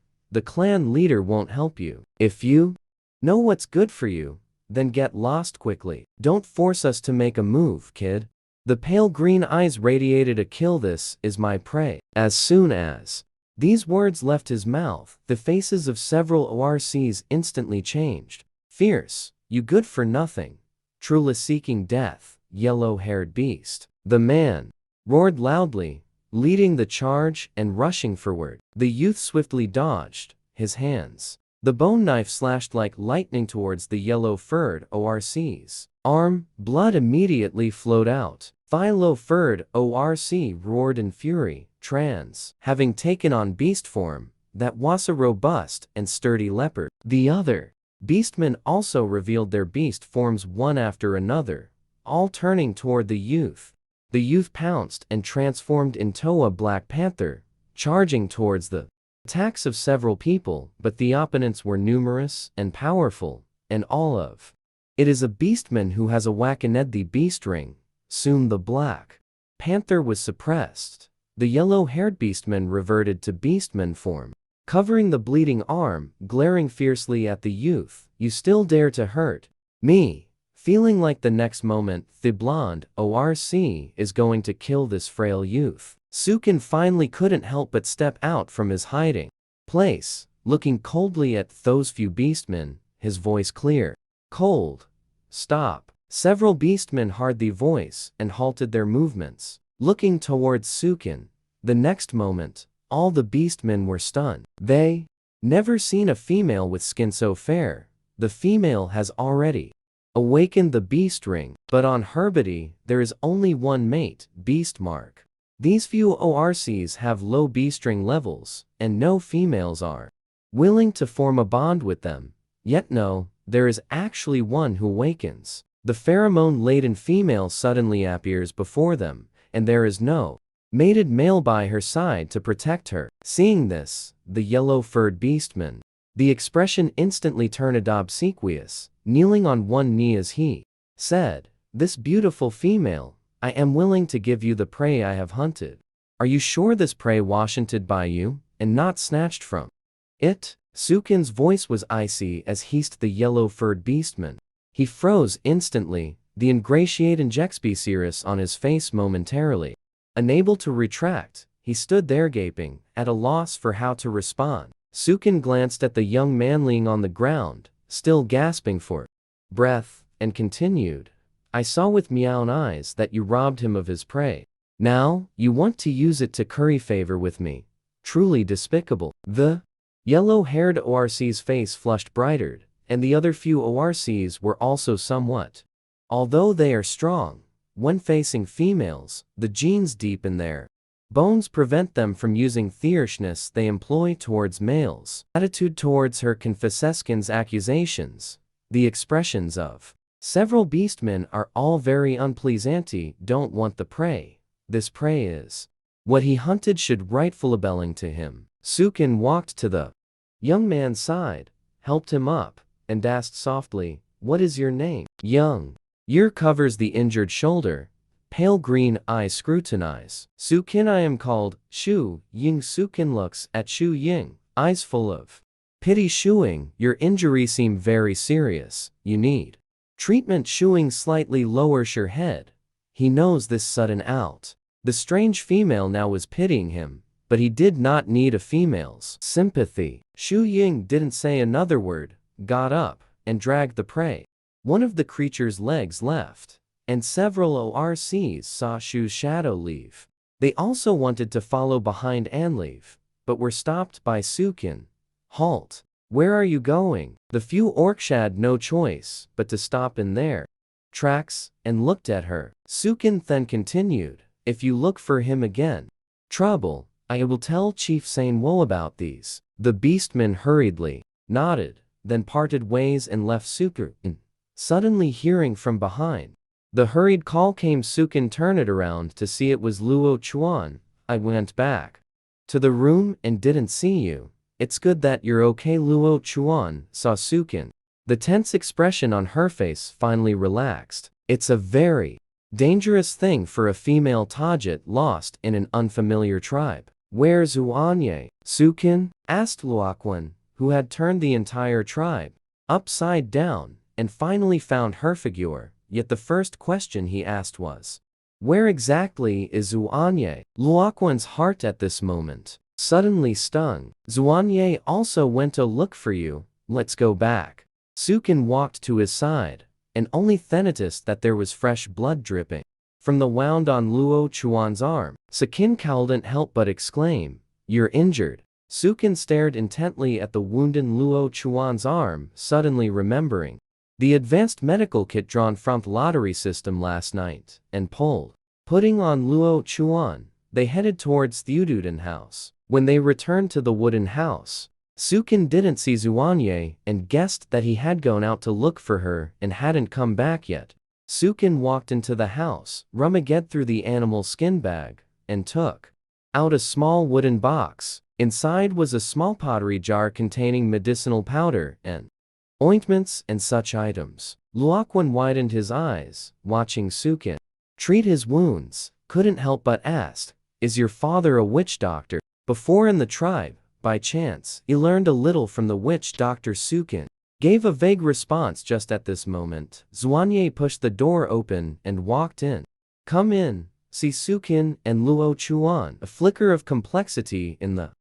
won't help you. If you know what's good for you, then get lost quickly. Don't force us to make a move, kid. The pale green eyes radiated a kill. This is my prey. As soon as these words left his mouth, the faces of several ORCs instantly changed. Fierce, you good for nothing, truly seeking death, yellow-haired beast. The man roared loudly, leading the charge and rushing forward. The youth swiftly dodged, his hands. The bone knife slashed like lightning towards the yellow-furred ORC's arm. Blood immediately flowed out. The yellow-furred ORC roared in fury. Trans, having taken on beast form, that was a robust and sturdy leopard. The other beastmen also revealed their beast forms one after another, all turning toward the youth. The youth pounced and transformed into a black panther, charging towards the attacks of several people, but the opponents were numerous and powerful, and all of it is a beastman who has awakened the beast ring. Soon the black panther was suppressed. The yellow-haired beastman reverted to beastman form, covering the bleeding arm, glaring fiercely at the youth. You still dare to hurt me? Feeling like the next moment the blonde ORC is going to kill this frail youth, Sukin finally couldn't help but step out from his hiding place, looking coldly at those few beastmen, his voice clear. Cold. Stop. Several beastmen heard the voice and halted their movements, looking towards Sukin. The next moment, all the beastmen were stunned. They never seen a female with skin so fair. The female has already awakened the beast ring, but on her body there is only one mate, beast mark. These few ORCs have low beast ring levels, and no females are willing to form a bond with them. Yet no, there is actually one who awakens. The pheromone-laden female suddenly appears before them, and there is no mated male by her side to protect her. Seeing this, the yellow-furred beastman, the expression instantly turned obsequious, kneeling on one knee as he said, "This beautiful female, I am willing to give you the prey I have hunted. Are you sure this prey was hunted by you, and not snatched from it?" Sukin's voice was icy as he hissed the yellow-furred beastman. He froze instantly, the ingratiating injectspecious on his face momentarily. Unable to retract, he stood there gaping, at a loss for how to respond. Sukin glanced at the young man laying on the ground, still gasping for breath, and continued, "I saw with my own eyes that you robbed him of his prey. Now, you want to use it to curry favor with me. Truly despicable." The yellow-haired ORC's face flushed brighter, and the other few ORCs were also somewhat. Although they are strong, when facing females, the genes deep in their bones prevent them from using fierceness they employ towards males. Attitude towards her confesseskin's accusations, the expressions of several beastmen are all very unpleasant. Don't want the prey. This prey is what he hunted should rightfully belong to him. Sukin walked to the young man's side, helped him up, and asked softly, "What is your name?" Young. Year covers the injured shoulder. Pale green eyes scrutinize. Sukin. I am called Shu Ying. Sukin looks at Shu Ying, eyes full of pity. Shu Ying, your injury seem very serious. You need treatment. Shu Ying slightly lowers her head. He knows this sudden out. The strange female now was pitying him, but he did not need a female's sympathy. Shu Ying didn't say another word, got up, and dragged the prey. One of the creature's legs left, and several ORCs saw Shu's shadow leave. They also wanted to follow behind and leave, but were stopped by Sukin. Halt. Where are you going? The few orcs had no choice but to stop in their tracks and looked at her. Sukin then continued, "If you look for him again, trouble, I will tell Chief Sainwo about these." The beastman hurriedly nodded, then parted ways and left Sukin. Suddenly hearing from behind the hurried call came. Sukin turned it around to see it was Luo Chuan. "I went back to the room and didn't see you. It's good that you're okay." Luo Chuan saw Sukin. The tense expression on her face finally relaxed. It's a very dangerous thing for a female Tajit lost in an unfamiliar tribe. "Where's Uanye?" Sukin asked Luoquan, who had turned the entire tribe upside down and finally found her figure, yet the first question he asked was, "Where exactly is Xuanye?" Luoquan's heart at this moment suddenly stung. "Xuanye also went to look for you, let's go back." Sukin walked to his side, and only then noticed that there was fresh blood dripping from the wound on Luo Chuan's arm. Sukin couldn't help but exclaim, "You're injured." Sukin stared intently at the wounded Luo Chuan's arm, suddenly remembering the advanced medical kit drawn from the lottery system last night, and pulled. Putting on Luo Chuan, they headed towards Theududen house. When they returned to the wooden house, Sukin didn't see Xuanye and guessed that he had gone out to look for her and hadn't come back yet. Sukin walked into the house, rummaged through the animal skin bag, and took out a small wooden box. Inside was a small pottery jar containing medicinal powder and ointments and such items. Luoquan widened his eyes, watching Sukin treat his wounds, couldn't help but ask, "Is your father a witch doctor?" Before in the tribe, by chance, he learned a little from the witch doctor. Sukin gave a vague response just at this moment. Xuanye pushed the door open and walked in. "Come in," see Sukin and Luo Chuan, a flicker of complexity in the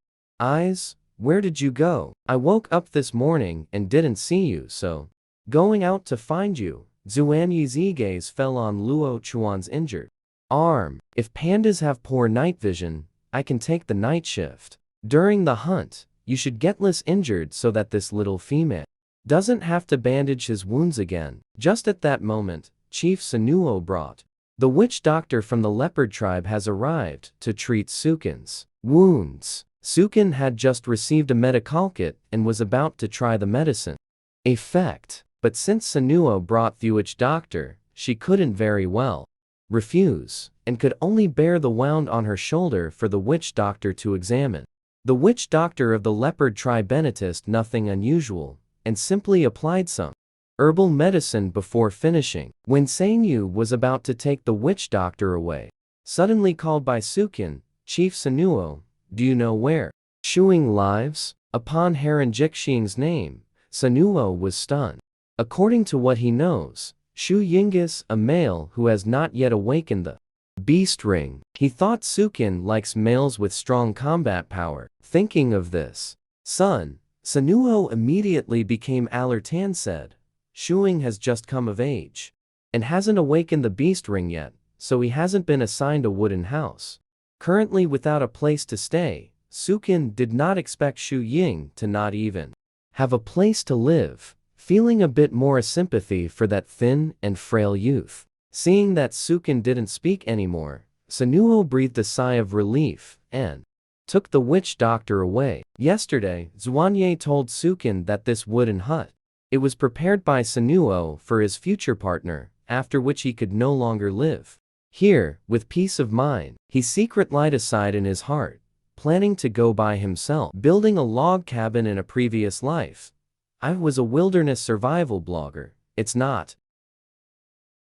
eyes. "Where did you go? I woke up this morning and didn't see you, so going out to find you." Xuanye's gaze fell on Luo Chuan's injured arm. "If pandas have poor night vision, I can take the night shift. During the hunt, you should get less injured so that this little female doesn't have to bandage his wounds again." Just at that moment, Chief Sanuo brought the witch doctor from the leopard tribe has arrived to treat Sukin's wounds. Sukin had just received a medical kit and was about to try the medicine effect, but since Sanuo brought the witch doctor, she couldn't very well refuse, and could only bear the wound on her shoulder for the witch doctor to examine. The witch doctor of the leopard tribe noticed nothing unusual, and simply applied some herbal medicine before finishing. When Sanyu was about to take the witch doctor away, suddenly called by Sukin, "Chief Sanuo, do you know where Shuing lives?" Upon hearing Jixing's name, Sanuo was stunned. According to what he knows, Shu Yingis, a male who has not yet awakened the beast ring. He thought Sukin likes males with strong combat power. Thinking of this, son, Sanuo immediately became alert and said, "Shuing has just come of age and hasn't awakened the beast ring yet, so he hasn't been assigned a wooden house. Currently without a place to stay, Sukin did not expect Shu Ying to not even have a place to live." Feeling a bit more sympathy for that thin and frail youth. Seeing that Sukin didn't speak anymore, Sanuo breathed a sigh of relief and took the witch doctor away. Yesterday, Xuanye told Sukin that this wooden hut, it was prepared by Sanuo for his future partner, after which he could no longer live here, with peace of mind. He secretly lied aside in his heart, planning to go by himself, building a log cabin in a previous life. "I was a wilderness survival blogger. It's not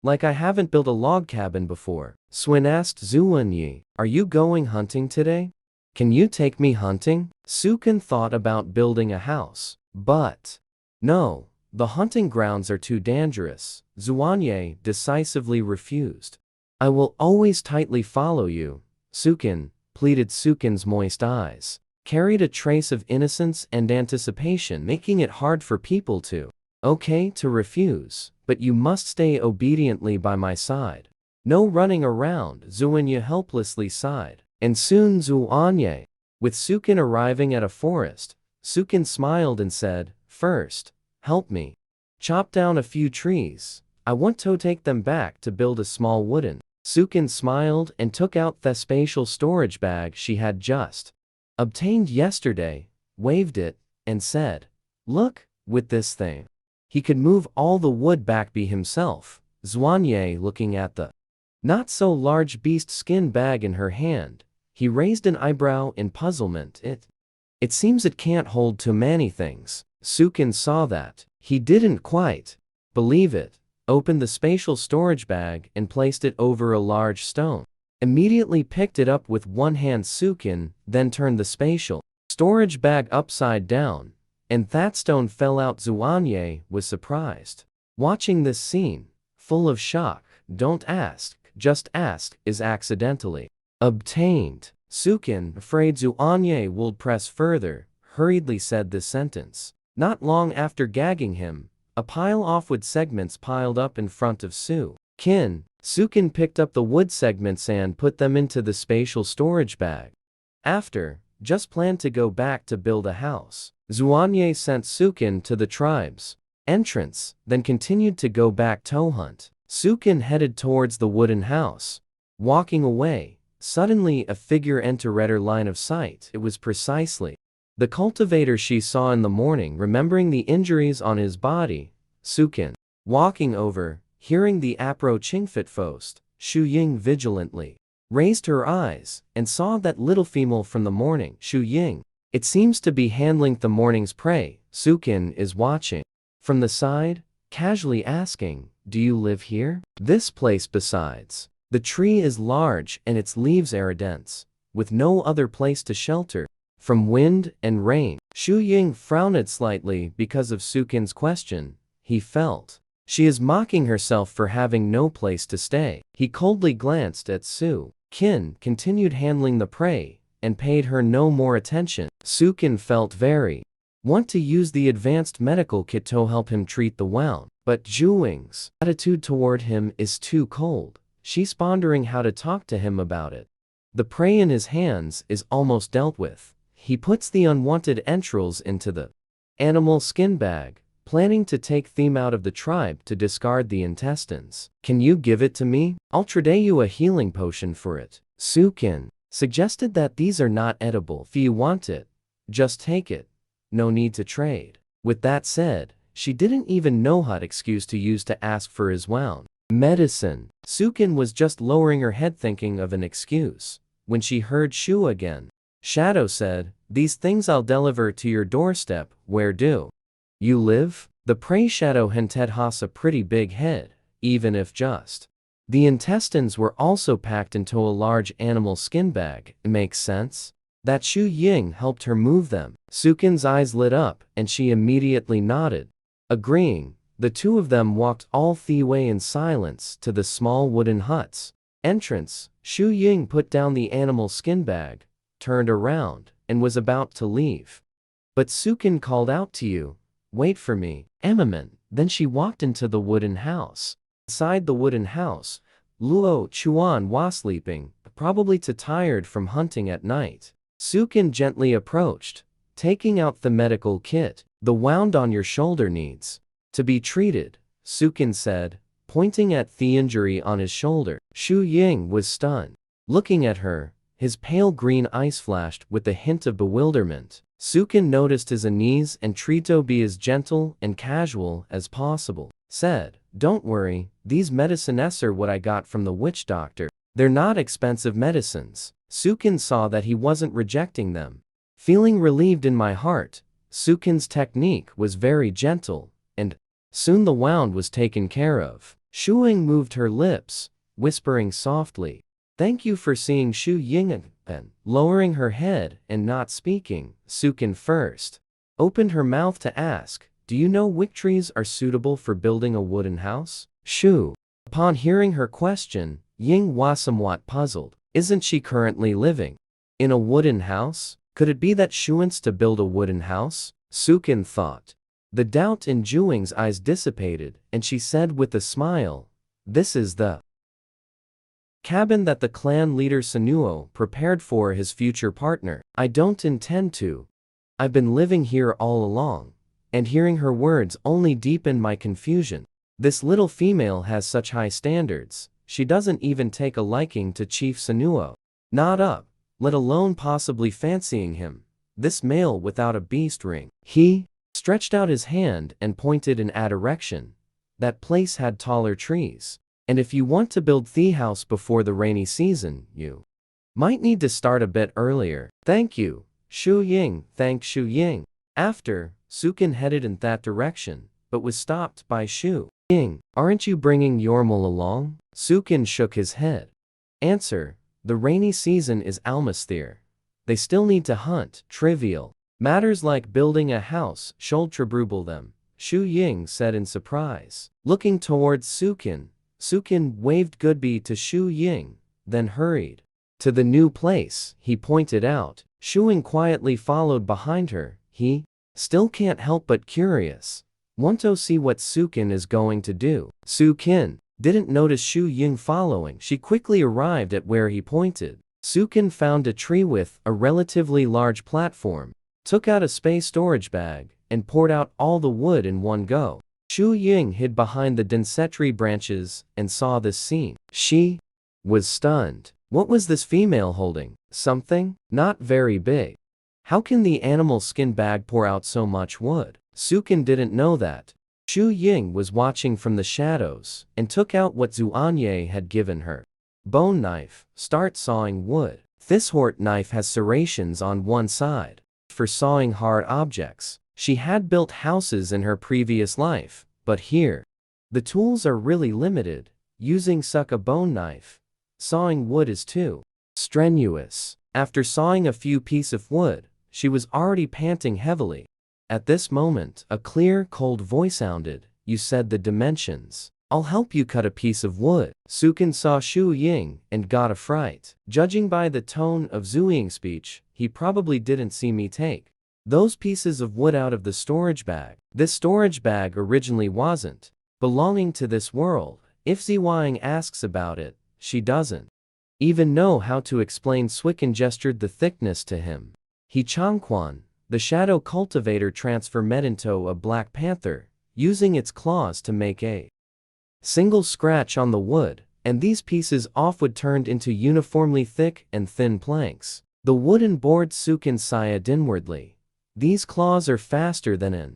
like I haven't built a log cabin before." Swin asked Xuanye, "Are you going hunting today? Can you take me hunting?" Sukin thought about building a house, but no, the hunting grounds are too dangerous. Xuanye decisively refused. "I will always tightly follow you, Sukin," pleaded. Sukin's moist eyes carried a trace of innocence and anticipation, making it hard for people to refuse, "but you must stay obediently by my side. No running around." Xuanye helplessly sighed. And soon Xuanye, with Sukin arriving at a forest, Sukin smiled and said, "First, help me chop down a few trees. I want to take them back to build a small wooden." Sukin smiled and took out the spatial storage bag she had just obtained yesterday, waved it, and said, "Look, with this thing, he could move all the wood back by himself." Xuanye, looking at the not-so-large beast skin bag in her hand, he raised an eyebrow in puzzlement. It seems it can't hold too many things." Sukin saw that. He didn't quite believe it, opened the spatial storage bag and placed it over a large stone. Immediately picked it up with one hand. Sukin then turned the spatial storage bag upside down, and that stone fell out. Xuanye was surprised. Watching this scene, full of shock, don't ask, just ask, is accidentally obtained. Sukin, afraid Zuanye would press further, hurriedly said this sentence. Not long after gagging him, a pile of wood segments piled up in front of Sukin. Sukin picked up the wood segments and put them into the spatial storage bag. After, just planned to go back to build a house. Zuanye sent Sukin to the tribe's entrance, then continued to go back to hunt. Sukin headed towards the wooden house. Walking away, suddenly a figure entered her line of sight. It was precisely the cultivator she saw in the morning. Remembering the injuries on his body, Sukin, walking over, hearing the approaching Fitfost, Shu Ying vigilantly raised her eyes and saw that little female from the morning. Shu Ying, it seems to be handling the morning's prey. Sukin is watching from the side, casually asking, do you live here? This place besides the tree is large and its leaves are dense, with no other place to shelter from wind and rain. Shu Ying frowned slightly because of Sukin's question. He felt she is mocking herself for having no place to stay. He coldly glanced at Sukin, continued handling the prey, and paid her no more attention. Sukin felt very want to use the advanced medical kit to help him treat the wound, but Zhu Ying's attitude toward him is too cold. She's pondering how to talk to him about it. The prey in his hands is almost dealt with. He puts the unwanted entrails into the animal skin bag, planning to take them out of the tribe to discard the intestines. Can you give it to me? I'll trade you a healing potion for it. Sukin suggested that these are not edible. If you want it, just take it. No need to trade. With that said, she didn't even know what excuse to use to ask for his wound medicine. Sukin was just lowering her head thinking of an excuse, when she heard Shu again. Shadow said, these things I'll deliver to your doorstep. Where do you live? The prey shadow hinted has a pretty big head, even if just the intestines were also packed into a large animal skin bag. It makes sense that Shu Ying helped her move them. Sukin's eyes lit up and she immediately nodded. Agreeing, the two of them walked all the way in silence to the small wooden hut's entrance. Shu Ying put down the animal skin bag, turned around, and was about to leave. But Sukin called out to you, wait for me, Eminem. Then she walked into the wooden house. Inside the wooden house, Luo Chuan was sleeping, probably too tired from hunting at night. Sukin gently approached, taking out the medical kit. The wound on your shoulder needs to be treated, Sukin said, pointing at the injury on his shoulder. Shu Ying was stunned. Looking at her, his pale green eyes flashed with a hint of bewilderment. Sukin noticed his unease and tried to be as gentle and casual as possible. Said, don't worry, these medicines are what I got from the witch doctor. They're not expensive medicines. Sukin saw that he wasn't rejecting them. Feeling relieved in my heart, Sukin's technique was very gentle, and soon the wound was taken care of. Shu Ying moved her lips, whispering softly, thank you for seeing Shu Ying. And lowering her head and not speaking, Sukin first opened her mouth to ask, do you know which trees are suitable for building a wooden house? Shu. Upon hearing her question, Ying was somewhat puzzled. Isn't she currently living in a wooden house? Could it be that she wants to build a wooden house? Sukin thought. The doubt in Zhu Ying's eyes dissipated, and she said with a smile, this is the cabin that the clan leader Sanuo prepared for his future partner. I don't intend to. I've been living here all along. And hearing her words only deepened my confusion. This little female has such high standards, she doesn't even take a liking to Chief Sanuo. Not up, let alone possibly fancying him. This male without a beast ring. He stretched out his hand and pointed in a direction. That place had taller trees. And if you want to build the house before the rainy season, you might need to start a bit earlier. Thank you, Shu Ying. Thank Shu Ying. After, Sukin headed in that direction, but was stopped by Shu Ying. Aren't you bringing Yormul along? Sukin shook his head. Answer, the rainy season is almost there. They still need to hunt. Trivial matters like building a house should trouble them. Shu Ying said in surprise. Looking towards Sukin, Sukin waved goodbye to Shu Ying, then hurried to the new place, he pointed out. Shu Ying quietly followed behind her. He still can't help but curious. Want to see what Sukin is going to do. Sukin didn't notice Shu Ying following. She quickly arrived at where he pointed. Sukin found a tree with a relatively large platform, took out a space storage bag, and poured out all the wood in one go. Shu Ying hid behind the densetri branches and saw this scene. She was stunned. What was this female holding? Something? Not very big. How can the animal skin bag pour out so much wood? Sukin didn't know that. Shu Ying was watching from the shadows and took out what Zuanye had given her. Bone knife. Start sawing wood. This hort knife has serrations on one side. For sawing hard objects. She had built houses in her previous life, but here, the tools are really limited. Using a bone knife. Sawing wood is too strenuous. After sawing a few pieces of wood, she was already panting heavily. At this moment, a clear, cold voice sounded. You said the dimensions. I'll help you cut a piece of wood. Sukin saw Shu Ying and got a fright. Judging by the tone of Zhu Ying's speech, he probably didn't see me take those pieces of wood out of the storage bag. This storage bag originally wasn't belonging to this world. If Ziwang asks about it, she doesn't even know how to explain. Sukin gestured the thickness to him. He Changquan, the shadow cultivator, transformed into a black panther, using its claws to make a single scratch on the wood, and these pieces of wood turned into uniformly thick and thin planks. The wooden board Sukin sighed inwardly. These claws are faster than an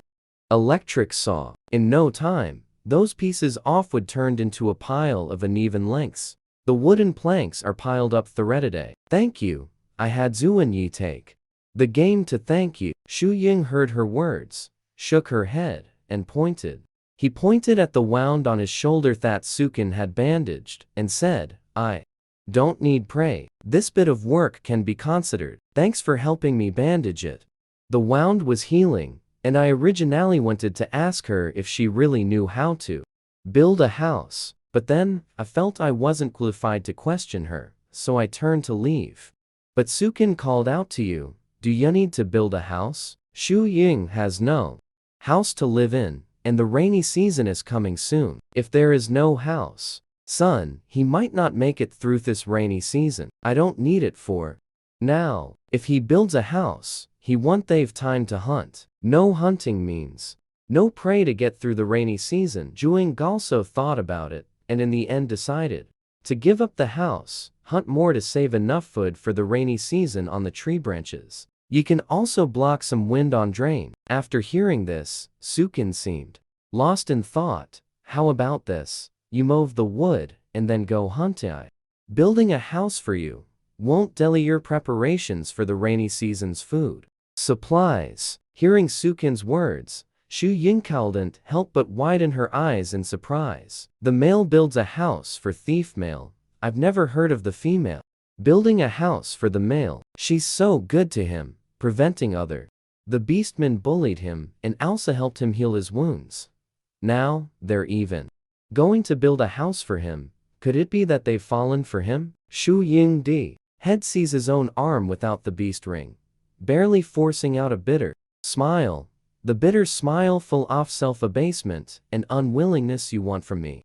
electric saw. In no time, those pieces of wood turned into a pile of uneven lengths. The wooden planks are piled up threaded. Thank you, I had Zuanyi take the game to thank you. Shu Ying heard her words, shook her head, and pointed. He pointed at the wound on his shoulder that Sukin had bandaged, and said, I don't need pray. This bit of work can be considered. Thanks for helping me bandage it. The wound was healing, and I originally wanted to ask her if she really knew how to build a house, but then I felt I wasn't qualified to question her, so I turned to leave. But Sukin called out to you, do you need to build a house? Shu Ying has no house to live in, and the rainy season is coming soon. If there is no house, son, he might not make it through this rainy season. I don't need it for now. If he builds a house, he won't have time to hunt. No hunting means no prey to get through the rainy season. Zhuing also thought about it, and in the end decided to give up the house, hunt more to save enough food for the rainy season on the tree branches. You can also block some wind on drain. After hearing this, Sukin seemed lost in thought. How about this? You move the wood, and then go hunting. Building a house for you won't delay your preparations for the rainy season's food supplies. Hearing Sukin's words, Shu Ying couldn't help but widen her eyes in surprise. The male builds a house for thief male. I've never heard of the female building a house for the male. She's so good to him, preventing other. The beastmen bullied him, and Elsa helped him heal his wounds. Now, they're even going to build a house for him. Could it be that they've fallen for him? Shu Ying D. Head sees his own arm without the beast ring, barely forcing out a bitter smile. The bitter smile full of self-abasement and unwillingness. You want from me?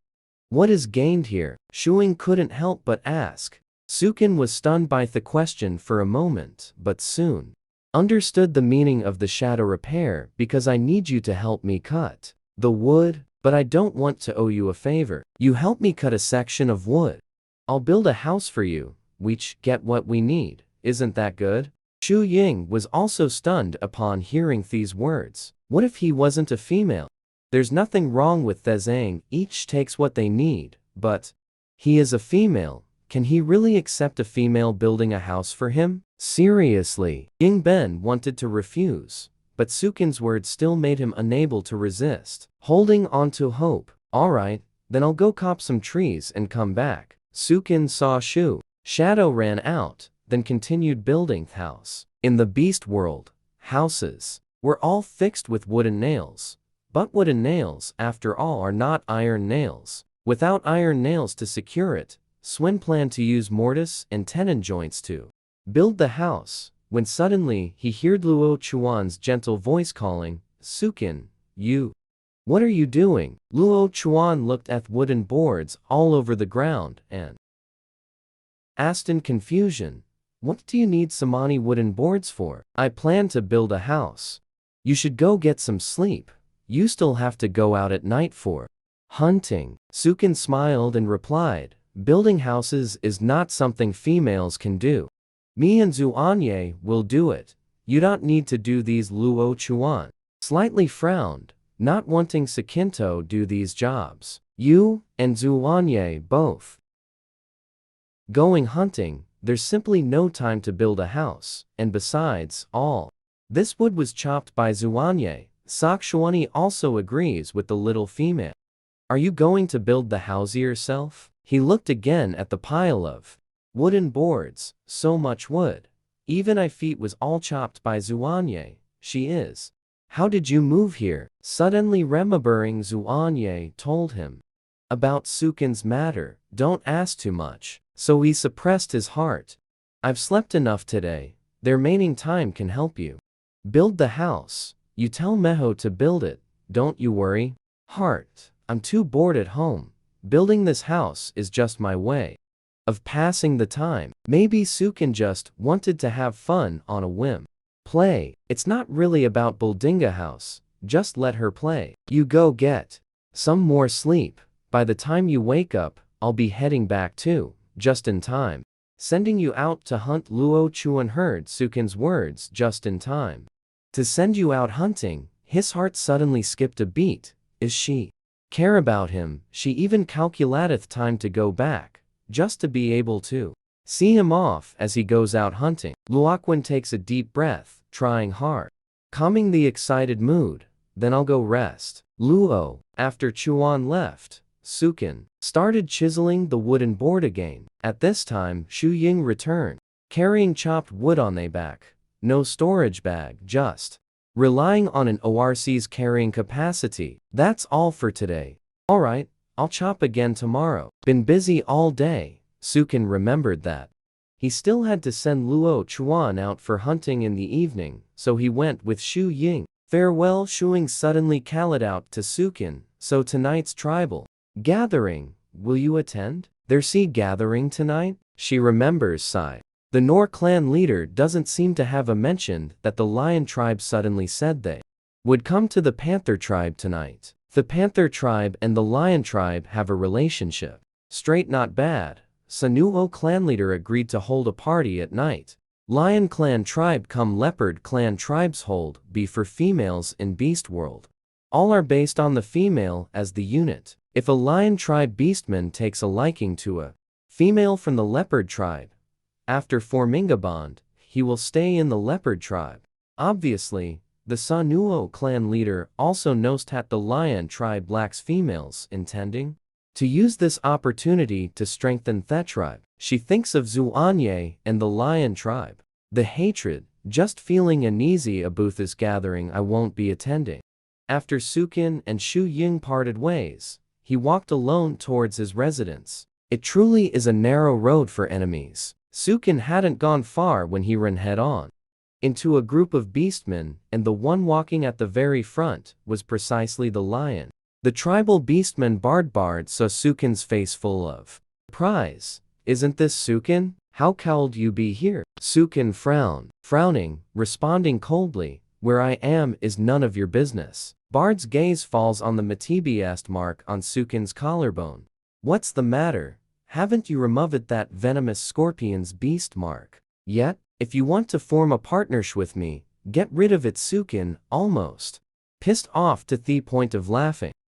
What is gained here? Shu Ying couldn't help but ask. Sukin was stunned by the question for a moment, but soon understood the meaning of the shadow repair. Because I need you to help me cut the wood, but I don't want to owe you a favor. You help me cut a section of wood, I'll build a house for you. We each get what we need. Isn't that good? Shu Ying was also stunned upon hearing these words. What if he wasn't a female? There's nothing wrong with Thezang, each takes what they need, but he is a female. Can he really accept a female building a house for him? Seriously, Ying Ben wanted to refuse, but Sukin's words still made him unable to resist. Holding on to hope. Alright, then I'll go cop some trees and come back. Sukin saw Shu Shadow ran out, then continued building the house. In the beast world, houses were all fixed with wooden nails, But wooden nails, after all, are not iron nails. Without iron nails to secure it, Swin planned to use mortise and tenon joints to build the house, when suddenly he heard Luo Chuan's gentle voice calling, "Sukin, you. What are you doing?" Luo Chuan looked at wooden boards all over the ground and asked in confusion, "What do you need so many wooden boards for?" "I plan to build a house. You should go get some sleep. You still have to go out at night for hunting." Sukin smiled and replied, "Building houses is not something females can do. Me and Zuanye will do it. You don't need to do these." Luo Chuan slightly frowned, not wanting Sukinto do these jobs. "You and Zuanye both going hunting, there's simply no time to build a house, and besides, all this wood was chopped by Zuanye." Sakshuani also agrees with the little female. "Are you going to build the house yourself?" He looked again at the pile of wooden boards, so much wood. Even I feet was all chopped by Zuanye. She is. "How did you move here?" Suddenly remembering Zuanye told him about Sukin's matter. Don't ask too much. So he suppressed his heart. "I've slept enough today. The remaining time can help you build the house. You tell Meho to build it, don't you worry." "Heart, I'm too bored at home. Building this house is just my way of passing the time." Maybe Sukin just wanted to have fun on a whim. Play. It's not really about building a house, just let her play. "You go get some more sleep. By the time you wake up, I'll be heading back too, just in time. Sending you out to hunt." Luo Chuan heard Sukin's words, "just in time to send you out hunting." His heart suddenly skipped a beat. Is she care about him? She even calculateth time to go back, just to be able to see him off as he goes out hunting. Luoquan takes a deep breath, trying hard, calming the excited mood. "Then I'll go rest." Luo, after Chuan left, Sukin started chiseling the wooden board again. At this time, Shu Ying returned, carrying chopped wood on their back. No storage bag, just relying on an ORC's carrying capacity. "That's all for today." "Alright, I'll chop again tomorrow. Been busy all day." Sukin remembered that he still had to send Luo Chuan out for hunting in the evening, so he went with Shu Ying. "Farewell." Shu Ying suddenly called out to Sukin, "So tonight's tribal gathering, will you attend?" "Their seed gathering tonight?" She remembers, sighed. The Nor clan leader doesn't seem to have mentioned that the Lion tribe suddenly said they would come to the Panther tribe tonight. The Panther tribe and the Lion tribe have a relationship. Straight not bad. Sanuo clan leader agreed to hold a party at night. Lion clan tribe come Leopard clan tribes hold be for females in Beast World. All are based on the female as the unit. If a Lion tribe beastman takes a liking to a female from the Leopard tribe, after forming a bond, he will stay in the Leopard tribe. Obviously, the Sanuo clan leader also knows that the Lion tribe lacks females, intending to use this opportunity to strengthen that tribe. She thinks of Zuanye and the Lion tribe. The hatred, just feeling uneasy about this gathering. "I won't be attending." After Sukin and Shu Ying parted ways, he walked alone towards his residence. It truly is a narrow road for enemies. Sukin hadn't gone far when he ran head-on into a group of beastmen, and the one walking at the very front was precisely the lion. The tribal beastman Bard saw Sukin's face full of surprise. "Isn't this Sukin? How could you be here?" Sukin frowning, responding coldly, "Where I am is none of your business." Bard's gaze falls on the Matibiast mark on Sukin's collarbone. "What's the matter? Haven't you removed that venomous scorpion's beast mark yet? If you want to form a partnership with me, get rid of it." Sukin, almost pissed off to the point of laughing,